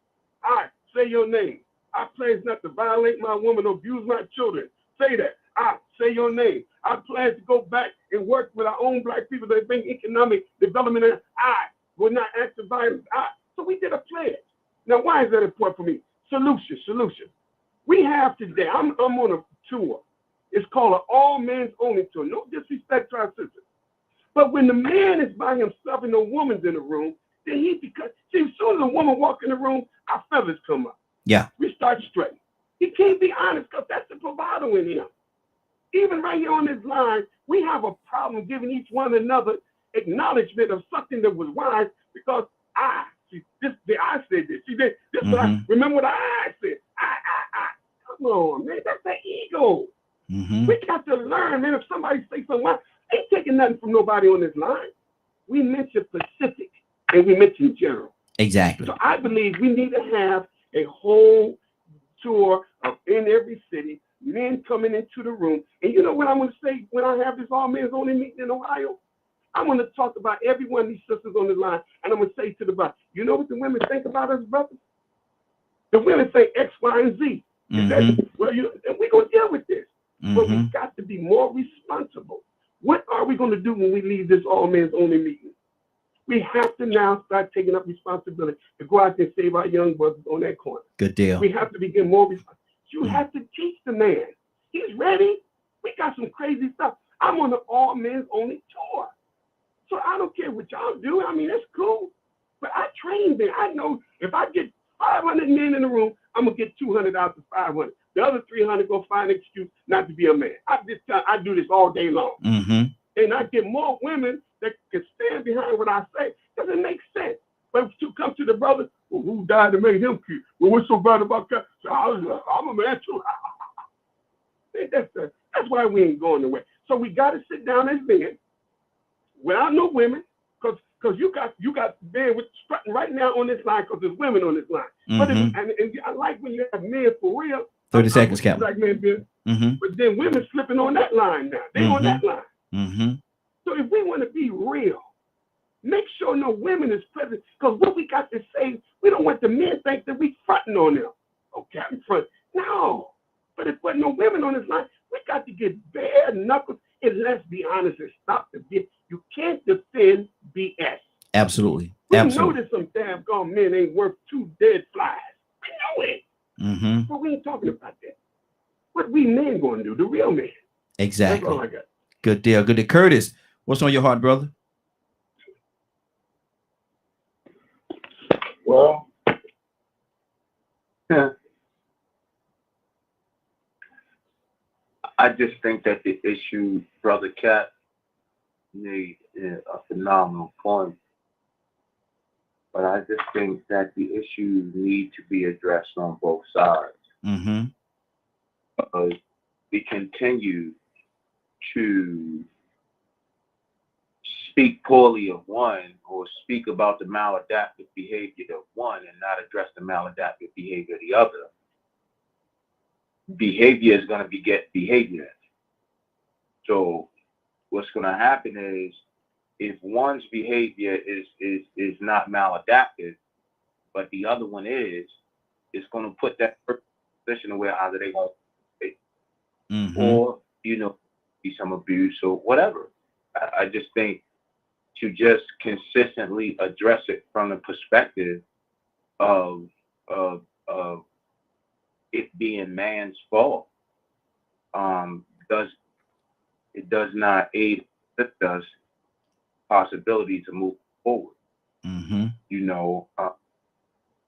All right, say your name. I pledge not to violate my woman or abuse my children. Say that. I say your name. I plan to go back and work with our own black people that bring economic development. And I will not act to violence. So we did a pledge. Now, why is that important for me? Solution. We have today, I'm on a tour. It's called an all men's only tour. No disrespect to our sisters. But when the man is by himself and no woman's in the room, then as soon as a woman walk in the room, our feathers come up. Yeah. We start straight. He can't be honest because that's the bravado in him. Even right here on this line, we have a problem giving each one another acknowledgement of something that was wise because I said this. See, this remember what I said. Come on, man. That's the ego. Mm-hmm. We got to learn, man. If somebody say something, I ain't taking nothing from nobody on this line. We mention Pacific and we mention general. Exactly. So I believe we need to have a whole tour in every city, men coming into the room. And you know what I'm going to say when I have this all men's only meeting in Ohio? I'm going to talk about every one of these sisters on the line, and I'm going to say to the brother, you know what the women think about us, brothers? The women say X, Y, and Z. Mm-hmm. And we're going to deal with this. Mm-hmm. But we've got to be more responsible. What are we going to do when we leave this all men's only meeting? We have to now start taking up responsibility to go out there and save our young brothers on that corner. Good deal. We have to begin more responsible. You have to teach the man. He's ready. We got some crazy stuff. I'm on the all men's only tour. So I don't care what y'all do. I mean, it's cool. But I train there. I know if I get 500 men in the room, I'm going to get 200 out of 500. The other 300 go find an excuse not to be a man. I do this all day long. Mm-hmm. And I get more women that can stand behind what I say because it makes sense. But to come to the brother, well, who died to make him cute? Well, what's so bad about that? So I'm a man too. That's why we ain't going nowhere. So we got to sit down as men without no women, because you got men with strutting right now on this line because there's women on this line. Mm-hmm. But and I like when you have men for real. 30 seconds, Captain. Black men being, mm-hmm. But then women slipping on that line now. They on that line. Mm-hmm. So if we want to be real, make sure no women is present. Because what we got to say, we don't want the men think that we fronting on them. Oh, Captain front. No. But if there's no women on this line, we got to get bare knuckles and let's be honest and stop the BS. You can't defend BS. Absolutely. We Absolutely. know that some damn gone men ain't worth 2 dead flies. We know it. Mm-hmm. But we ain't talking about that. What we men going to do, the real men. Exactly. That's all I got. Good deal. Good deal. Curtis, what's on your heart, brother? Well, I just think that the issue, Brother Cat, made a phenomenal point. But I just think that the issues need to be addressed on both sides. Mm-hmm. Because we continue to speak poorly of one or speak about the maladaptive behavior of one and not address the maladaptive behavior of the other. Behavior is going to beget behavior. So what's going to happen is if one's behavior is not maladaptive, but the other one is, it's going to put that position where either they won't or, be some abuse or whatever. I just think to just consistently address it from the perspective of it being man's fault, does not aid us possibility to move forward. Mm-hmm.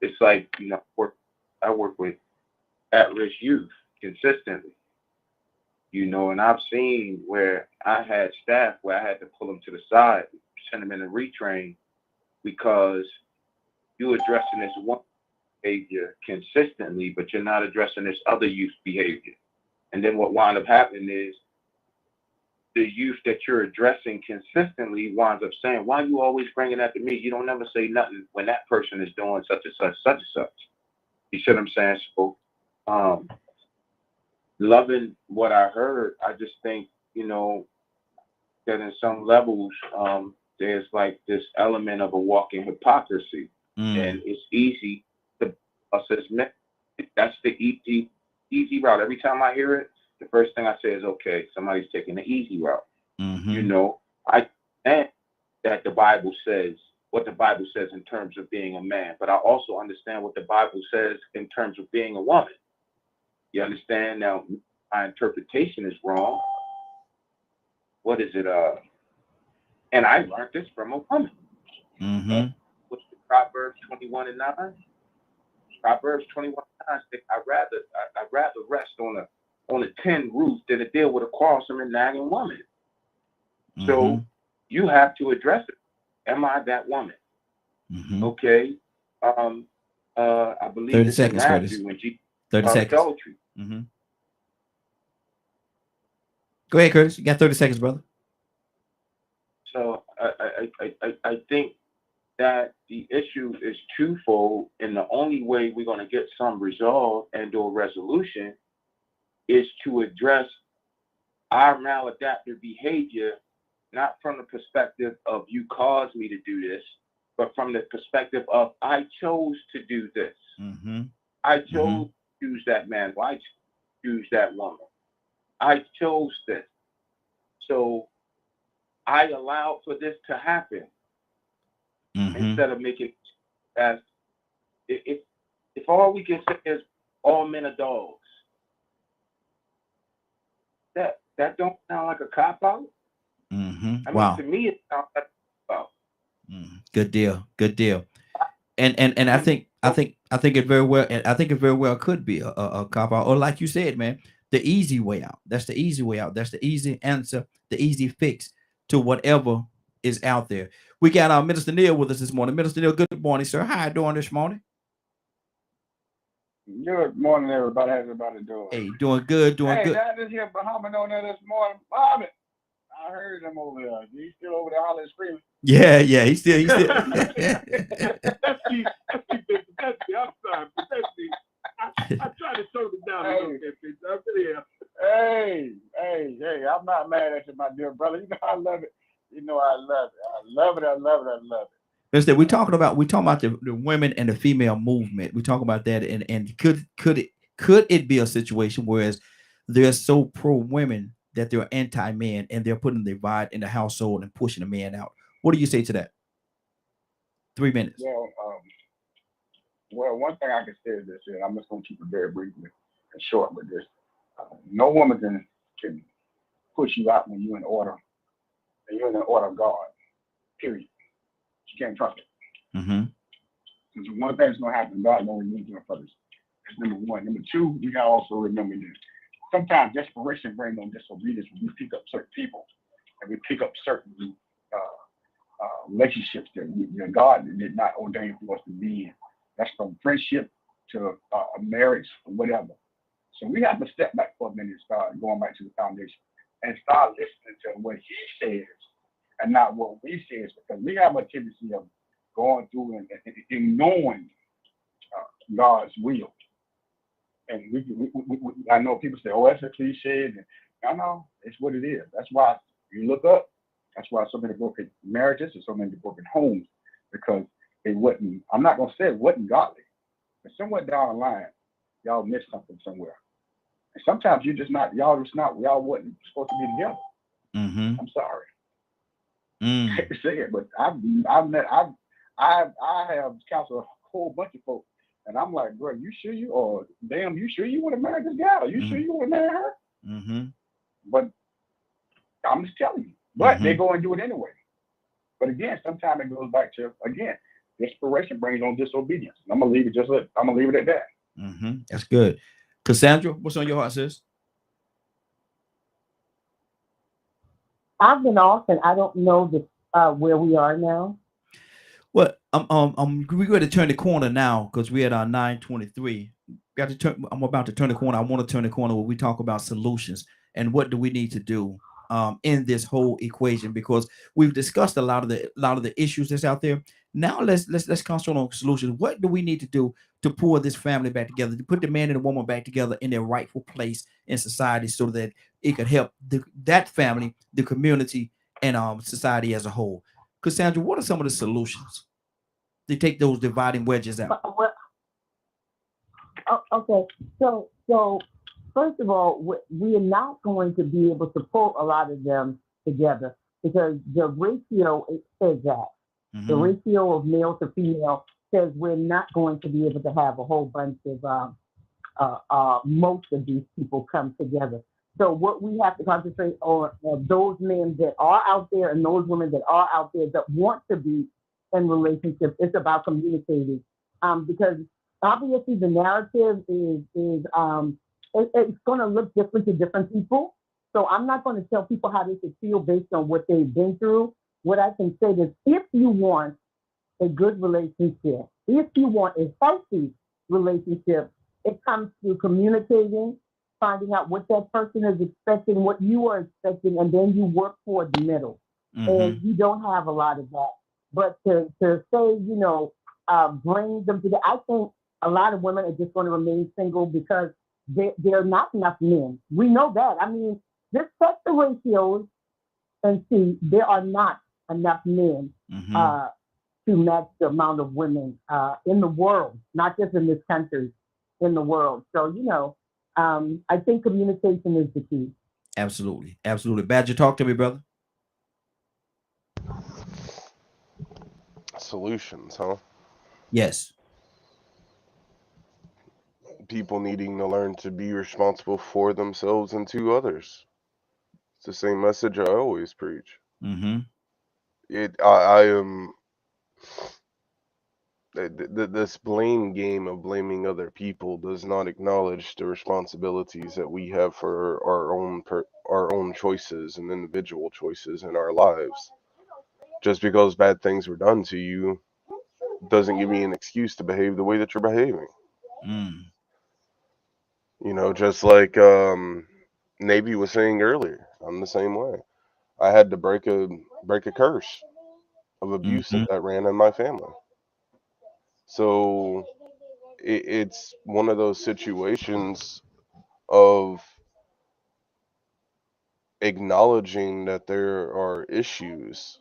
It's like I work with at-risk youth consistently. And I've seen where I had staff where I had to pull them to the side, send them in a retrain because you're addressing this one behavior consistently, but you're not addressing this other youth behavior. And then what wound up happening is the youth that you're addressing consistently winds up saying, why are you always bringing that to me? You don't never say nothing when that person is doing such and such, such and such. You see what I'm saying? So, loving what I heard, I just think, that in some levels, there's like this element of a walking hypocrisy. And it's easy to us as men. That's the easy route. Every time I hear it, the first thing I say is, okay, somebody's taking the easy route. Mm-hmm. I understand that the Bible says what the Bible says in terms of being a man, but I also understand what the Bible says in terms of being a woman. You understand? Now, my interpretation is wrong. What is it? And I learned this from a woman. Mm-hmm. What's the Proverbs 21:9? Proverbs 21:9 says, I'd rather rest on a tin roof than to deal with a quarrelsome and nagging woman. Mm-hmm. So you have to address it. Am I that woman? Mm-hmm. Okay. I believe 30 it's seconds, in Curtis. Matthew when Jesus 30 seconds. adultery. Mm-hmm. Go ahead, Curtis. You got 30 seconds, brother. So I think that the issue is twofold, and the only way we're going to get some resolve and or resolution is to address our maladaptive behavior, not from the perspective of you caused me to do this, but from the perspective of I chose to do this. Mm-hmm. I chose to choose that man. Well, I choose that woman. I chose this. So I allowed for this to happen. instead of making as if all we can say is all men are dogs. That don't sound like a cop out. I mean, Wow. to me, it sounds like a cop out. Good deal. Good deal. And I think it very well. And I think it very well could be a cop out, or like you said, man, the easy way out. That's the easy way out. That's the easy answer, the easy fix to whatever is out there. We got our Minister Neil with us this morning. Minister Neil, good morning, sir. How you doing this morning? Good morning, everybody. How's everybody doing? Hey, doing good, doing good. Hey, I just hear Muhammad on there this morning. Muhammad, I heard him over there. He's still over there hollering, screaming. Yeah, he's still. That's me. I'm sorry, but that's me. I try to tone it down a little bit, bitch. I'm here. Hey, I'm not mad at you, my dear brother. You know I love it. You know I love it. I love it. Instead, we're talking about the women and the female movement. We talk about that, and could it be a situation whereas they're so pro women that they're anti men and they're putting the divide in the household and pushing the man out? What do you say to that? 3 minutes. Well, one thing I can say is this, and I'm just going to keep it very briefly and short with this. No woman can push you out when you're in order, and you're in the order of God. Period. You can't trust it. Because one thing that's going to happen, God going to remove you first. That's number one. Number two, you got to also remember this. Sometimes desperation brings on disobedience when we pick up certain people and we pick up certain relationships that God did not ordain for us to be in. That's from friendship to a marriage or whatever. So we have to step back for a minute and start going back to the foundation and start listening to what He says and not what we say, because we have a tendency of going through and ignoring God's will. And I know people say, "Oh, that's a cliche." And I know it's what it is. That's why you look up. That's why so many broken marriages and so many broken homes, because it wasn't. I'm not gonna say it wasn't godly, but somewhere down the line, y'all missed something somewhere. And sometimes you're just not. Y'all wasn't supposed to be together. I'm sorry. I hate to say it, but I have counseled a whole bunch of folks, and I'm like, bro, you sure you, or damn, you sure you want to marry this gal? You sure you want to marry her? But I'm just telling you. But they go and do it anyway. But again, sometimes it goes back to, again, desperation brings on disobedience. I'm gonna leave it at that. That's good. Cassandra, what's on your heart, sis? I've been off, and I don't know where we are now. Well, we're going to turn the corner now because we're at our 9:23. I'm about to turn the corner. I want to turn the corner where we talk about solutions and what do we need to do in this whole equation, because we've discussed a lot of the issues that's out there. Now let's concentrate on solutions. What do we need to do to pull this family back together, to put the man and the woman back together in their rightful place in society, so that it could help that family, the community, and society as a whole? Cassandra, what are some of the solutions to take those dividing wedges out? Okay, so first of all, we are not going to be able to pull a lot of them together, because the ratio says that. The ratio of male to female says we're not going to be able to have a whole bunch of most of these people come together. So what we have to concentrate on are those men that are out there and those women that are out there that want to be in relationships. It's about communicating, because obviously the narrative is it's going to look different to different people. So I'm not going to tell people how they should feel based on what they've been through. What I can say is, if you want a good relationship, if you want a healthy relationship, it comes through communicating, finding out what that person is expecting, what you are expecting, and then you work toward the middle. And you don't have a lot of that. But to say, bring them together, I think a lot of women are just going to remain single because there are not enough men. We know that. I mean, just check the ratios and see there are not enough men to match the amount of women in the world, not just in this country, in the world. So, I think communication is the key. Absolutely. Absolutely. Badger, talk to me, brother. solutions, huh? Yes. People needing to learn to be responsible for themselves and to others. It's the same message I always preach. Mm-hmm. I am this blame game of blaming other people does not acknowledge the responsibilities that we have for our own choices and individual choices in our lives. Just because bad things were done to you doesn't give me an excuse to behave the way that you're behaving. Mm. You know, just like Navy was saying earlier, I'm the same way. I had to break a curse of abuse Mm-hmm. that ran in my family. So it's one of those situations of acknowledging that there are issues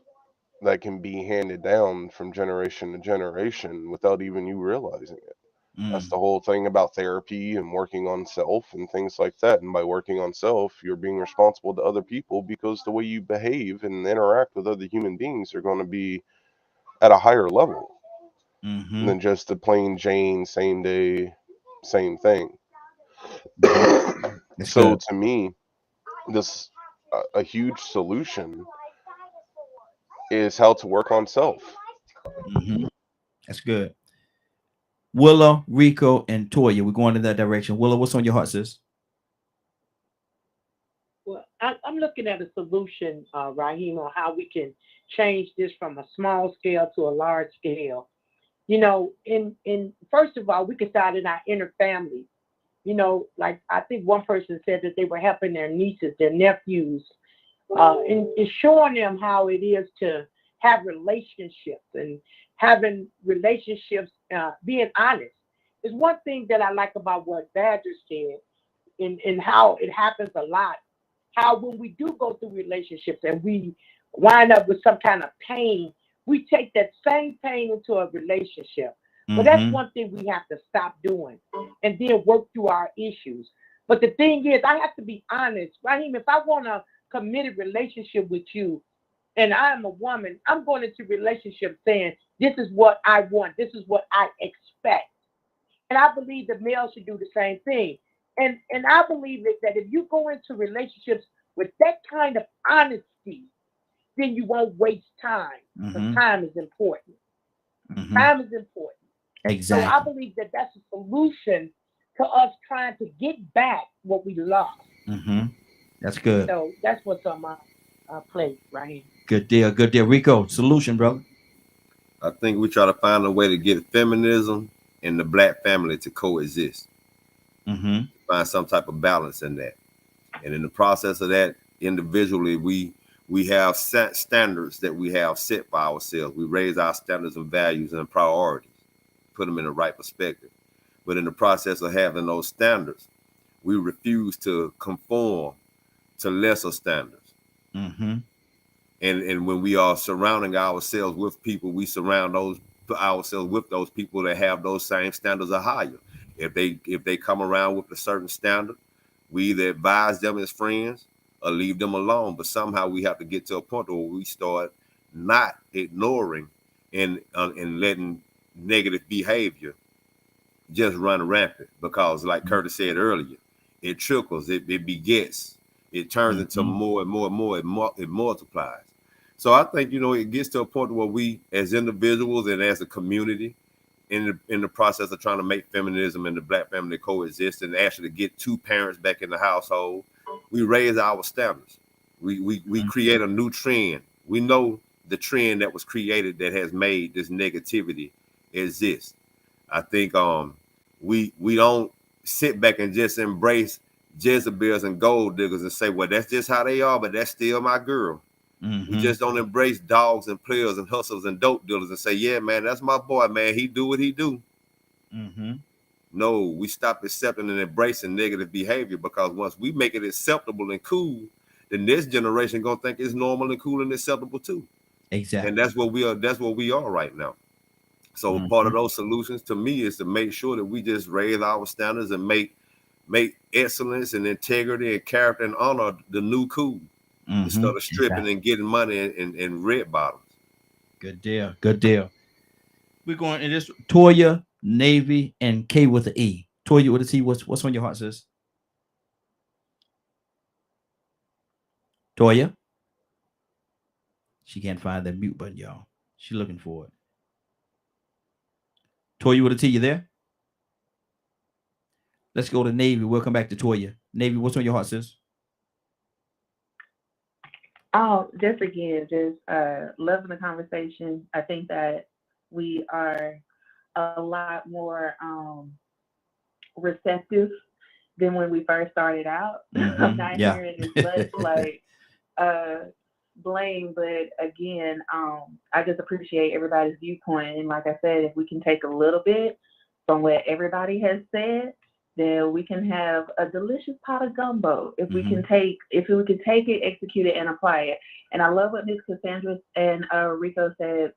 that can be handed down from generation to generation without even you realizing it. That's the whole thing about therapy and working on self and things like that. And by working on self, you're being responsible to other people because the way you behave and interact with other human beings are going to be at a higher level than just the plain Jane, same day, same thing. So to me, this a huge solution is how to work on self. That's good. Willow, Rico, and Toya, we're going in that direction. Willow, what's on your heart, sis? Well, I'm looking at a solution, Raheem, on how we can change this from a small scale to a large scale. You know, in first of all, we can start in our inner family. You know, like I think one person said that they were helping their nieces, their nephews, and showing them how it is to have relationships and having relationships, being honest. Is one thing that I like about what Badger said, and how it happens a lot. How when we do go through relationships and we wind up with some kind of pain, we take that same pain into a relationship. But that's one thing we have to stop doing and then work through our issues. But the thing is, I have to be honest, Raheem, if I want a committed relationship with you and I am a woman, I'm going into relationship saying, this is what I want. This is what I expect. And I believe the male should do the same thing. And I believe that if you go into relationships with that kind of honesty, then you won't waste time. Because time is important. Time is important. Exactly. So I believe that that's a solution to us trying to get back what we lost. That's good. So that's what's on my plate right here. Good deal. Good deal. Rico, solution, brother. I think we try to find a way to get feminism and the black family to coexist. Find some type of balance in that. And in the process of that, individually, we have set standards that we have set for ourselves. We raise our standards and values and priorities, put them in the right perspective. But in the process of having those standards, we refuse to conform to lesser standards. And when we are surrounding ourselves with people, we surround ourselves with those people that have those same standards or higher. If they come around with a certain standard, we either advise them as friends or leave them alone. But somehow we have to get to a point where we start not ignoring and letting negative behavior just run rampant. Because like Curtis said earlier, it trickles, it begets, it turns into more and more and more, it multiplies. So I think, it gets to a point where we as individuals and as a community in the process of trying to make feminism and the black family coexist and actually get two parents back in the household, we raise our standards. We create a new trend. We know the trend that was created that has made this negativity exist. I think we don't sit back and just embrace Jezebels and gold diggers and say, well, that's just how they are, but that's still my girl. We just don't embrace dogs and players and hustlers and dope dealers and say, yeah, man, that's my boy, man. He do what he do. No, we stop accepting and embracing negative behavior, because once we make it acceptable and cool, the next generation gonna think it's normal and cool and acceptable too. Exactly. And that's what we are. That's what we are right now. So part of those solutions to me is to make sure that we just raise our standards and make excellence and integrity and character and honor the new cool. Instead of stripping and getting money and red bottoms. Good deal. Good deal. We're going in this Toya, Navy, and K with the E. Toya with a T. What's on your heart, sis? Toya. She can't find that mute button, y'all. She's looking for it. Toya with a T, you there? Let's go to Navy. We'll come back to Toya. Navy, what's on your heart, sis? Oh, just again, loving the conversation. I think that we are a lot more receptive than when we first started out. I'm not hearing as much like blame, but again, I just appreciate everybody's viewpoint. And like I said, if we can take a little bit from what everybody has said, then we can have a delicious pot of gumbo. If we can take it, execute it, and apply it. And I love what Ms. Cassandra and Rico said.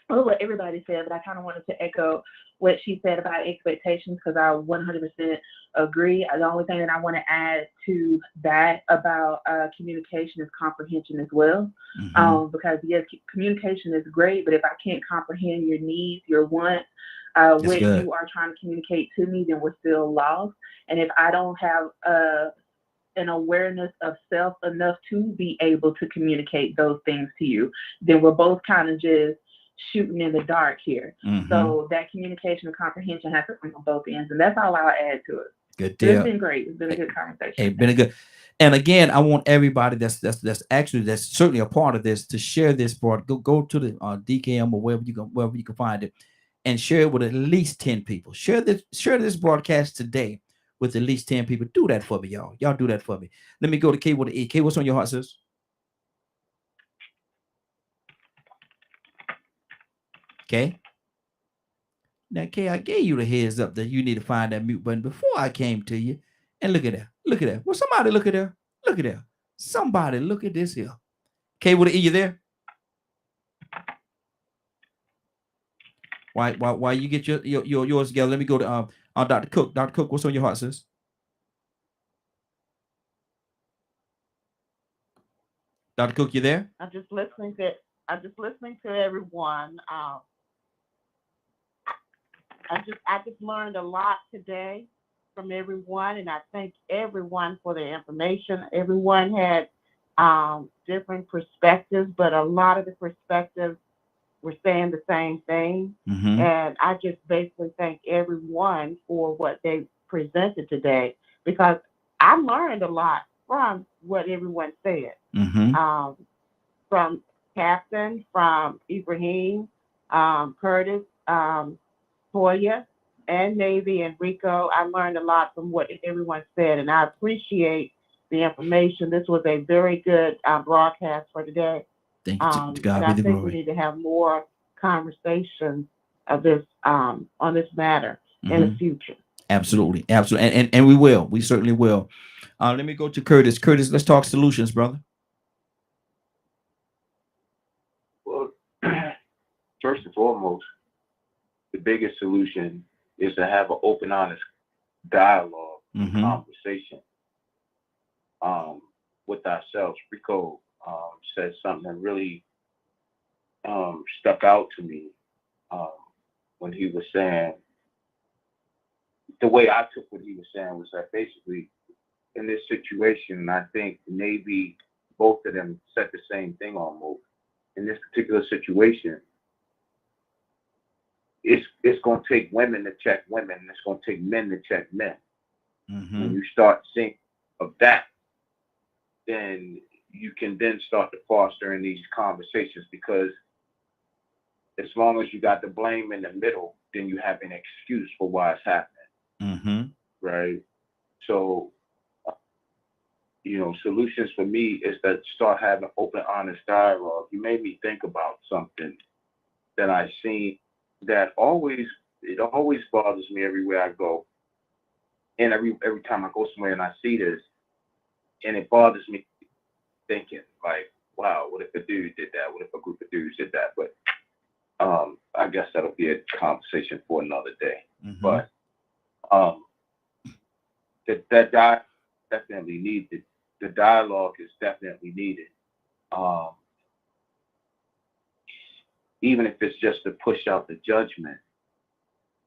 Oh, what everybody said, but I kind of wanted to echo what she said about expectations because I 100% agree. The only thing that I want to add to that about communication is comprehension as well. Because yes, communication is great, but if I can't comprehend your needs, your wants, what you are trying to communicate to me, then we're still lost. And if I don't have an awareness of self enough to be able to communicate those things to you, then we're both kind of just shooting in the dark here. So that communication and comprehension has to come on both ends, and that's all I'll add to it. Good deal. It's been great. It's been a good conversation. It's been a good. And again, I want everybody that's certainly a part of this to share this part. Go to the DKM or wherever you can find it, and share it with at least 10 people. Share this broadcast today with at least 10 people. Do that for me, y'all. Y'all do that for me. Let me go to K with the E. K, what's on your heart, sis? Okay. Now, Kay, I gave you the heads up that you need to find that mute button before I came to you. And look at that. Look at that. Well, somebody look at there. Look at that. Somebody look at this here. Kay with the E, you there? Why you get yours together? Let me go to Dr. Cook. Dr. Cook, what's on your heart, sis? Dr. Cook, you there? I'm just listening to everyone. I just learned a lot today from everyone, and I thank everyone for their information. Everyone had different perspectives, but a lot of the perspectives were saying the same thing. And I just basically thank everyone for what they presented today, because I learned a lot from what everyone said. From Captain, from Ibrahim, Curtis, Toya, and Navy, and Rico. I learned a lot from what everyone said, and I appreciate the information. This was a very good broadcast for today. Thank you. To God and be the I think glory. we need to have more conversations of this on this matter in the future. Absolutely. And we will. We certainly will. Let me go to Curtis. Curtis, let's talk solutions, brother. Well, first and foremost, the biggest solution is to have an open, honest dialogue, conversation with ourselves. Rico said something that really stuck out to me when he was saying, the way I took what he was saying was that basically in this situation, I think maybe both of them said the same thing almost. In this particular situation, it's going to take women to check women, and it's going to take men to check men. When you start seeing of that, then you can then start to foster in these conversations, because as long as you got the blame in the middle, then you have an excuse for why it's happening. Right? So, solutions for me is to start having open, honest dialogue. You made me think about something that I've seen that always bothers me everywhere I go. And every time I go somewhere and I see this, and it bothers me thinking like, wow, what if a dude did that? What if a group of dudes did that? But I guess that'll be a conversation for another day. But that definitely needed. The dialogue is definitely needed. even if it's just to push out the judgment.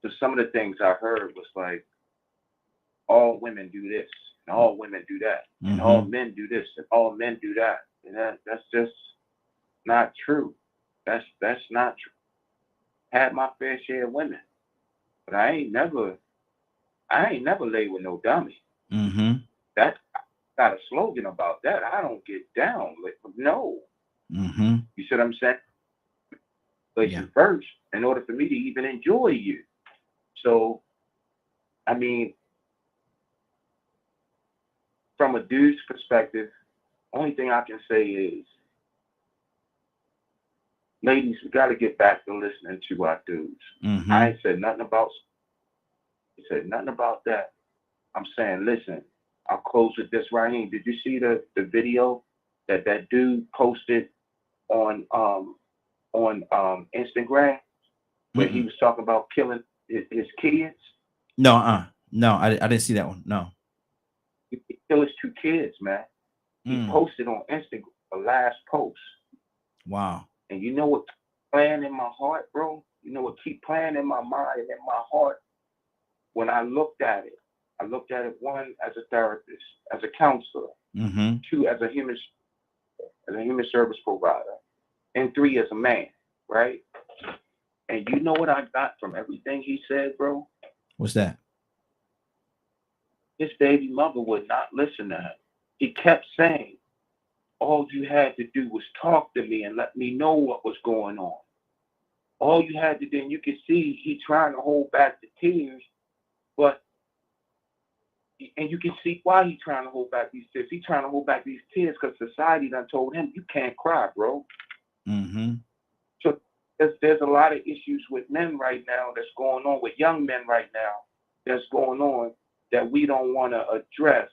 So some of the things I heard was like, all women do this, and all women do that, and all men do this, and all men do that. And that's just not true. That's not true. Had my fair share of women, but I ain't never laid with no dummy. That got a slogan about that. I don't get down with no. You see what I'm saying? But you first, in order for me to even enjoy you. So, I mean, from a dude's perspective, only thing I can say is, ladies, we got to get back to listening to our dudes. I ain't said nothing about that. I'm saying, listen, I'll close with this right here. Did you see the video that dude posted on Instagram where he was talking about killing his kids? No, I didn't see that one. No. He killed his 2 kids, man. He posted on Instagram the last post. Wow. And you know what playing in my heart, bro? You know what keep playing in my mind and in my heart? When I looked at it, one, as a therapist, as a counselor, 2, as a human service provider, and 3, as a man, right? And you know what I got from everything he said, bro? What's that? His baby mother would not listen to him. He kept saying, all you had to do was talk to me and let me know what was going on. All you had to do, and you can see he trying to hold back the tears, and you can see why he's trying to hold back these tears. He's trying to hold back these tears because society done told him, you can't cry, bro. So there's a lot of issues with men right now that's going on, with young men right now that's going on that we don't want to address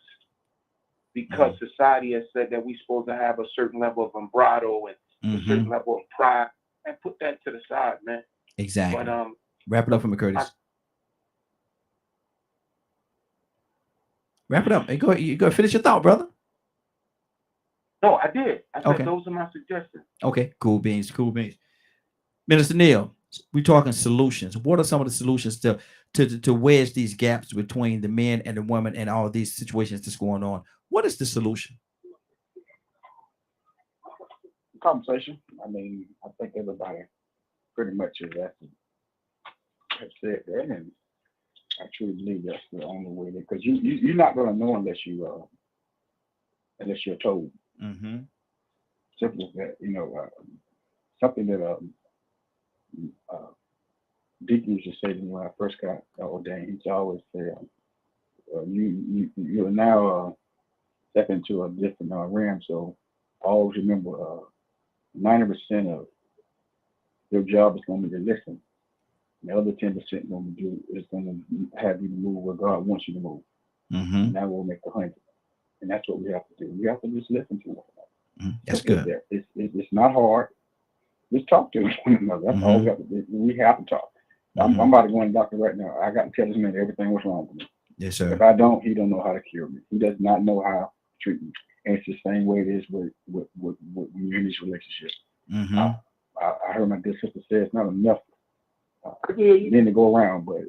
because society has said that we're supposed to have a certain level of vibrato and a certain level of pride. And put that to the side, man. Exactly. But wrap it up for me, Curtis. Wrap it up. Hey, go finish your thought, brother. No, I did. I said those are my suggestions. Okay, cool beans. Minister Neil, we're talking solutions. What are some of the solutions to wedge these gaps between the men and the women and all these situations that's going on? What is the solution? Conversation. I mean, I think everybody pretty much has said that, and I truly believe that's the only way. Because you're not going to know unless you're told. Simple as that. You know, something that Deacon used to say to me when I first got ordained. He used to always say, "You're now stepping into a different realm." So always remember. 90% of your job is going to be to listen. The other 10% is going to have you to move where God wants you to move. And that will make the 100. And that's what we have to do. We have to just listen to one another. That's good. It's not hard. Just talk to one another. That's all we have to do. We have to talk. I'm about to go in the doctor right now. I got to tell this man everything what's wrong with me. Yes, sir. If I don't, he don't know how to cure me. He does not know how to treat me. And it's the same way it is with when you're in this relationship. I heard my dear sister say it's not enough then to go around, but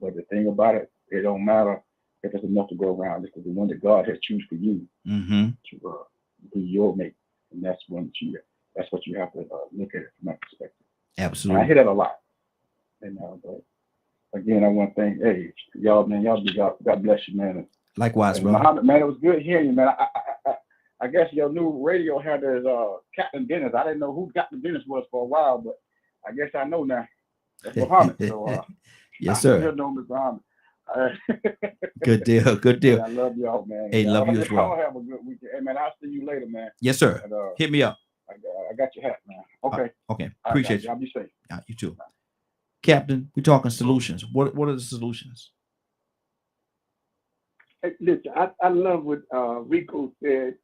the thing about it, it don't matter if it's enough to go around, because the one that God has chosen for you to be your mate, and that's what you have to look at it from that perspective. Absolutely. And I hear that a lot, and but again, I want to thank y'all, man. God bless you, man. Likewise, bro. Muhammad, man, it was good hearing you, man. I guess your new radio had this Captain Dennis. I didn't know who Captain Dennis was for a while, but I guess I know now. That's Muhammad. So, yes, sir. You know Mr. Muhammad. Good deal. Good deal. Man, I love y'all, man. Hey, love you as well. Y'all have a good weekend. Hey, man, I'll see you later, man. Yes, sir. And, hit me up. I got your hat, man. Okay. Okay. Appreciate you. Y'all be safe. You too. Captain, we're talking solutions. What are the solutions? Hey, listen, I love what Rico said,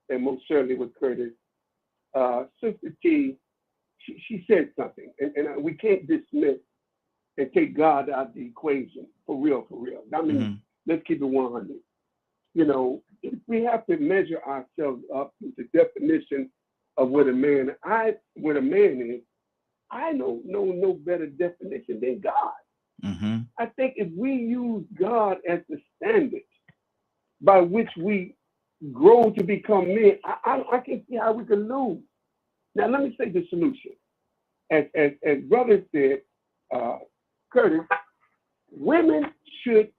and most certainly with Curtis. Sister T, she said something, and we can't dismiss and take God out of the equation, for real. I mean, let's keep it 100. You know, we have to measure ourselves up to the definition of what a man is. I don't know no better definition than God. I think if we use God as the standard by which we grow to become men, I can see how we can lose. Now, let me say the solution. As brother said, Curtis, women should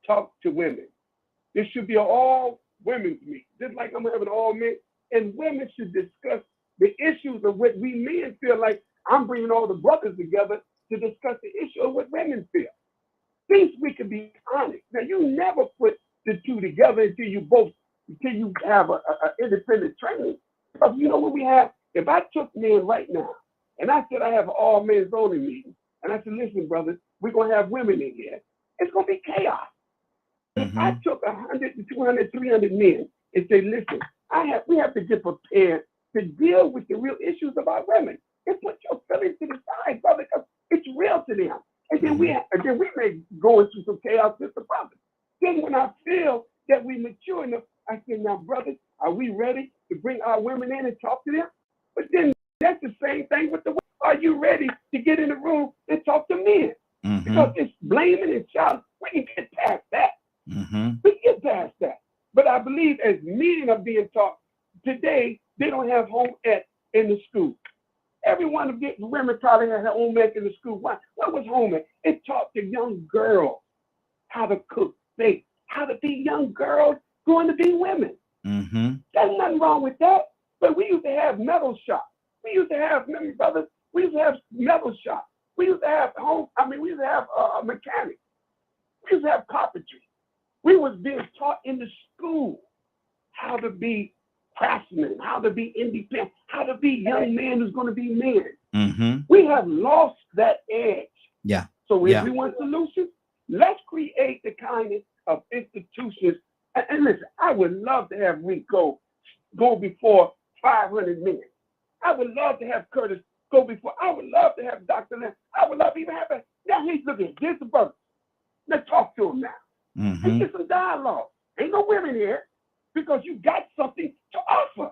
talk to women. There should be an all women's meet, just like I'm having all men, and women should discuss the issues of what we men feel like. I'm bringing all the brothers together to discuss the issue of what women feel. Things we can be honest. Now, you never put the two together until you have a independent training. Because you know what we have? If I took men right now and I said I have an all men's only meeting, and I said, listen, brothers, we're going to have women in here, it's going to be chaos. If I took 100 to 200, 300 men and say, listen, we have to get prepared to deal with the real issues about women. And put your feelings to the side, brother, because it's real to them. And then we may go into some chaos with the brothers. Then when I feel that we mature enough, I say, now, brothers, are we ready to bring our women in and talk to them? But then that's the same thing with the women. Are you ready to get in the room and talk to men? Because it's blaming and shouting. We can get past that. We can get past that. But I believe as men are being taught today, they don't have home ec in the school. Every one of the women probably had her home ec in the school. What was home ec? It taught the young girls how to cook, bake, how to be young girls going to be women. There's nothing wrong with that. But we used to have metal shops. We used to have, remember, brothers, we used to have metal shops. We used to have we used to have mechanics. We used to have carpentry. We was being taught in the school how to be craftsmen, how to be independent, how to be young men who's going to be men. We have lost that edge. Yeah. So if we want solutions, let's create the kind of institutions. And listen, I would love to have Rico go before 500 men. I would love to have Curtis go before. I would love to have Dr. Lynn. I would love to even have that. Now he's looking. There's the brother. Let's talk to him now. And get some dialogue. Ain't no women here because you got something to offer.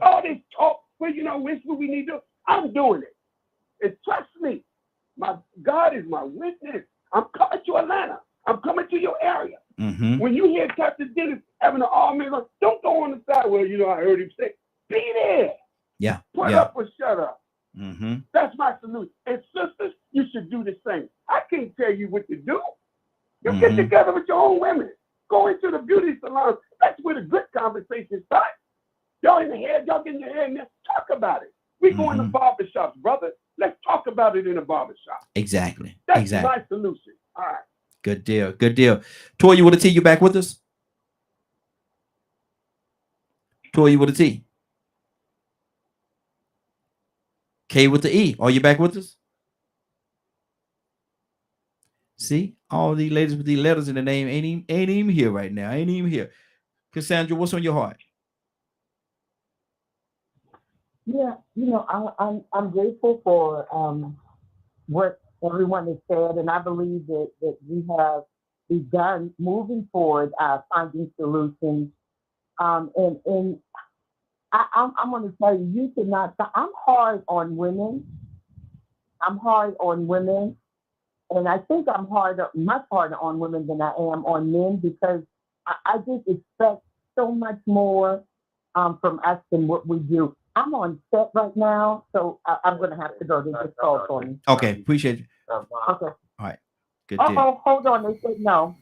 All this talk, well, you know, this is what we need to do. I'm doing it. And trust me, my God is my witness. I'm coming to Atlanta. I'm coming to your area. When you hear Captain Dennis having an all-man, don't go on the side. Well, you know, I heard him say, be there. Yeah. Put up or shut up. That's my solution. And sisters, you should do the same. I can't tell you what to do. You get together with your own women. Go into the beauty salon. That's where the good conversation starts. Y'all in the head, y'all get in your head and let's talk about it. We go in the barbershops, brother. Let's talk about it in a barbershop. Exactly. That's my solution. All right. Good deal. Good deal. Toy, you with a T? You back with us? Toy, you with a T? K with the E. Are you back with us? See, all these ladies with these letters in the name ain't even here right now. Ain't even here. Cassandra, what's on your heart? Yeah, you know, I'm grateful for what everyone has said, and I believe that we have begun moving forward, finding solutions. And I'm going to tell you, you cannot. I'm hard on women. I'm hard on women, and I think I'm much harder on women than I am on men because I just expect so much more from us than what we do. I'm on set right now, so I'm going to have to go. They just called for me. Okay, appreciate you. Okay. All right. Good deal. Hold on. They said no.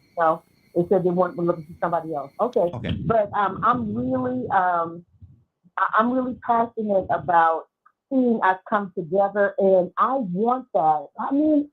They said they want to look for somebody else. Okay. But I'm really passionate about seeing us come together, and I want that. I mean,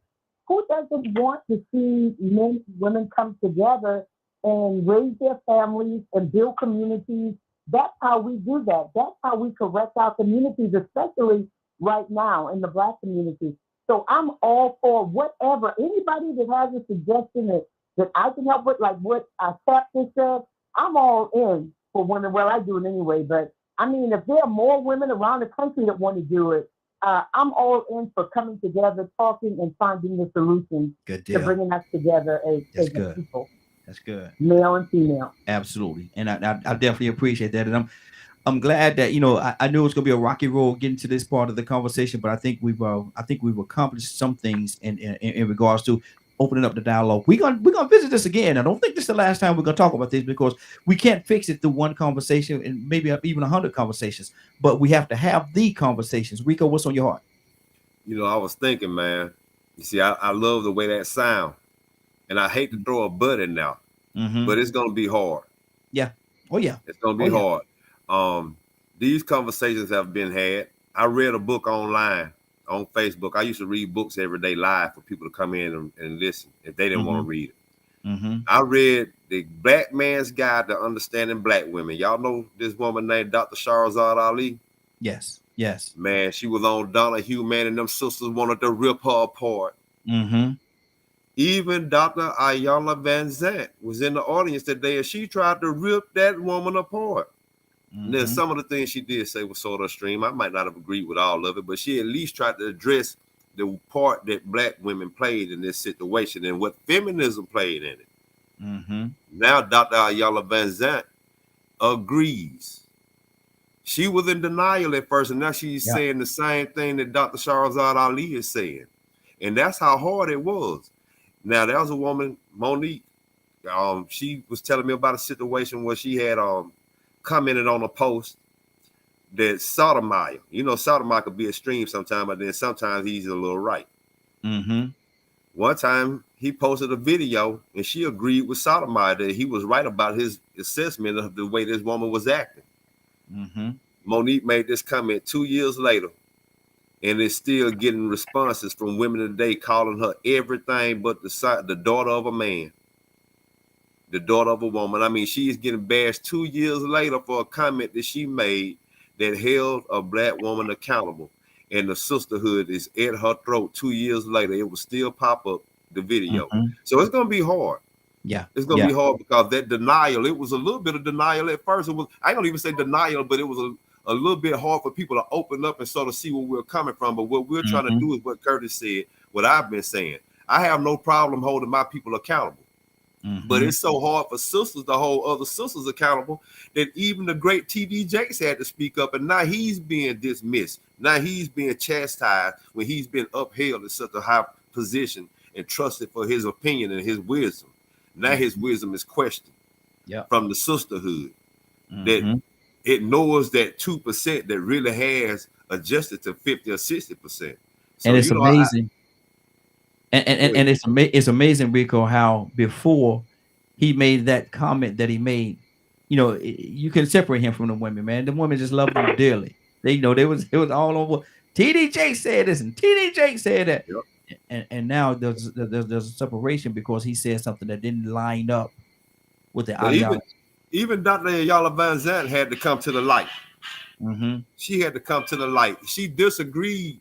who doesn't want to see men and women come together and raise their families and build communities? That's how we do that. That's how we correct our communities, especially right now in the Black community. So I'm all for whatever. Anybody that has a suggestion that I can help with, like what Captain said, I'm all in for women. Well, I do it anyway, but I mean, if there are more women around the country that want to do it, I'm all in for coming together, talking, and finding the solutions to bringing us together as a people. That's good. Male and female. Absolutely. And I definitely appreciate that. And I'm glad that, you know, I knew it was gonna be a rocky road getting to this part of the conversation, but I think we've accomplished some things in regards to opening up the dialogue. We're gonna visit this again. I don't think this is the last time we're gonna talk about this, because we can't fix it through one conversation and maybe even 100 conversations, but we have to have the conversations. Rico, what's on your heart? You know, I was thinking, man, you see, I love the way that sound, and I hate to throw a butt in now, but it's gonna be hard. Yeah. Oh yeah. It's gonna be hard. These conversations have been had. I read a book online on Facebook. I used to read books every day live for people to come in and listen if they didn't want to read it. I read The Black Man's Guide to Understanding Black Women. Y'all know this woman named Dr. Shahrazad Ali? Yes. Yes. Man, she was on Donahue, man, and them sisters wanted to rip her apart. Even Dr. Iyanla Vanzant was in the audience today, and she tried to rip that woman apart. Now, some of the things she did say was sort of extreme. I might not have agreed with all of it, but she at least tried to address the part that Black women played in this situation and what feminism played in it. Now, Dr. Iyanla Vanzant agrees. She was in denial at first, and now she's saying the same thing that Dr. Shahrazad Ali is saying. And that's how hard it was. Now, there was a woman, Monique, she was telling me about a situation where she had commented on a post that Sotomayor, you know, Sotomayor could be extreme sometimes, but then sometimes he's a little right. One time he posted a video and she agreed with Sotomayor that he was right about his assessment of the way this woman was acting. Monique made this comment 2 years later, and is still getting responses from women today calling her everything but the daughter of a man. The daughter of a woman. I mean, she is getting bashed 2 years later for a comment that she made that held a Black woman accountable. And the sisterhood is at her throat 2 years later. It will still pop up the video. So it's going to be hard. Yeah. It's going to be hard because that denial, it was a little bit of denial at first. It was, I don't even say denial, but it was a little bit hard for people to open up and sort of see where we're coming from. But what we're trying to do is what Curtis said, what I've been saying. I have no problem holding my people accountable. But it's so hard for sisters to hold other sisters accountable that even the great T.D. Jakes had to speak up, and now he's being dismissed. Now he's being chastised when he's been upheld in such a high position and trusted for his opinion and his wisdom. Now his wisdom is questioned from the sisterhood that ignores that 2% that really has adjusted to 50 or 60%. So, and it's amazing. And it's amazing, Rico, how before he made that comment that he made, you know, you can separate him from the women, man. The women just love him dearly. They, you know, it was all over. T.D. Jakes said this and T.D. Jakes said that. And now there's a separation because he said something that didn't line up with the ideology. Even Dr. Iyanla Vanzant had to come to the light. She had to come to the light. She disagreed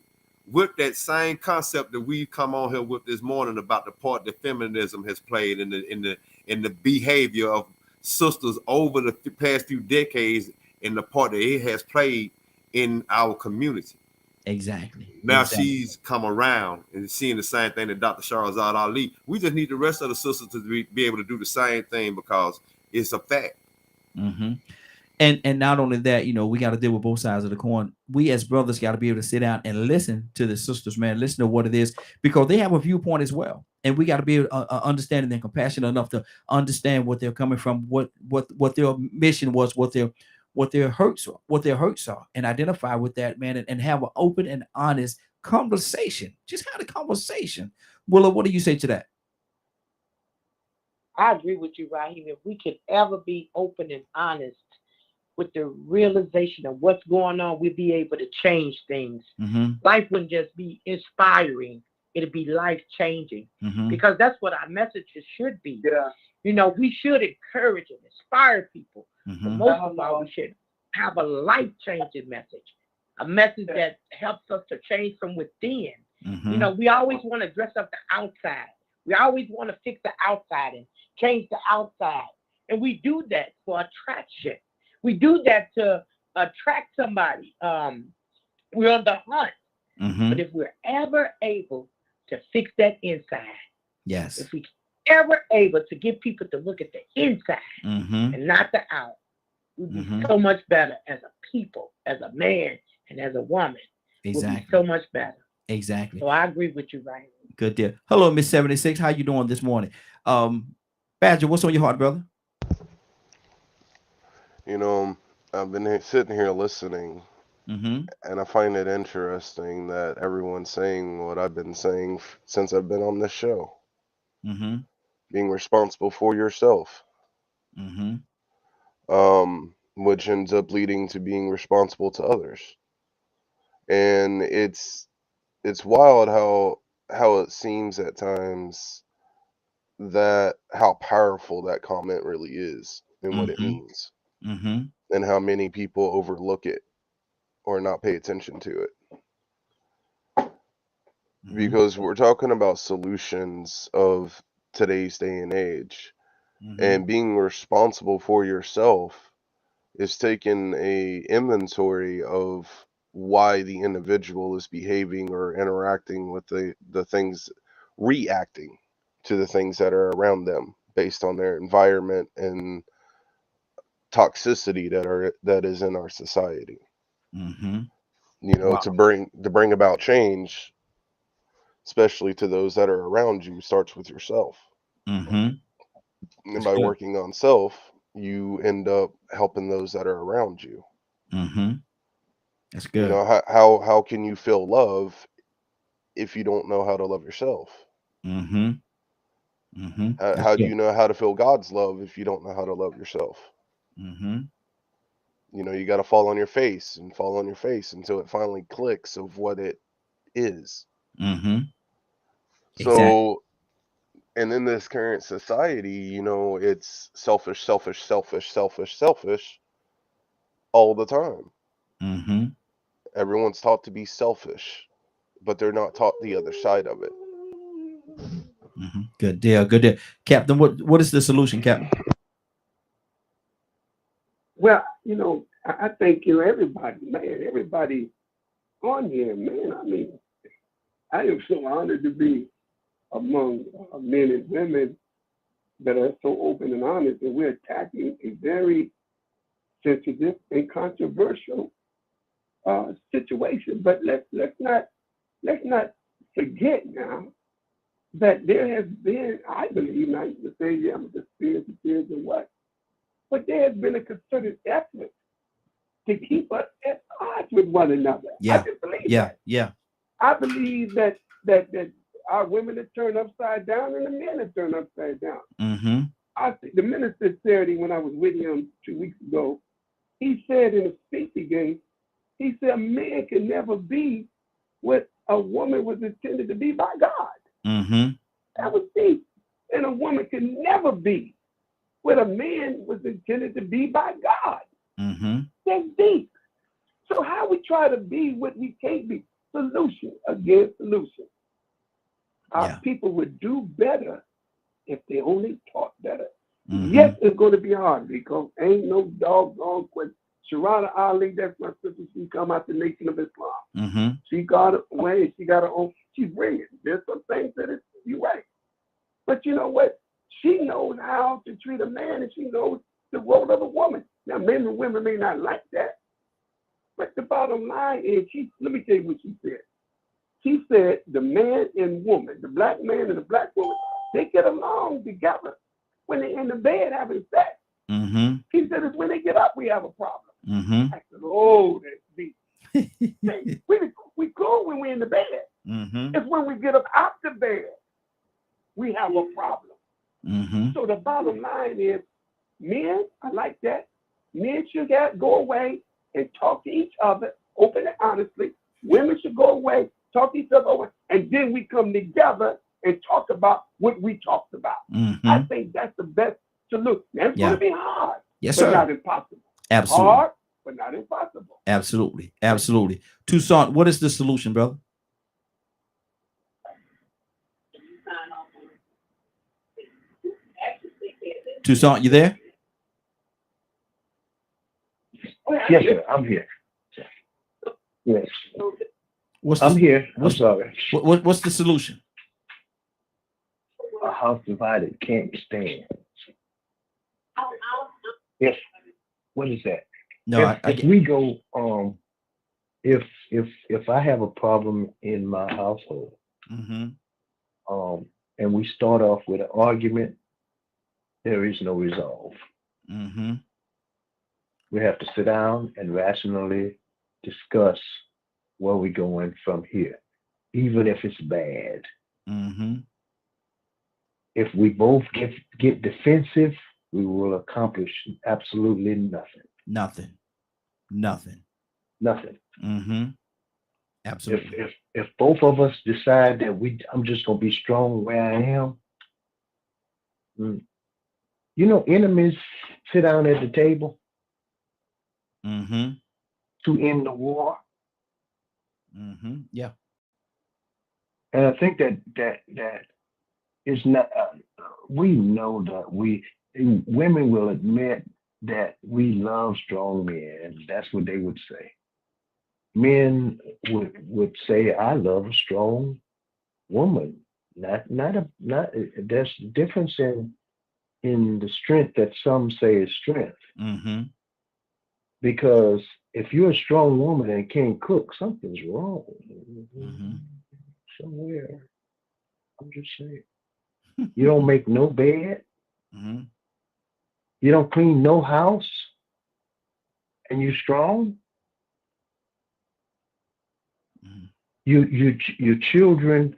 with that same concept that we've come on here with this morning about the part that feminism has played in the behavior of sisters over the past few decades, and the part that it has played in our community. Exactly. Now she's come around and seeing the same thing that Dr. Shahrazad Ali. We just need the rest of the sisters to be able to do the same thing because it's a fact. And not only that, you know, we got to deal with both sides of the coin. We as brothers got to be able to sit down and listen to the sisters, man. Listen to what it is, because they have a viewpoint as well, and we got to be able to understanding and compassionate enough to understand what they're coming from, what their mission was, what their hurts are, and identify with that, man, and have an open and honest conversation. Just have a conversation. Willa, what do you say to that? I agree with you, Raheem. If we could ever be open and honest with the realization of what's going on, we'd be able to change things. Life wouldn't just be inspiring, it'd be life-changing, because that's what our messages should be. You know, we should encourage and inspire people, but most of all, we should have a life-changing message, a message that helps us to change from within. You know, we always want to dress up the outside. We always want to fix the outside and change the outside. And we do that for attraction. We do that to attract somebody. We're on the hunt. But if we're ever able to fix that inside, if we ever able to get people to look at the inside and not the out, We'd be so much better as a people, as a man, and as a woman. Exactly. We'd be so much better. Exactly. So I agree with you, right? Good deal. Hello, Miss 76. How you doing this morning? Badger, what's on your heart, brother? You know, I've been sitting here listening, and I find it interesting that everyone's saying what I've been saying since I've been on this show. Being responsible for yourself. Which ends up leading to being responsible to others. And it's wild how it seems at times that how powerful that comment really is and what it means. And how many people overlook it or not pay attention to it. Because we're talking about solutions of today's day and age. And being responsible for yourself is taking a inventory of why the individual is behaving or interacting with the things, reacting to the things that are around them based on their environment and toxicity that is in our society. You know, to bring about change, especially to those that are around you, starts with yourself. And by working on self, you end up helping those that are around you. That's good. You know, how can you feel love if you don't know how to love yourself? How do you know how to feel God's love if you don't know how to love yourself? You know, you got to fall on your face until it finally clicks of what it is. So, and in this current society, you know, it's selfish all the time. Everyone's taught to be selfish, but they're not taught the other side of it. Good deal. Good deal. Captain, what is the solution, Captain? Well, you know, I think, you know, everybody on here, man, I mean, I am so honored to be among men and women that are so open and honest, and we're attacking a very sensitive and controversial situation. But let's not forget now that there has been, I believe, not to say, yeah, I'm just fears and what, but there has been a concerted effort to keep us at odds with one another. I just believe that. I believe that our women have turned upside down and the men have turned upside down. I think the minister Saturday, when I was with him 2 weeks ago, he said in a speech he gave, he said a man can never be what a woman was intended to be by God. That was deep. And a woman can never be what a man was intended to be by God. That's deep. So how we try to be what we can't be? Solution against solution. Our people would do better if they only taught better. Yes, it's going to be hard because ain't no doggone question. Sharada Ali, that's my sister. She come out the Nation of Islam. She got her way. She got her own. She's brilliant. There's some things that you're right. But you know what? She knows how to treat a man, and she knows the role of a woman. Now, men and women may not like that, but the bottom line is, let me tell you what she said. She said the man and woman, the black man and the black woman, they get along together when they're in the bed having sex. She said it's when they get up we have a problem. I said, oh, that's deep. we cool when we're in the bed. It's when we get up out the bed we have a problem. So the bottom line is, men, I like that. Men should go away and talk to each other open and honestly. Women should go away, talk to each other over, and then we come together and talk about what we talked about. I think that's the best solution. Now, it's going to be hard, but not impossible. Absolutely. Hard, but not impossible. Absolutely. Absolutely. Toussaint, what is the solution, brother? Toussaint, you there? Yes, sir. I'm here. Yes. I'm here. I'm sorry. What's the solution? A house divided can't stand. Yes. what is that? No, if we go, if I have a problem in my household, and we start off with an argument, there is no resolve. We have to sit down and rationally discuss where we're going from here, even if it's bad. If we both get defensive, we will accomplish absolutely nothing. Nothing. Absolutely. If both of us decide that I'm just gonna be strong where I am, you know, enemies sit down at the table to end the war. Yeah. And I think that is not. We know that women will admit that we love strong men. That's what they would say. Men would say, "I love a strong woman." Not. There's a difference in the strength that some say is strength. Because if you're a strong woman and can't cook, something's wrong somewhere. I'm just saying. You don't make no bed. You don't clean no house, and you're strong. Your children,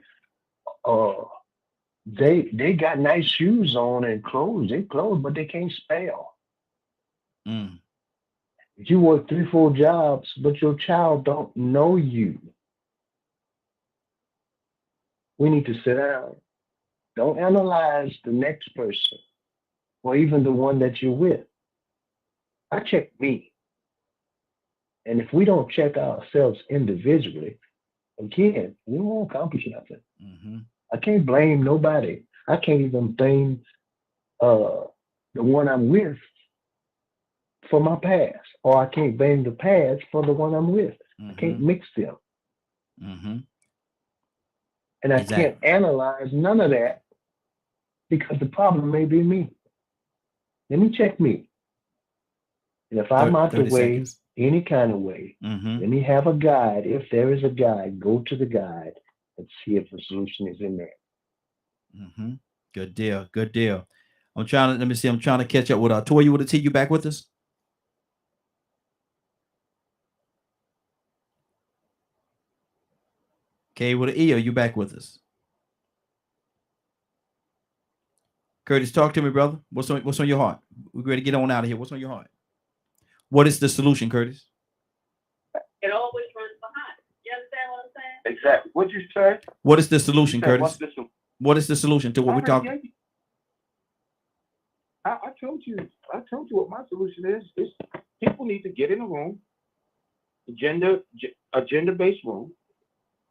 they got nice shoes on and clothes. They clothes, but they can't spell. You work 3-4 jobs, but your child don't know you. We need to sit down. Don't analyze the next person or even the one that you're with. I check me. And if we don't check ourselves individually, again, we won't accomplish nothing. I can't blame nobody. I can't even blame the one I'm with for my past, or I can't blame the past for the one I'm with. I can't mix them. And I can't analyze none of that because the problem may be me. Let me check me. And if I'm out the way, any kind of way, let me have a guide. If there is a guide, go to the guide and see if the solution is in there. Good deal. Good deal. I'm trying to catch up with Toya with a T. You back with us? Okay, with an E, are you back with us? Curtis, talk to me, brother. What's on your heart? We're ready to get on out of here. What's on your heart? What is the solution, Curtis? It always runs behind. You understand what I'm saying? Exactly. What'd you say? What is the solution, Curtis? What's what is the solution to what we're talking? I told you what my solution is. Is people need to get in a room, agenda-based room,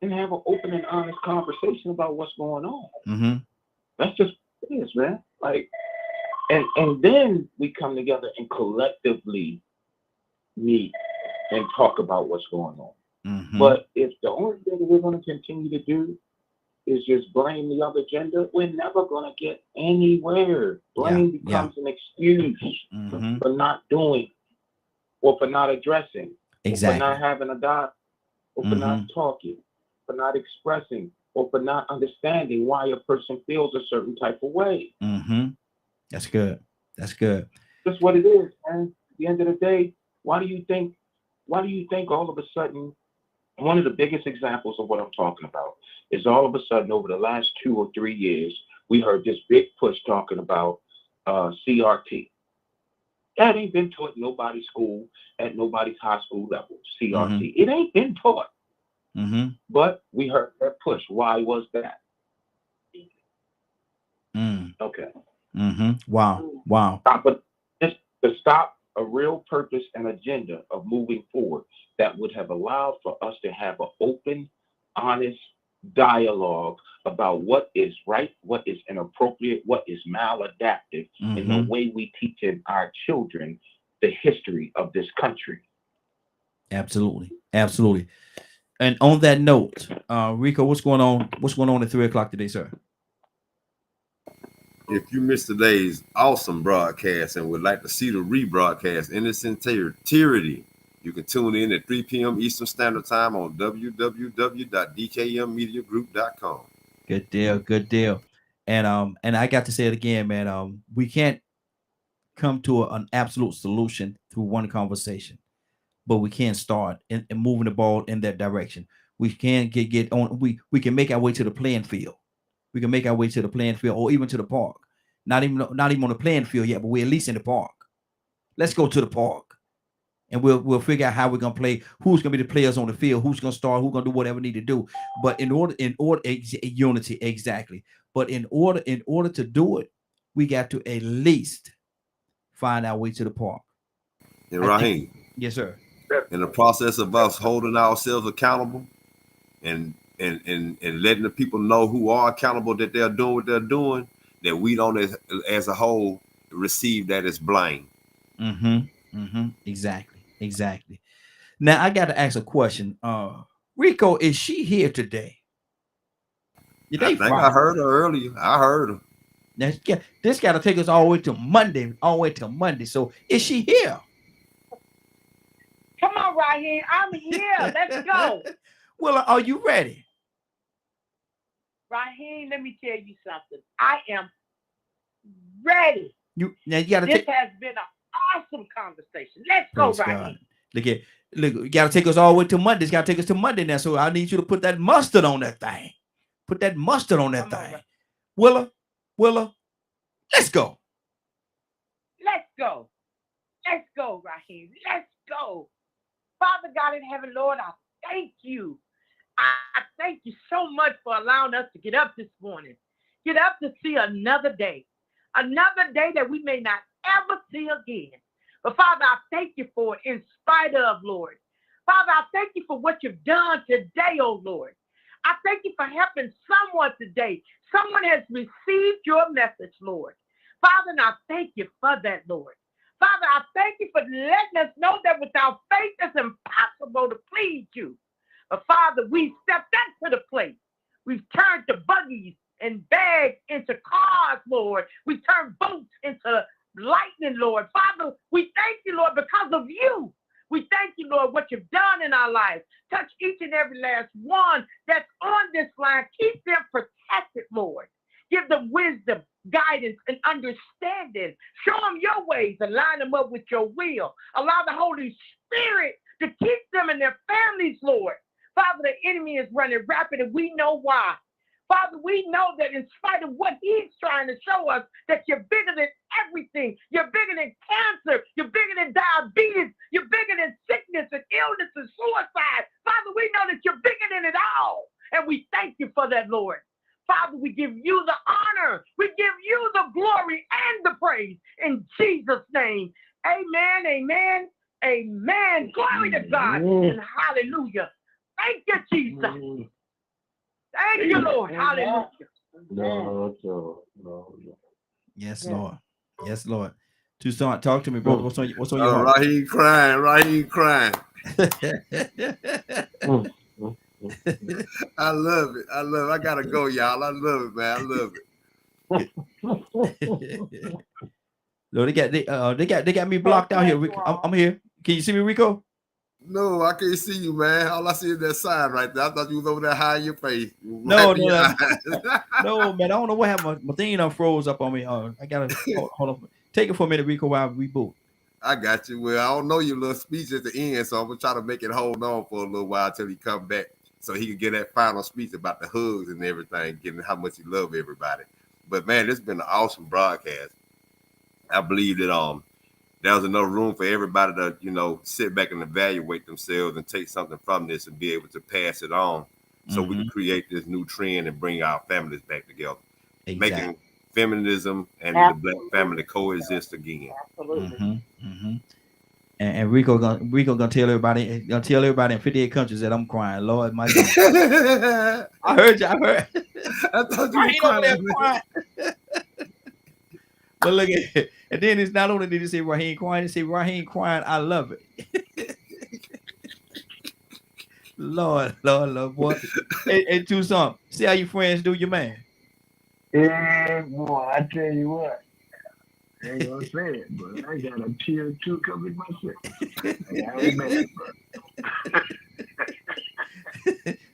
and have an open and honest conversation about what's going on. That's just what it is, man. Like, and then we come together and collectively meet and talk about what's going on. But if the only thing that we're going to continue to do is just blame the other gender, we're never going to get anywhere. Blame becomes an excuse for not doing, or for not addressing, or for not having a dialogue, or for not talking, for not expressing, or for not understanding why a person feels a certain type of way. That's good. That's good. That's what it is, man. At the end of the day, why do you think all of a sudden, one of the biggest examples of what I'm talking about is all of a sudden over the last 2 or 3 years, we heard this big push talking about CRT. That ain't been taught in nobody's school, at nobody's high school level, CRT. It ain't been taught. But we heard that push. Why was that? Okay. Wow. But just to stop a real purpose and agenda of moving forward that would have allowed for us to have an open, honest dialogue about what is right, what is inappropriate, what is maladaptive in the way we teach in our children the history of this country. Absolutely. And on that note, Rico, what's going on? What's going on at 3 o'clock today, sir? If you missed today's awesome broadcast and would like to see the rebroadcast in its entirety, you can tune in at 3 p.m. Eastern Standard Time on www.dkmmediagroup.com. Good deal, good deal. And I got to say it again, man. We can't come to an absolute solution through one conversation, but we can start in moving the ball in that direction. We can get on. We can make our way to the playing field. We can make our way to the playing field, or even to the park. Not even on the playing field yet, but we're at least in the park. Let's go to the park, and we'll figure out how we're gonna play. Who's gonna be the players on the field? Who's gonna start? Who's gonna do whatever we need to do? But in order, unity, exactly. But in order to do it, we got to at least find our way to the park. And Raheem, yes, sir. In the process of us holding ourselves accountable, and letting the people know who are accountable that they're doing what they're doing, that we don't as a whole receive that as blame. Exactly. Now I got to ask a question. Rico, is she here today? I heard her earlier. I heard her. Now this got to take us all the way to Monday. So is she here? Come on, Raheem. I'm here. Let's go. Well, are you ready? Raheem, let me tell you something. I am ready. This has been an awesome conversation. Let's go, Raheem. Look, you got to take us all the way to Monday. It's got to take us to Monday now. So I need you to put that mustard on that thing. Put that mustard on that thing. Willa, let's go. Let's go. Let's go, Raheem. Let's go. Father God in heaven, Lord, I thank you. I thank you so much for allowing us to get up this morning. Get up to see another day. Another day that we may not ever see again. But Father, I thank you for it in spite of, Lord. Father, I thank you for what you've done today, oh Lord. I thank you for helping someone today. Someone has received your message, Lord. Father, and I thank you for that, Lord. Father, I thank you for letting us know that without faith, it's impossible to please you. But Father, we stepped into the plate. We've turned the buggies and bags into cars, Lord. We turned boats into lightning, Lord. Father, we thank you, Lord, because of you. We thank you, Lord, what you've done in our lives. Touch each and every last one that's on this line. Keep them protected, Lord. Give them wisdom, guidance, and understanding. Show them your ways and line them up with your will. Allow the Holy Spirit to keep them and their families, Lord. Father, the enemy is running rapid, and we know why. Father, we know that in spite of what he's trying to show us, that you're bigger than everything. You're bigger than cancer. You're bigger than diabetes. You're bigger than sickness and illness and suicide. Father, we know that you're bigger than it all. And we thank you for that, Lord. Father, we give you the honor. We give you the glory and the praise. In Jesus' name, amen, amen, amen. Glory to God and hallelujah. Thank you, Jesus. Thank you, Lord. Hallelujah. No. Yes, Lord. Yes, Lord. Toussaint, talk to me, brother. What's on your heart? Raheem crying. I love it. I gotta go, y'all. I love it, man. I love it. No, they got me blocked out here. I'm here. Can you see me, Rico? No, I can't see you, man. All I see is that sign right there. I thought you was over there hiding your face. No, man. I don't know what happened. My thing froze up on me. I gotta hold on. Take it for a minute, Rico, while we reboot. I got you. Well, I don't know your little speech at the end, so I'm gonna try to make it hold on for a little while until he come back, so he can get that final speech about the hugs and everything, getting how much he love everybody. But man, this has been an awesome broadcast. I believe that there was enough room for everybody to, sit back and evaluate themselves and take something from this and be able to pass it on, so we can create this new trend and bring our families back together, making feminism and the Black family coexist again. Absolutely. And Rico gonna tell everybody in 58 countries that I'm crying. Lord, my God. I heard you. I thought you were crying. But look at it. And then it's not only did he say Raheem crying, he said Raheem crying, I love it. Lord, boy. Hey, Toussaint, see how your friends do your man. Yeah, boy, I tell you what. I ain't gonna say it, but I got a tier 2 coming myself. Amen, bro.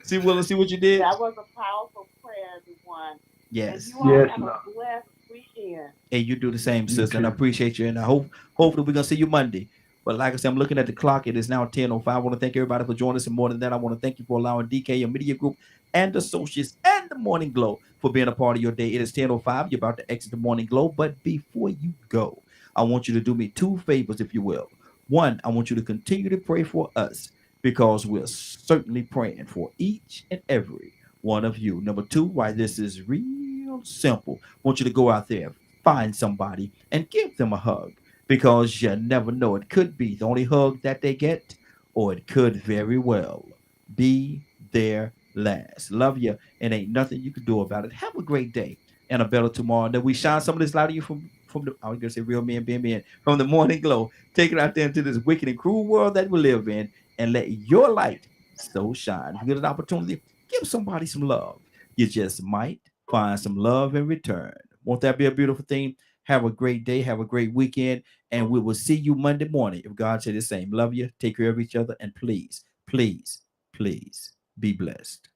See, Willa, see what you did? That was a powerful prayer, everyone. Yes. And you all Yes, have Lord. a blessed weekend. And you do the same, You sister. And I too. appreciate you. And I hopefully we're gonna see you Monday. But like I said, I'm looking at the clock. It is now 10:05. I want to thank everybody for joining us. And more than that, I want to thank you for allowing DK, your media group, and associates, and the Morning Glow for being a part of your day. It is 10:05. You're about to exit the Morning Glow. But before you go, I want you to do me two favors, if you will. One, I want you to continue to pray for us because we're certainly praying for each and every one of you. Number two, why this is real simple. I want you to go out there, find somebody, and give them a hug because you never know. It could be the only hug that they get, or it could very well be their last. Love you, and ain't nothing you can do about it. Have a great day and a better tomorrow. And then we shine some of this light of you from the, I was gonna say real men being men, from the Morning Glow. Take it out there into this wicked and cruel world that we live in, and let your light so shine. If you get an opportunity, give somebody some love. You just might find some love in return. Won't that be a beautiful thing? Have a great day. Have a great weekend. And we will see you Monday morning. If God said the same, love you, take care of each other, and please, please, please be blessed.